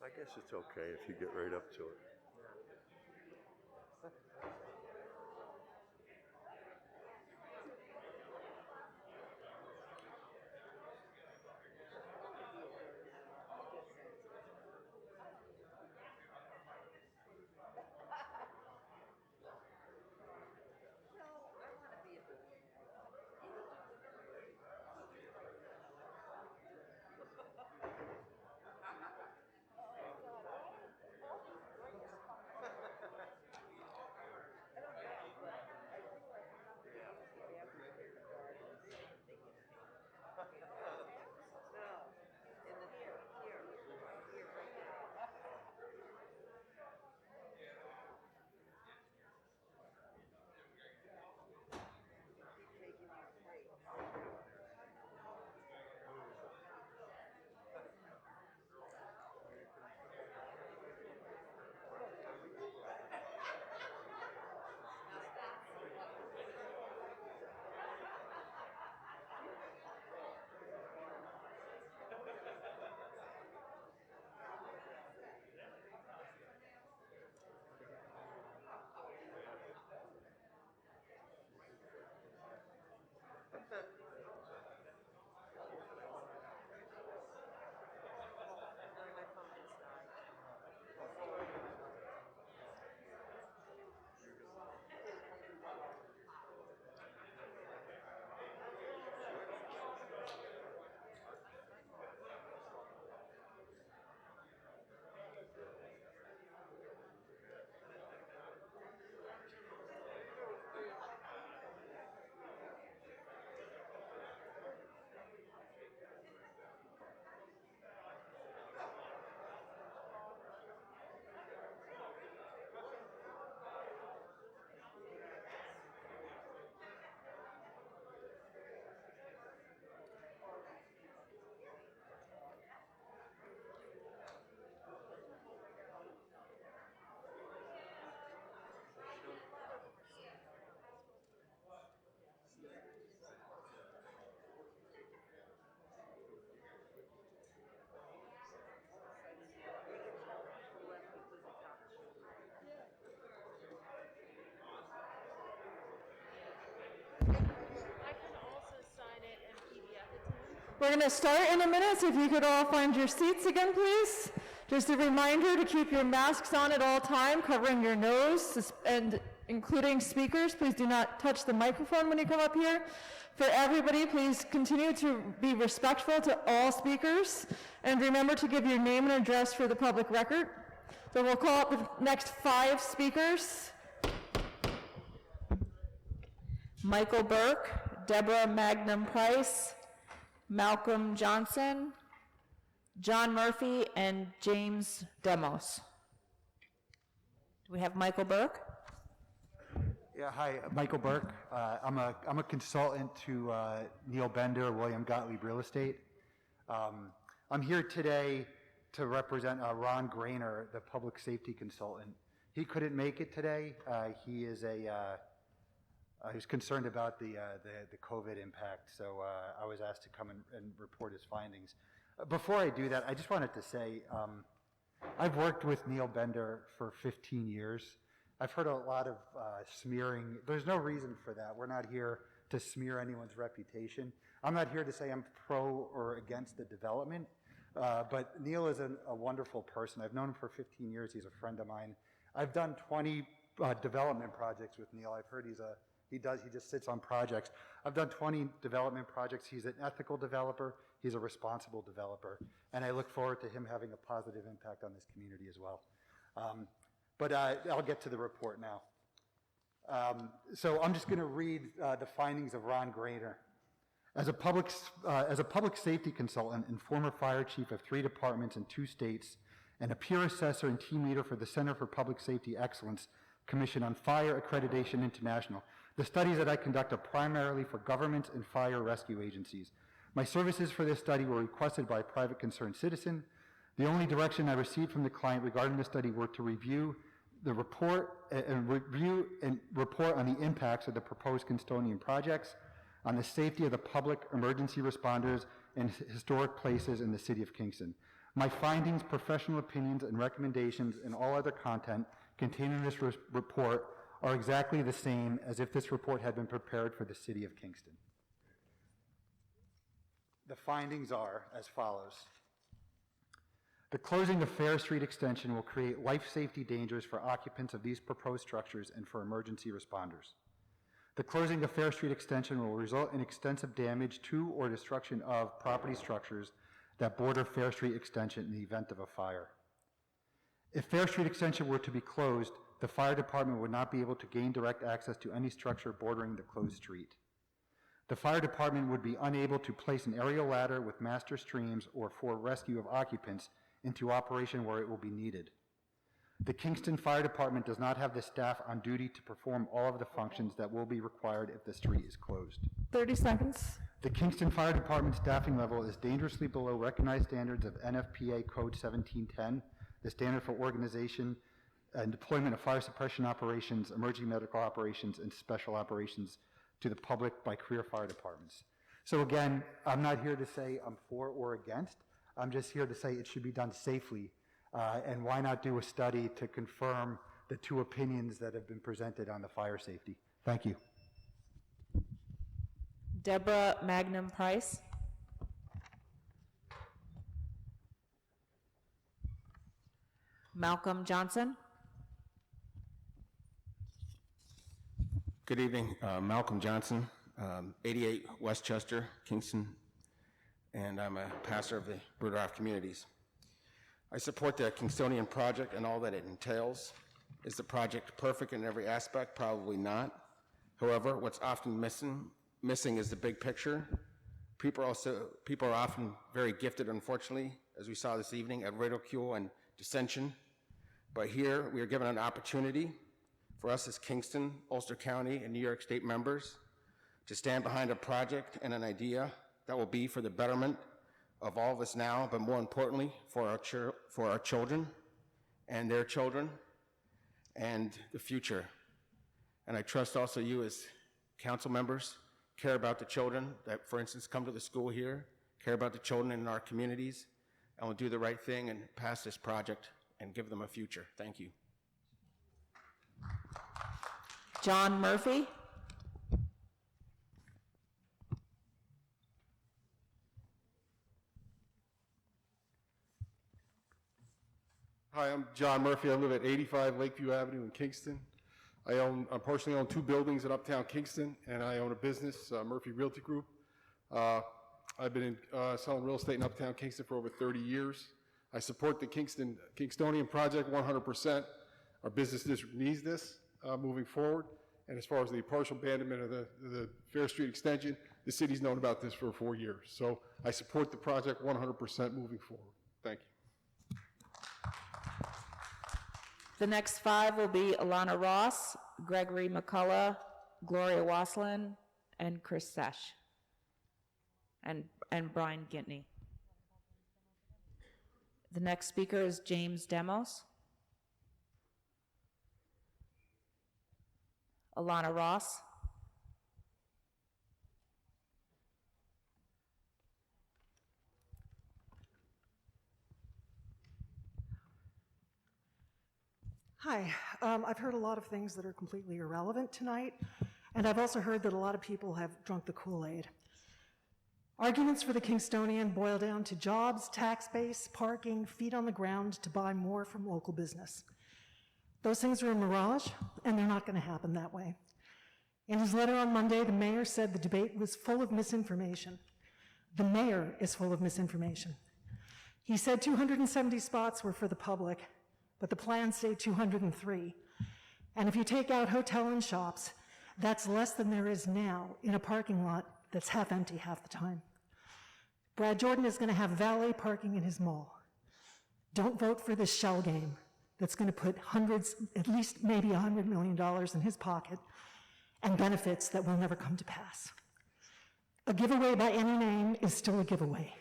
I guess it's okay if you get right up to it. We're going to start in a minute, so if you could all find your seats again, please. Just a reminder to keep your masks on at all time, covering your nose, and including speakers. Please do not touch the microphone when you come up here. For everybody, please continue to be respectful to all speakers, and remember to give your name and address for the public record. So we'll call up the next 5 speakers. Michael Burke, Deborah Magnum Price, Malcolm Johnson, John Murphy, and James Demos. Do we have Michael Burke? Yeah, hi, Michael Burke. I'm a consultant to Neil Bender, William Gottlieb Real Estate. I'm here today to represent Ron Grainer, the public safety consultant. He couldn't make it today. He is he's concerned about the COVID impact, so I was asked to come and report his findings. Before I do that, I just wanted to say I've worked with Neil Bender for 15 years. I've heard a lot of smearing. There's no reason for that. We're not here to smear anyone's reputation. I'm not here to say I'm pro or against the development, but Neil is a wonderful person. I've known him for 15 years. He's a friend of mine. I've done 20 development projects with Neil. I've heard he just sits on projects. I've done 20 development projects. He's an ethical developer. He's a responsible developer. And I look forward to him having a positive impact on this community as well. But I'll get to the report now. So I'm just going to read the findings of Ron Grainer. As a public safety consultant and former fire chief of 3 departments in 2 states, and a peer assessor and team leader for the Center for Public Safety Excellence Commission on Fire Accreditation International, the studies that I conduct are primarily for governments and fire rescue agencies. My services for this study were requested by a private concerned citizen. The only direction I received from the client regarding the study were to review the report and report on the impacts of the proposed Kingstonian projects on the safety of the public, emergency responders, and historic places in the city of Kingston. My findings, professional opinions, and recommendations, and all other content contained in this report are exactly the same as if this report had been prepared for the city of Kingston. The findings are as follows. The closing of Fair Street Extension will create life safety dangers for occupants of these proposed structures and for emergency responders. The closing of Fair Street Extension will result in extensive damage to or destruction of property structures that border Fair Street Extension in the event of a fire. If Fair Street Extension were to be closed, the fire department would not be able to gain direct access to any structure bordering the closed street. The fire department would be unable to place an aerial ladder with master streams or for rescue of occupants into operation where it will be needed. The Kingston Fire Department does not have the staff on duty to perform all of the functions that will be required if the street is closed. 30 seconds. The Kingston Fire Department staffing level is dangerously below recognized standards of NFPA Code 1710, the standard for organization and deployment of fire suppression operations, emergency medical operations, and special operations to the public by career fire departments. So again, I'm not here to say I'm for or against. I'm just here to say it should be done safely. And why not do a study to confirm the 2 opinions that have been presented on the fire safety? Thank you. Deborah Magnum Price. Malcolm Johnson. Good evening, Malcolm Johnson, 88 Westchester, Kingston, and I'm a pastor of the Rudolph Communities. I support the Kingstonian project and all that it entails. Is the project perfect in every aspect? Probably not. However, what's often missing is the big picture. People are often very gifted, unfortunately, as we saw this evening, at ridicule and dissension. But here, we are given an opportunity for us as Kingston, Ulster County, and New York State members to stand behind a project and an idea that will be for the betterment of all of us now, but more importantly, for our children and their children and the future. And I trust also you as council members care about the children that, for instance, come to the school here, care about the children in our communities, and will do the right thing and pass this project and give them a future. Thank you. John Murphy. Hi, I'm John Murphy. I live at 85 Lakeview Avenue in Kingston. I personally own 2 buildings in Uptown Kingston, and I own a business, Murphy Realty Group. I've been selling real estate in Uptown Kingston for over 30 years. I support the Kingstonian project 100%. Our business district needs this moving forward. And as far as the partial abandonment of the Fair Street extension, the city's known about this for 4 years. So I support the project 100% moving forward. Thank you. The next 5 will be Alana Ross, Gregory McCullough, Gloria Waslin, and Chris Sesh, and Brian Gintney. The next speaker is James Demos. Alana Ross. Hi, I've heard a lot of things that are completely irrelevant tonight, and I've also heard that a lot of people have drunk the Kool-Aid. Arguments for the Kingstonian boil down to jobs, tax base, parking, feet on the ground to buy more from local business. Those things are a mirage, and they're not going to happen that way. In his letter on Monday, the mayor said the debate was full of misinformation. The mayor is full of misinformation. He said 270 spots were for the public, but the plans say 203. And if you take out hotel and shops, that's less than there is now in a parking lot that's half empty half the time. Brad Jordan is going to have valet parking in his mall. Don't vote for this shell game that's going to put hundreds, at least maybe $100 million in his pocket, and benefits that will never come to pass. A giveaway by any name is still a giveaway.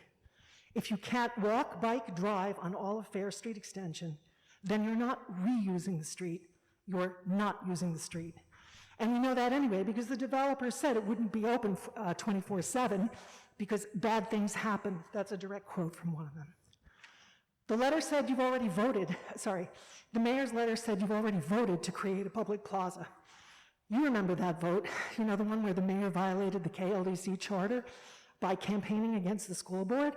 If you can't walk, bike, drive on all of Fair Street Extension, then you're not reusing the street, you're not using the street. And we know that anyway because the developer said it wouldn't be open 24/7 because bad things happen. That's a direct quote from one of them. The letter said you've already voted, the mayor's letter said you've already voted to create a public plaza. You remember that vote, you know, the one where the mayor violated the KLDC charter by campaigning against the school board,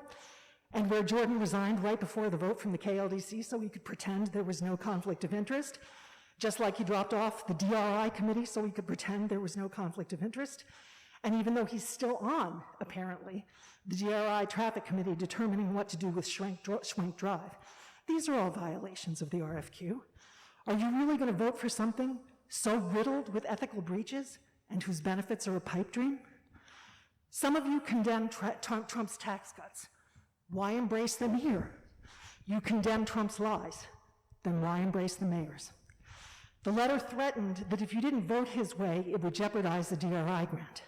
and where Jordan resigned right before the vote from the KLDC so he could pretend there was no conflict of interest, just like he dropped off the DRI committee so he could pretend there was no conflict of interest. And even though he's still on, apparently, the DRI traffic committee determining what to do with Schwenk Drive. These are all violations of the RFQ. Are you really going to vote for something so riddled with ethical breaches and whose benefits are a pipe dream? Some of you condemn Trump's tax cuts. Why embrace them here? You condemn Trump's lies. Then why embrace the mayor's? The letter threatened that if you didn't vote his way, it would jeopardize the DRI grant.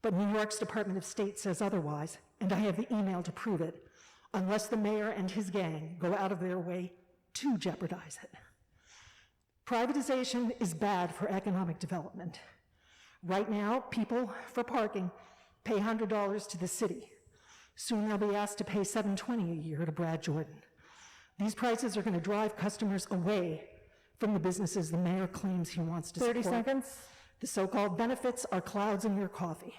But New York's Department of State says otherwise, and I have the email to prove it, unless the mayor and his gang go out of their way to jeopardize it. Privatization is bad for economic development. Right now, people for parking pay $100 to the city. Soon they'll be asked to pay $720 a year to Brad Jordan. These prices are going to drive customers away from the businesses the mayor claims he wants to support. 30 seconds. The so-called benefits are clouds in your coffee.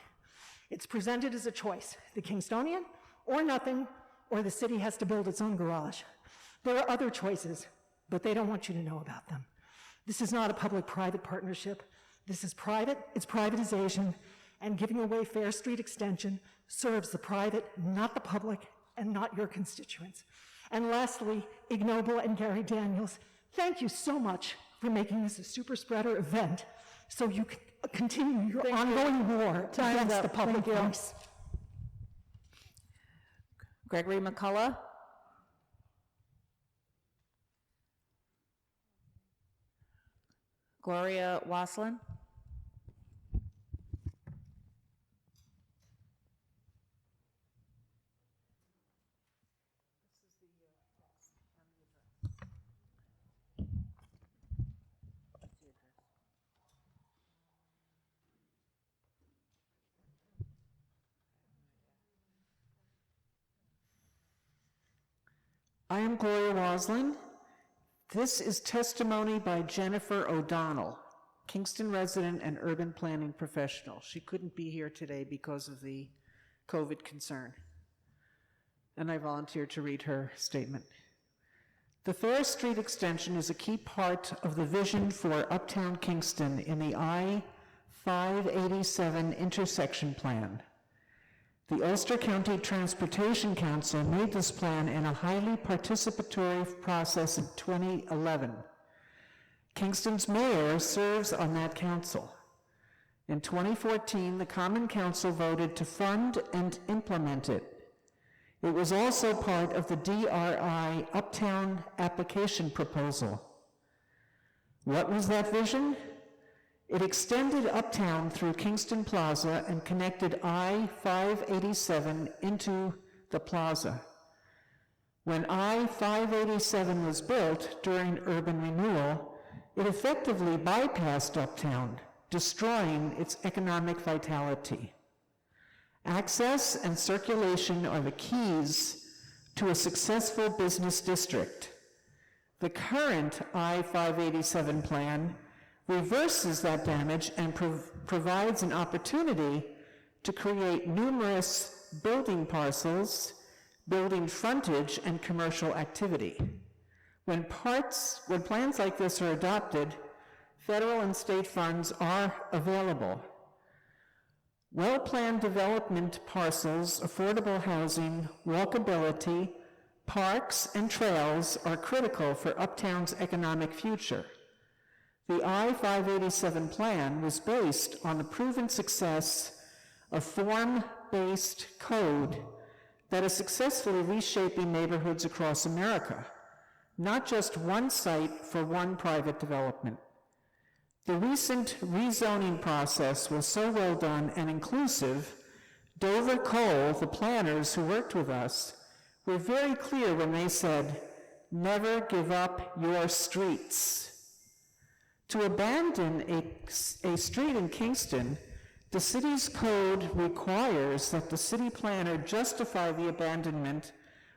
It's presented as a choice, the Kingstonian or nothing, or the city has to build its own garage. There are other choices, but they don't want you to know about them. This is not a public-private partnership. This is private, it's privatization, and giving away Fair Street Extension serves the private, not the public, and not your constituents. And lastly, Ignoble and Gary Daniels, thank you so much for making this a super spreader event so you can continue your ongoing war against the public voice. Gregory McCullough. Gloria Waslin. I am Gloria Waslin. This is testimony by Jennifer O'Donnell, Kingston resident and urban planning professional. She couldn't be here today because of the COVID concern, and I volunteered to read her statement. The Fair Street extension is a key part of the vision for Uptown Kingston in the I-587 intersection plan. The Ulster County Transportation Council made this plan in a highly participatory process in 2011. Kingston's mayor serves on that council. In 2014, the Common Council voted to fund and implement it. It was also part of the DRI Uptown application proposal. What was that vision? It extended Uptown through Kingston Plaza and connected I-587 into the plaza. When I-587 was built during urban renewal, it effectively bypassed Uptown, destroying its economic vitality. Access and circulation are the keys to a successful business district. The current I-587 plan reverses that damage and provides an opportunity to create numerous building parcels, building frontage, and commercial activity. When plans like this are adopted, federal and state funds are available. Well-planned development parcels, affordable housing, walkability, parks, and trails are critical for Uptown's economic future. The I-587 plan was based on the proven success of form-based code that is successfully reshaping neighborhoods across America, not just one site for one private development. The recent rezoning process was so well done and inclusive, Dover Cole, the planners who worked with us, were very clear when they said, "Never give up your streets." To abandon a street in Kingston, the city's code requires that the city planner justify the abandonment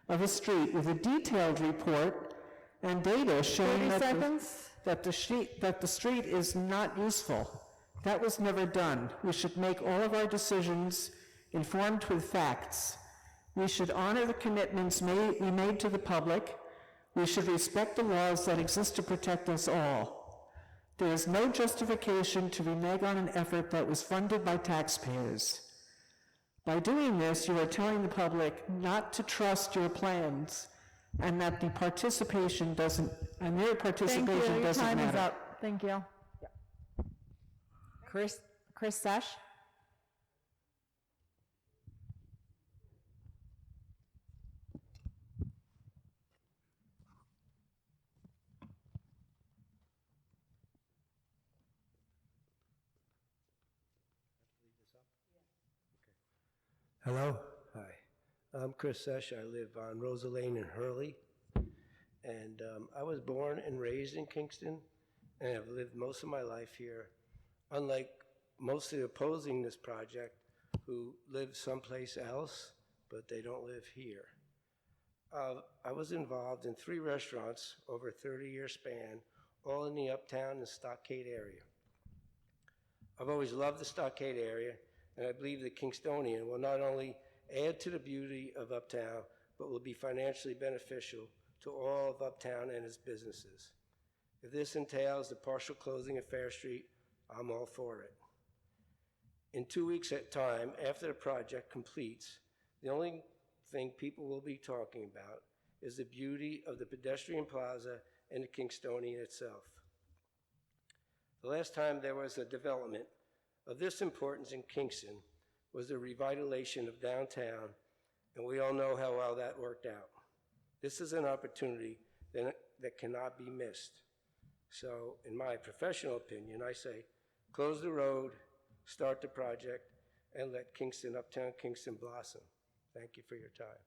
of a street with a detailed report and data showing that the street is not useful. That was never done. We should make all of our decisions informed with facts. We should honor the commitments we made to the public. We should respect the laws that exist to protect us all. There is no justification to renege on an effort that was funded by taxpayers. By doing this, you are telling the public not to trust your plans and that their participation doesn't matter. Your time is up. Thank you. Chris Sesh. Hello, hi. I'm Chris Sesh. I live on Rosa Lane in Hurley. And I was born and raised in Kingston, and I've lived most of my life here. Unlike mostly opposing this project, who live someplace else, but they don't live here. I was involved in 3 restaurants over a 30-year span, all in the Uptown and Stockade area. I've always loved the Stockade area, and I believe the Kingstonian will not only add to the beauty of Uptown, but will be financially beneficial to all of Uptown and its businesses. If this entails the partial closing of Fair Street, I'm all for it. In 2 weeks at time, after the project completes, the only thing people will be talking about is the beauty of the pedestrian plaza and the Kingstonian itself. The last time there was a development of this importance in Kingston was the revitalization of downtown, and we all know how well that worked out. This is an opportunity that cannot be missed. So, in my professional opinion, I say, close the road, start the project, and let Kingston, Uptown Kingston blossom. Thank you for your time.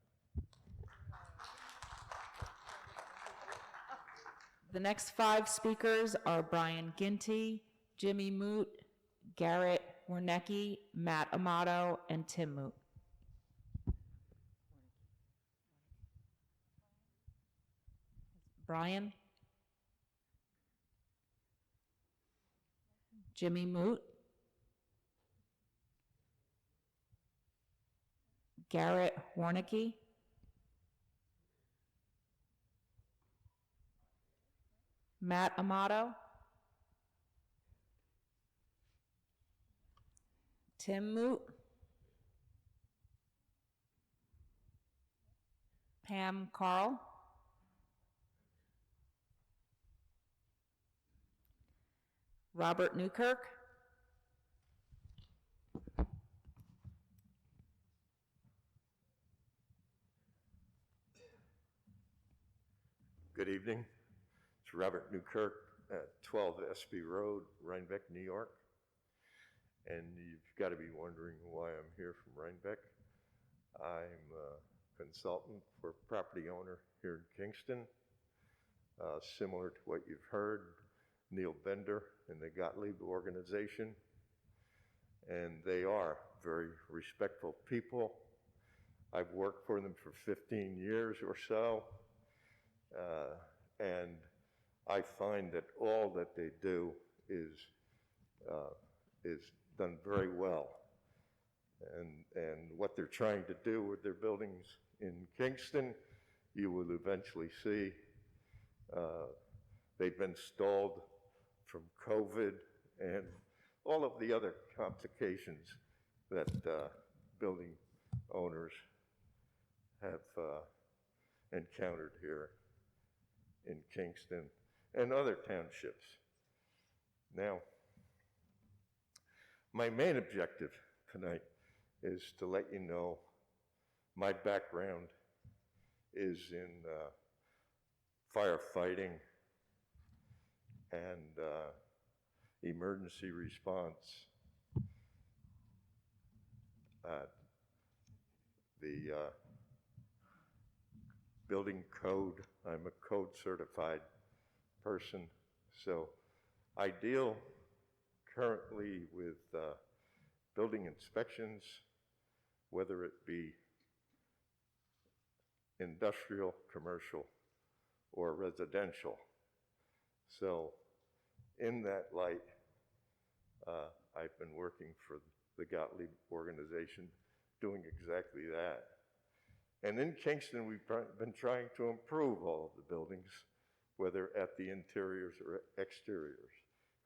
The next 5 speakers are Brian Ginty, Jimmy Moot, Garrett Warnecki, Matt Amato, and Tim Moot. Brian, Jimmy Moot, Garrett Warnecki, Matt Amato, Tim Moot, Pam Carl, Robert Newkirk, Good evening. It's Robert Newkirk at 12 SB Road, Rhinebeck, New York. And you've got to be wondering why I'm here from Rhinebeck. I'm a consultant for a property owner here in Kingston. Similar to what you've heard, Neil Bender and the Gottlieb organization. And they are very respectful people. I've worked for them for 15 years or so. And I find that all that they do is done very well. And what they're trying to do with their buildings in Kingston, you will eventually see. They've been stalled from COVID and all of the other complications that building owners have encountered here in Kingston and other townships. Now, my main objective tonight is to let you know my background is in firefighting and emergency response. The building code, I'm a code certified person, so I deal currently with building inspections, whether it be industrial, commercial, or residential. So in that light, I've been working for the Gottlieb organization doing exactly that. And in Kingston, we've been trying to improve all of the buildings, whether at the interiors or exteriors.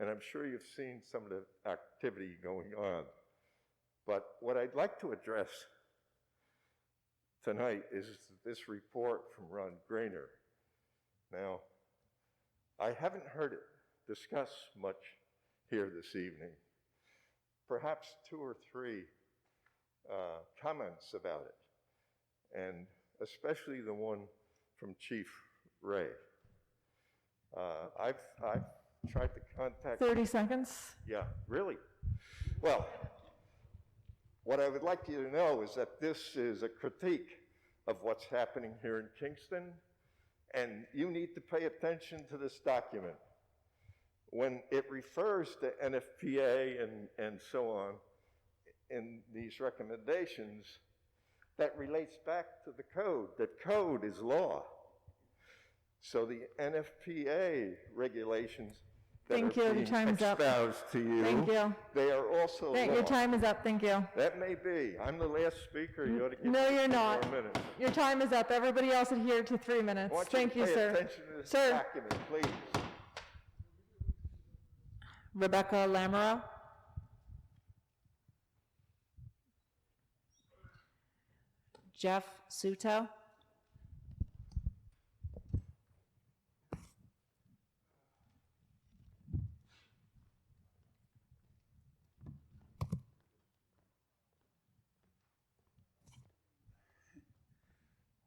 And I'm sure you've seen some of the activity going on. But what I'd like to address tonight is this report from Ron Grainer. Now, I haven't heard it discussed much here this evening. Perhaps 2 or 3 comments about it, and especially the one from Chief Ray. I've tried to contact... 30 seconds. Yeah, really? Well, what I would like you to know is that this is a critique of what's happening here in Kingston, and you need to pay attention to this document. When it refers to NFPA and so on in these recommendations, that relates back to the code, that code is law. So the NFPA regulations that Thank are you. Your being time's up. espoused to you, Thank you. they are also law. Your time is up. Thank you. That may be. I'm the last speaker. You ought to give No, me you're 2 not. more minutes. Your time is up. Everybody else adhere to 3 minutes. I want you Thank to you, pay sir. attention to this Sir. document, please. Rebecca Lamoureux, Jeff Suto,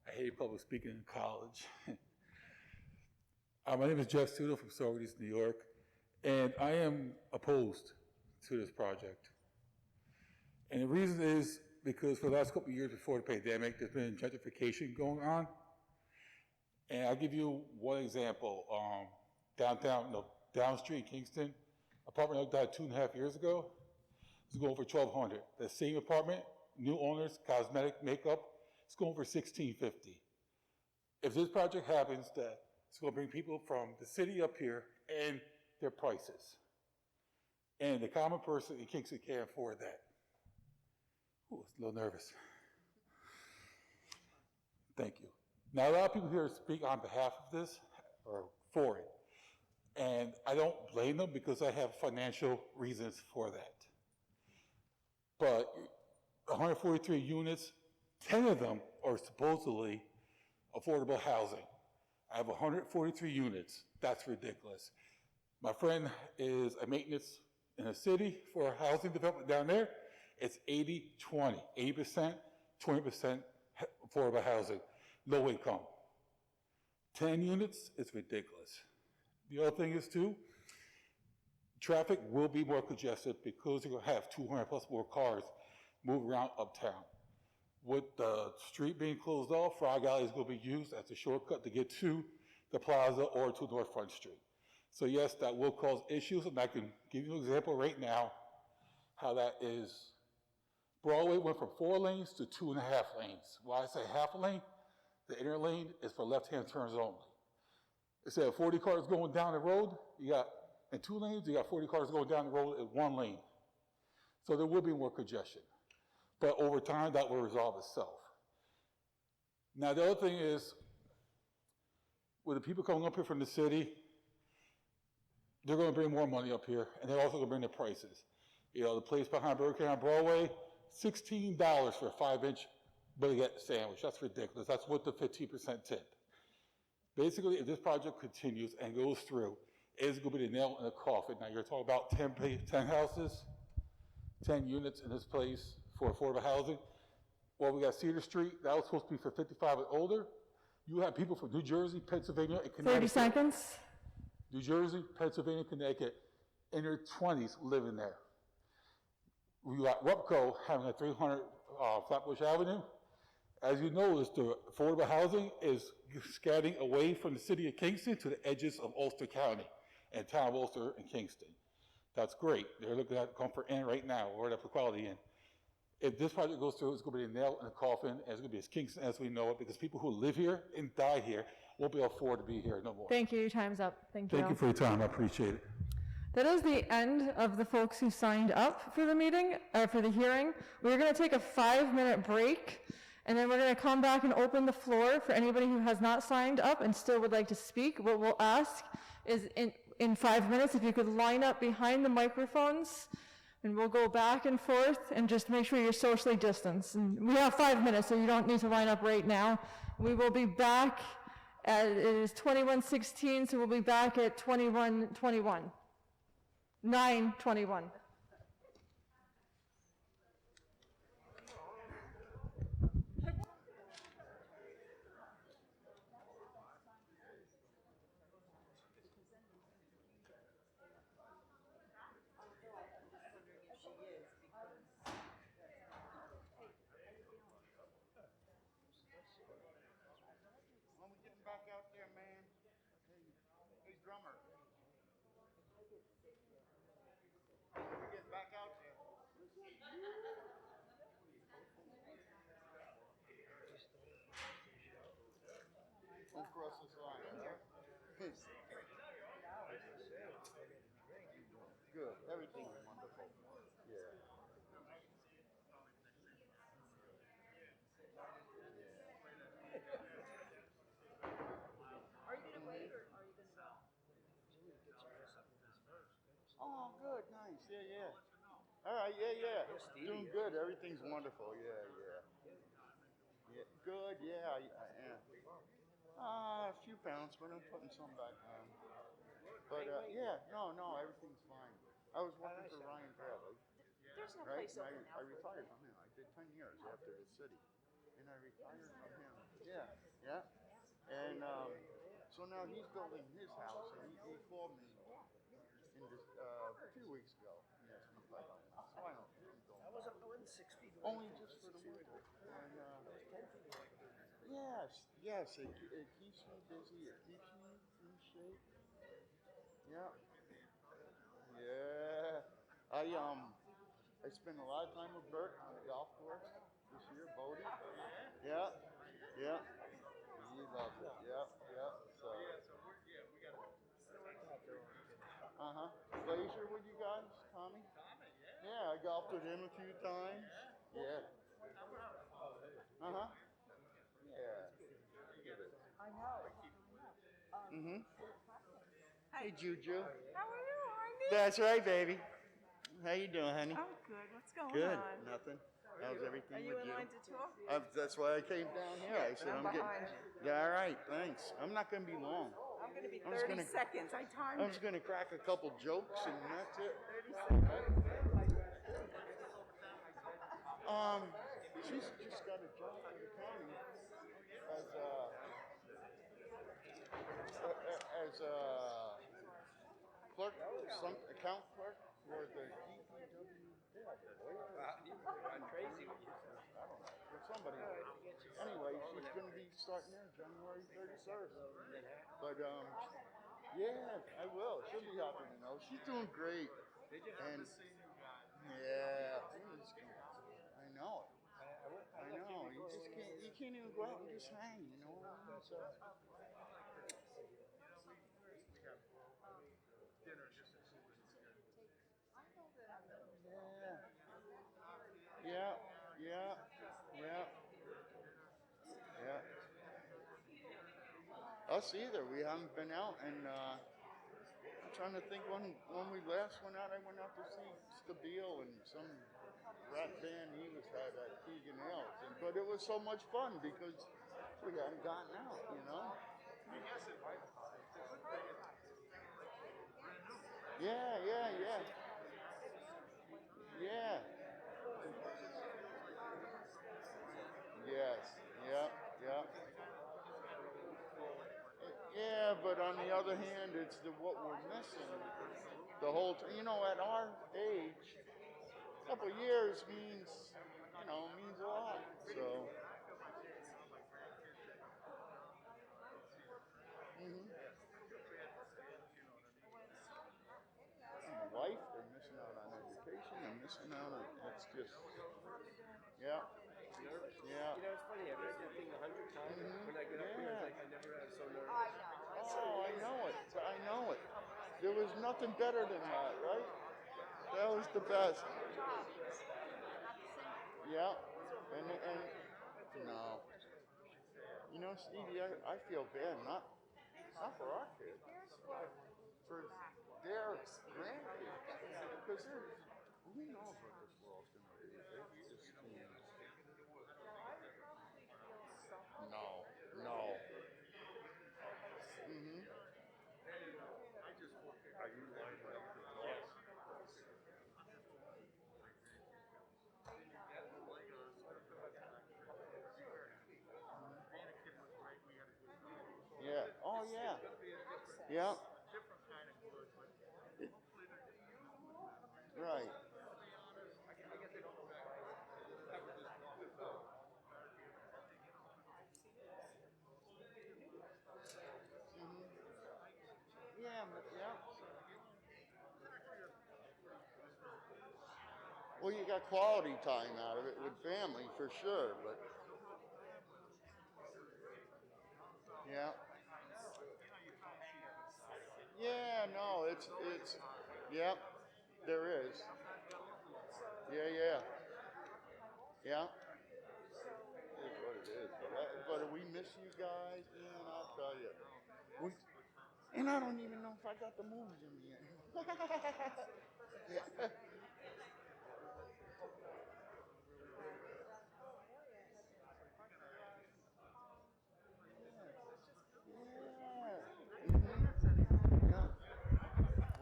I hated public speaking in college. My name is Jeff Sudo from Saugerties, New York, and I am opposed to this project. And the reason is because for the last couple of years before the pandemic, there's been gentrification going on. And I'll give you one example. Down Street in Kingston, apartment I looked at 2.5 years ago, was going for $1,200. The same apartment, new owners, cosmetic makeup, it's going for $1,650. If this project happens, that it's going to bring people from the city up here and their prices. And the common person in Kingston can't afford that. Ooh, it's a little nervous. Thank you. Now, a lot of people here speak on behalf of this, or for it. And I don't blame them because I have financial reasons for that. But 143 units, 10 of them are supposedly affordable housing. I have 143 units. That's ridiculous. My friend is a maintenance in a city for a housing development down there. It's 80-20, 80%, 20% affordable housing, low income. 10 units, it's ridiculous. The other thing is too, traffic will be more congested because you're gonna have 200 plus more cars move around uptown. With the street being closed off, Frog Alley is gonna be used as a shortcut to get to the plaza or to North Front Street. So yes, that will cause issues, and I can give you an example right now how that is. Broadway went from 4 lanes to 2.5 lanes. Why I say half a lane, the inner lane is for left-hand turns only. Instead of 40 cars going down the road, you got, in 2 lanes, you got 40 cars going down the road in 1 lane. So there will be more congestion. But over time, that will resolve itself. Now, the other thing is, with the people coming up here from the city, they're gonna bring more money up here, and they're also gonna bring the prices. You know, the place behind Burger King on Broadway, $16 for a 5-inch baguette sandwich. That's ridiculous. That's with the 15% tip. Basically, if this project continues and goes through, it's going to be the nail in the coffin. Now, you're talking about 10 houses, 10 units in this place for affordable housing. Well, we got Cedar Street. That was supposed to be for 55 and older. You have people from New Jersey, Pennsylvania, and Connecticut. 30 seconds. New Jersey, Pennsylvania, Connecticut, in their 20s living there. We got Rupco having a 300 Flatbush Avenue. As you notice, the affordable housing is scattering away from the city of Kingston to the edges of Ulster County and town of Ulster and Kingston. That's great. They're looking at Comfort Inn right now, or the Quality Inn. If this project goes through, it's going to be a nail in the coffin, and it's going to be as Kingston as we know it, because people who live here and die here won't be able to afford to be here no more. Thank you. Your time's up. Thank you. Thank you for your time. I appreciate it. That is the end of the folks who signed up for the meeting, for the hearing. We're going to take a 5-minute break, and then we're going to come back and open the floor for anybody who has not signed up and still would like to speak. What we'll ask is in 5 minutes, if you could line up behind the microphones, and we'll go back and forth and just make sure you're socially distanced. And we have 5 minutes, so you don't need to line up right now. We will be back at, it is 21:16, so we'll be back at 21:21. 9:21. When we getting back out there, man? Hey, drummer. We're getting back out there. Don't cross this line, all right? Good. Everything's wonderful. Yeah. Are you gonna wait or are you gonna go? Oh, good, nice, yeah. All right, yeah. Doing good, everything's wonderful, yeah. Good, yeah. A few pounds, but I'm putting some back on. But, yeah, no, everything's fine. I was working for Ryan Bradley. There's no Right? place open And now. I retired from him. I did 10 years after the city. And I retired from him. Yeah. And so now he's building his house, and he called me in this, 2 weeks ago. He asked me if I don't know. So I don't know. I was up going 6 feet. Only just for the winter. And, yes, it keeps me busy. It keeps me in shape. Yeah. I spent a lot of time with Bert on the golf course this year, Bodie. Yeah. He loves it. Yeah. So. Glacier with you guys, Tommy? Yeah, I golfed with him a few times. Yeah. Yeah. I know. Hey, Juju. How are you, honey? That's right, baby. How you doing, honey? I'm good. What's going Good. on? Nothing. How's everything Are you with in you? line to talk? That's why I came down here. I said I'm I'm getting. behind you. Yeah, all right. Thanks. I'm not going to be long. I'm going to be I'm just 30 gonna- seconds. I timed I'm just going to crack a couple jokes and that's it. 30 seconds. She's just got a job for the county as a clerk, some account clerk for the DPW. I'm crazy with you. I don't know, for somebody. Anyway, she's going to be starting there January 31st. But yeah, I will. She'll be happy to know. She's doing great. And yeah, I know it. I know. You just can't. You can't even go out and just hang. You know what I mean? So. Yeah. Us either. We haven't been out, and I'm trying to think when we last went out. I went out to see Stabile and some rat band he was had at Keegan Hills, but it was so much fun because we hadn't gotten out, you know. Yeah. Yes. Yeah. Yeah, but on the other hand, it's what we're missing the whole time. You know, at our age, a couple of years means a lot. So. And life, they're missing out on education. They're missing out on. It's just. Yeah. You know, it's funny. I've read that thing 100 times. When I get up here, it's like I never had so nervous. Oh, I know it. There was nothing better than that, right? That was the best. Yeah. And no. You know, Stevie, I feel bad, not for our kids, for their grandkids, because who knows what this world's going to be. It's just, no. Are you lined up to talk? Yes. Yeah. Oh, yeah. Yeah. Right. Yeah. Well, you got quality time out of it with family for sure, but yeah. Yeah, no, it's yep, there is. Yeah. It is what it is. But we miss you guys, man, I'll tell you. And I don't even know if I got the moves in me yet.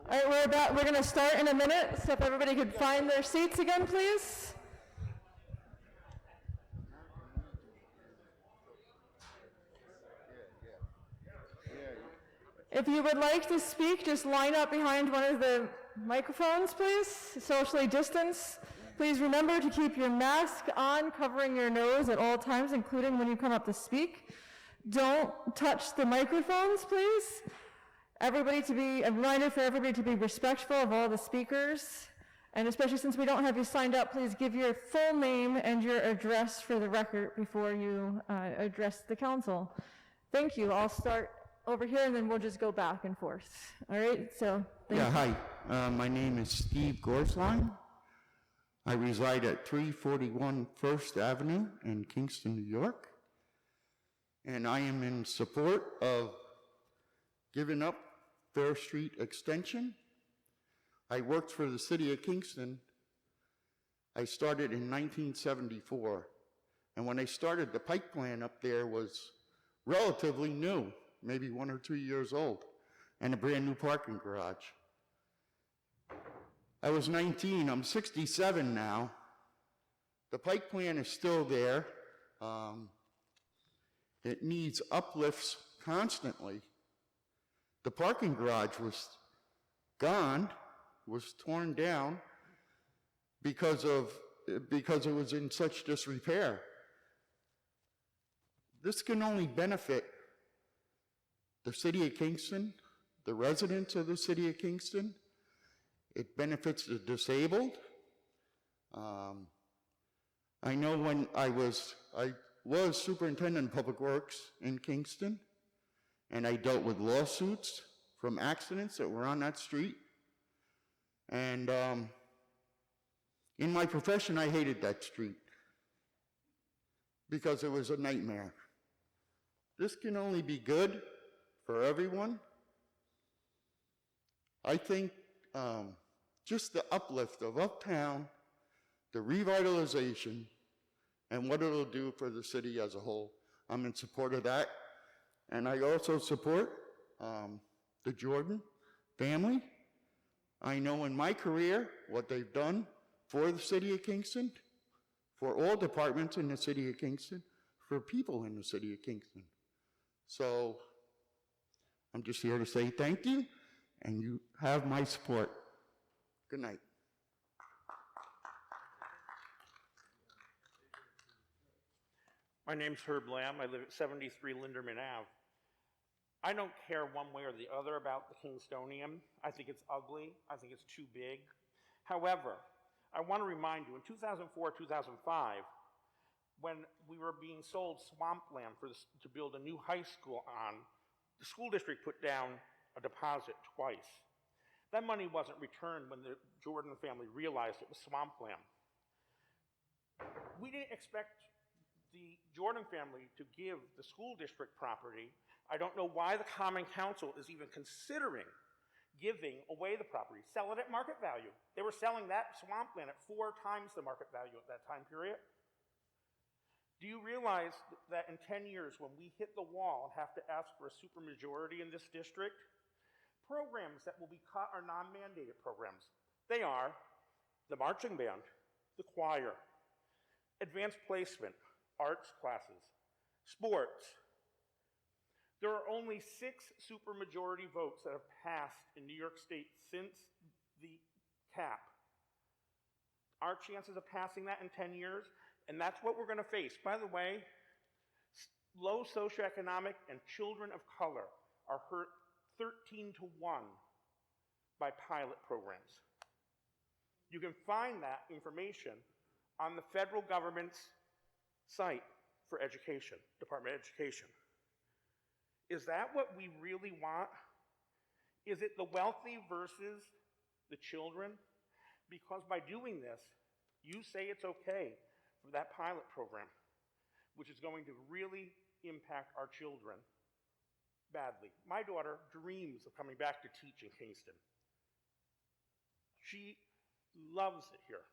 All right, we're going to start in a minute, so if everybody could find their seats again, please. If you would like to speak, just line up behind one of the microphones, please. Socially distance. Please remember to keep your mask on, covering your nose at all times, including when you come up to speak. Don't touch the microphones, please. A reminder for everybody to be respectful of all the speakers. And especially since we don't have you signed up, please give your full name and your address for the record before you address the council. Thank you. I'll start over here and then we'll just go back and forth. All right, so thank you. Hi. My name is Steve Gorsline. I reside at 341 First Avenue in Kingston, New York. And I am in support of giving up Fair Street Extension. I worked for the city of Kingston. I started in 1974. And when I started, the Pike plant up there was relatively new, maybe 1 or 2 years old, and a brand new parking garage. I was 19, I'm 67 now. The Pike plant is still there. It needs uplifts constantly. The parking garage was gone, was torn down because it was in such disrepair. This can only benefit the city of Kingston, the residents of the city of Kingston. It benefits the disabled. I know when I was superintendent of public works in Kingston, and I dealt with lawsuits from accidents that were on that street. And in my profession, I hated that street because it was a nightmare. This can only be good for everyone. I think just the uplift of Uptown, the revitalization, and what it'll do for the city as a whole. I'm in support of that. And I also support the Jordan family. I know in my career what they've done for the city of Kingston, for all departments in the city of Kingston, for people in the city of Kingston. So I'm just here to say thank you, and you have my support. Good night. My name's Herb Lamb. I live at 73 Linderman Ave. I don't care one way or the other about the Kingstonian. I think it's ugly. I think it's too big. However, I want to remind you, in 2004, 2005, when we were being sold swampland to build a new high school on, the school district put down a deposit twice. That money wasn't returned when the Jordan family realized it was swampland. We didn't expect the Jordan family to give the school district property. I don't know why the Common Council is even considering giving away the property. Sell it at market value. They were selling that swampland at 4 times the market value at that time period. Do you realize that in 10 years, when we hit the wall and have to ask for a supermajority in this district, programs that will be cut are non-mandated programs. They are the marching band, the choir, advanced placement, arts classes, sports. There are only 6 supermajority votes that have passed in New York State since the cap. Our chances of passing that in 10 years, and that's what we're going to face. By the way, low socioeconomic and children of color are hurt 13 to 1 by pilot programs. You can find that information on the federal government's site for education, Department of Education. Is that what we really want? Is it the wealthy versus the children? Because by doing this, you say it's okay for that pilot program, which is going to really impact our children badly. My daughter dreams of coming back to teach in Kingston. She loves it here.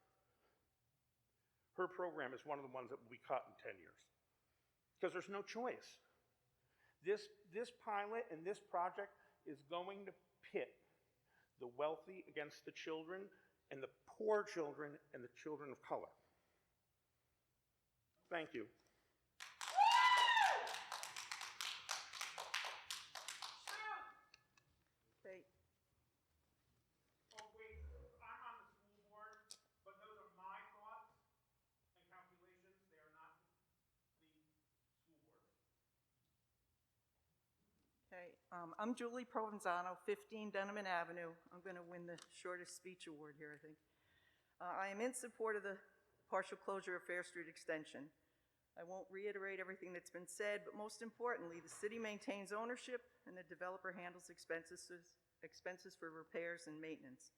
Her program is one of the ones that will be cut in 10 years because there's no choice. This pilot and this project is going to pit the wealthy against the children and the poor children and the children of color. Thank you. Okay. Oh, wait, I'm on the school board, but those are my thoughts and calculations. They are not the school board. Okay, I'm Julie Provenzano, 15 Dunneman Avenue. I'm going to win the shortest speech award here, I think. I am in support of the partial closure of Fair Street Extension. I won't reiterate everything that's been said, but most importantly, the city maintains ownership and the developer handles expenses for repairs and maintenance.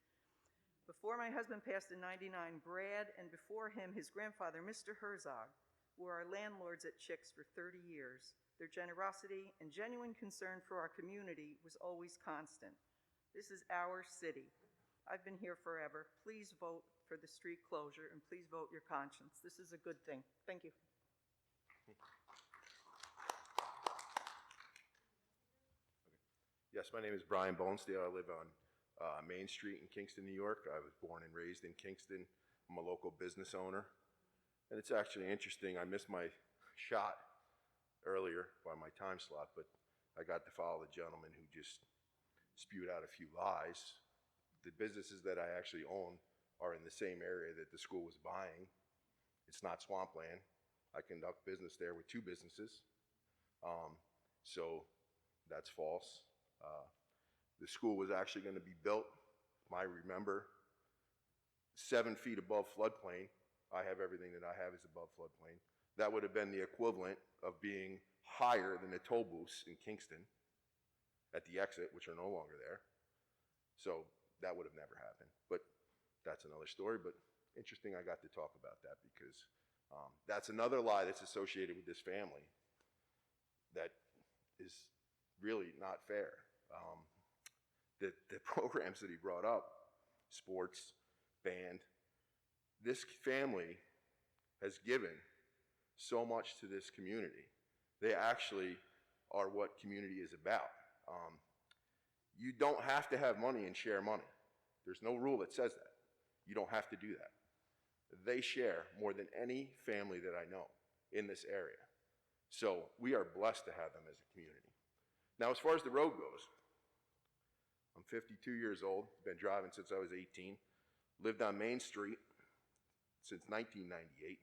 Before my husband passed in '99, Brad, and before him, his grandfather, Mr. Herzog, were our landlords at Chicks for 30 years. Their generosity and genuine concern for our community was always constant. This is our city. I've been here forever. Please vote for the street closure, and please vote your conscience. This is a good thing. Thank you. Yes, my name is Brian Bonestale. I live on Main Street in Kingston, New York. I was born and raised in Kingston. I'm a local business owner. And it's actually interesting. I missed my shot earlier by my time slot, but I got to follow the gentleman who just spewed out a few lies. The businesses that I actually own are in the same area that the school was buying. It's not swampland. I conduct business there with 2 businesses. So that's false. The school was actually going to be built, I remember, 7 feet above floodplain. I have everything that I have is above floodplain. That would have been the equivalent of being higher than the toll booths in Kingston at the exit, which are no longer there. So that would have never happened. But that's another story. But interesting I got to talk about that because that's another lie that's associated with this family that is really not fair. The programs that he brought up, sports, band, this family has given so much to this community. They actually are what community is about. You don't have to have money and share money. There's no rule that says that. You don't have to do that. They share more than any family that I know in this area. So we are blessed to have them as a community. Now, as far as the road goes, I'm 52 years old, been driving since I was 18, lived on Main Street since 1998.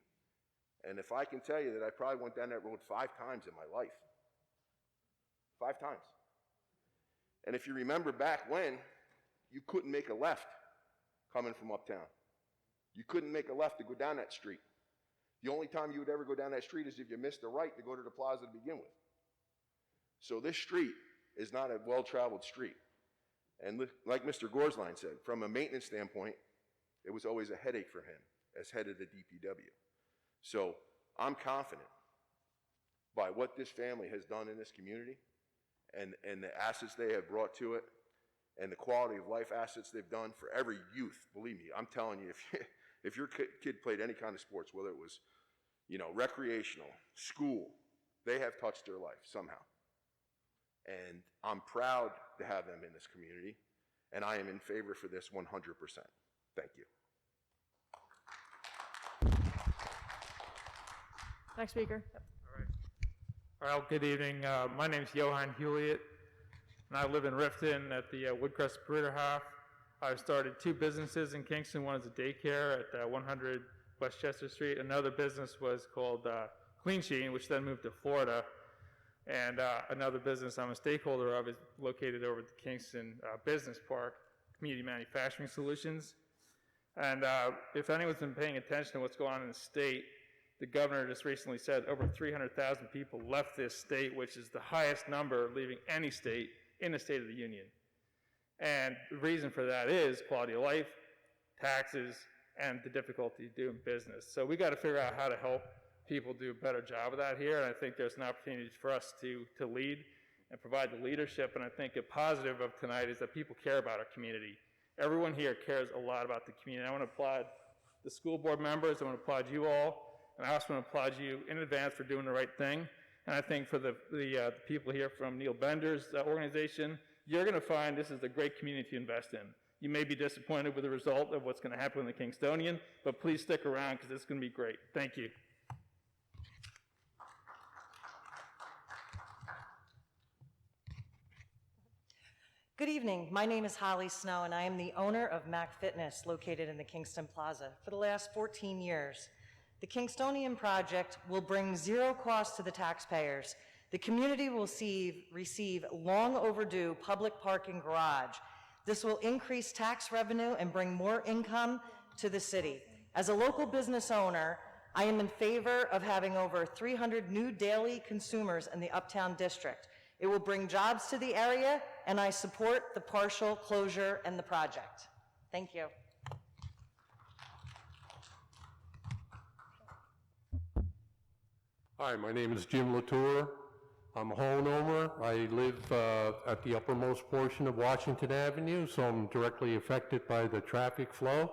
And if I can tell you that I probably went down that road 5 times in my life. 5 times. And if you remember back when, you couldn't make a left coming from uptown. You couldn't make a left to go down that street. The only time you would ever go down that street is if you missed a right to go to the plaza to begin with. So this street is not a well-traveled street. And like Mr. Gorsline said, from a maintenance standpoint, it was always a headache for him as head of the DPW. So I'm confident by what this family has done in this community and the assets they have brought to it and the quality of life assets they've done for every youth. Believe me, I'm telling you, if your kid played any kind of sports, whether it was, recreational, school, they have touched their life somehow. And I'm proud to have them in this community, and I am in favor for this 100%. Thank you. Next speaker. All right, good evening. My name is Johan Hewlett, and I live in Rifton at the Woodcrest Bruderhof. I've started 2 businesses in Kingston. One is a daycare at 100 Westchester Street. Another business was called Clean Sheen, which then moved to Florida. And another business I'm a stakeholder of is located over at the Kingston Business Park, Community Manufacturing Solutions. And if anyone's been paying attention to what's going on in the state, the governor just recently said over 300,000 people left this state, which is the highest number leaving any state in the State of the Union. And the reason for that is quality of life, taxes, and the difficulty of doing business. So we got to figure out how to help people do a better job of that here, and I think there's an opportunity for us to lead and provide the leadership. And I think a positive of tonight is that people care about our community. Everyone here cares a lot about the community. I want to applaud the school board members. I want to applaud you all. And I also want to applaud you in advance for doing the right thing. And I think for the people here from Neil Bender's organization, you're going to find this is a great community to invest in. You may be disappointed with the result of what's going to happen in the Kingstonian, but please stick around because it's going to be great. Thank you. Good evening. My name is Holly Snow, and I am the owner of Mac Fitness, located in the Kingston Plaza. For the last 14 years, the Kingstonian project will bring 0 cost to the taxpayers. The community will receive long overdue public parking garage. This will increase tax revenue and bring more income to the city. As a local business owner, I am in favor of having over 300 new daily consumers in the Uptown District. It will bring jobs to the area, and I support the partial closure and the project. Thank you. Hi, my name is Jim Latour. I'm a homeowner. I live at the uppermost portion of Washington Avenue, so I'm directly affected by the traffic flow.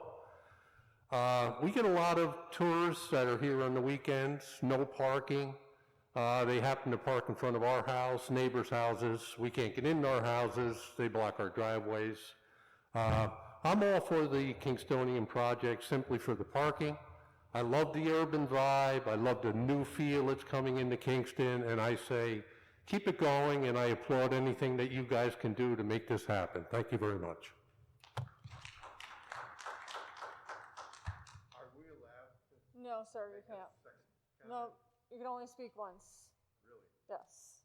We get a lot of tourists that are here on the weekends, no parking. They happen to park in front of our house, neighbors' houses. We can't get into our houses. They block our driveways. I'm all for the Kingstonian project simply for the parking. I love the urban vibe. I love the new feel that's coming into Kingston, and I say, keep it going, and I applaud anything that you guys can do to make this happen. Thank you very much. Are we allowed to? No, sir, you can't. No, you can only speak once. Really? Yes.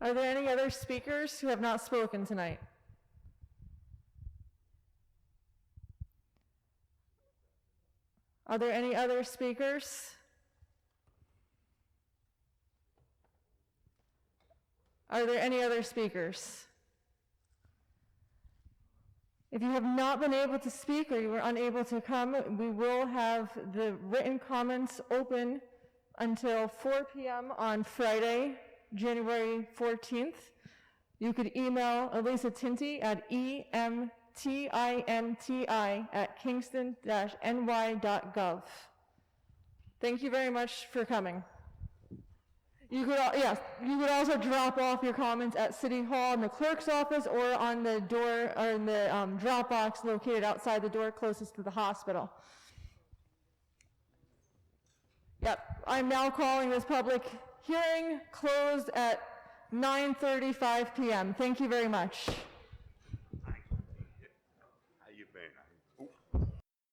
Are there any other speakers who have not spoken tonight? Are there any other speakers? Are there any other speakers? If you have not been able to speak or you were unable to come, we will have the written comments open until 4 p.m. on Friday, January 14th. You could email Elisa Tinty at emtinti@kingston-ny.gov. Thank you very much for coming. You could, you could also drop off your comments at City Hall in the clerk's office or on the door or in the drop box located outside the door closest to the hospital. Yep, I'm now calling this public hearing closed at 9:35 p.m. Thank you very much.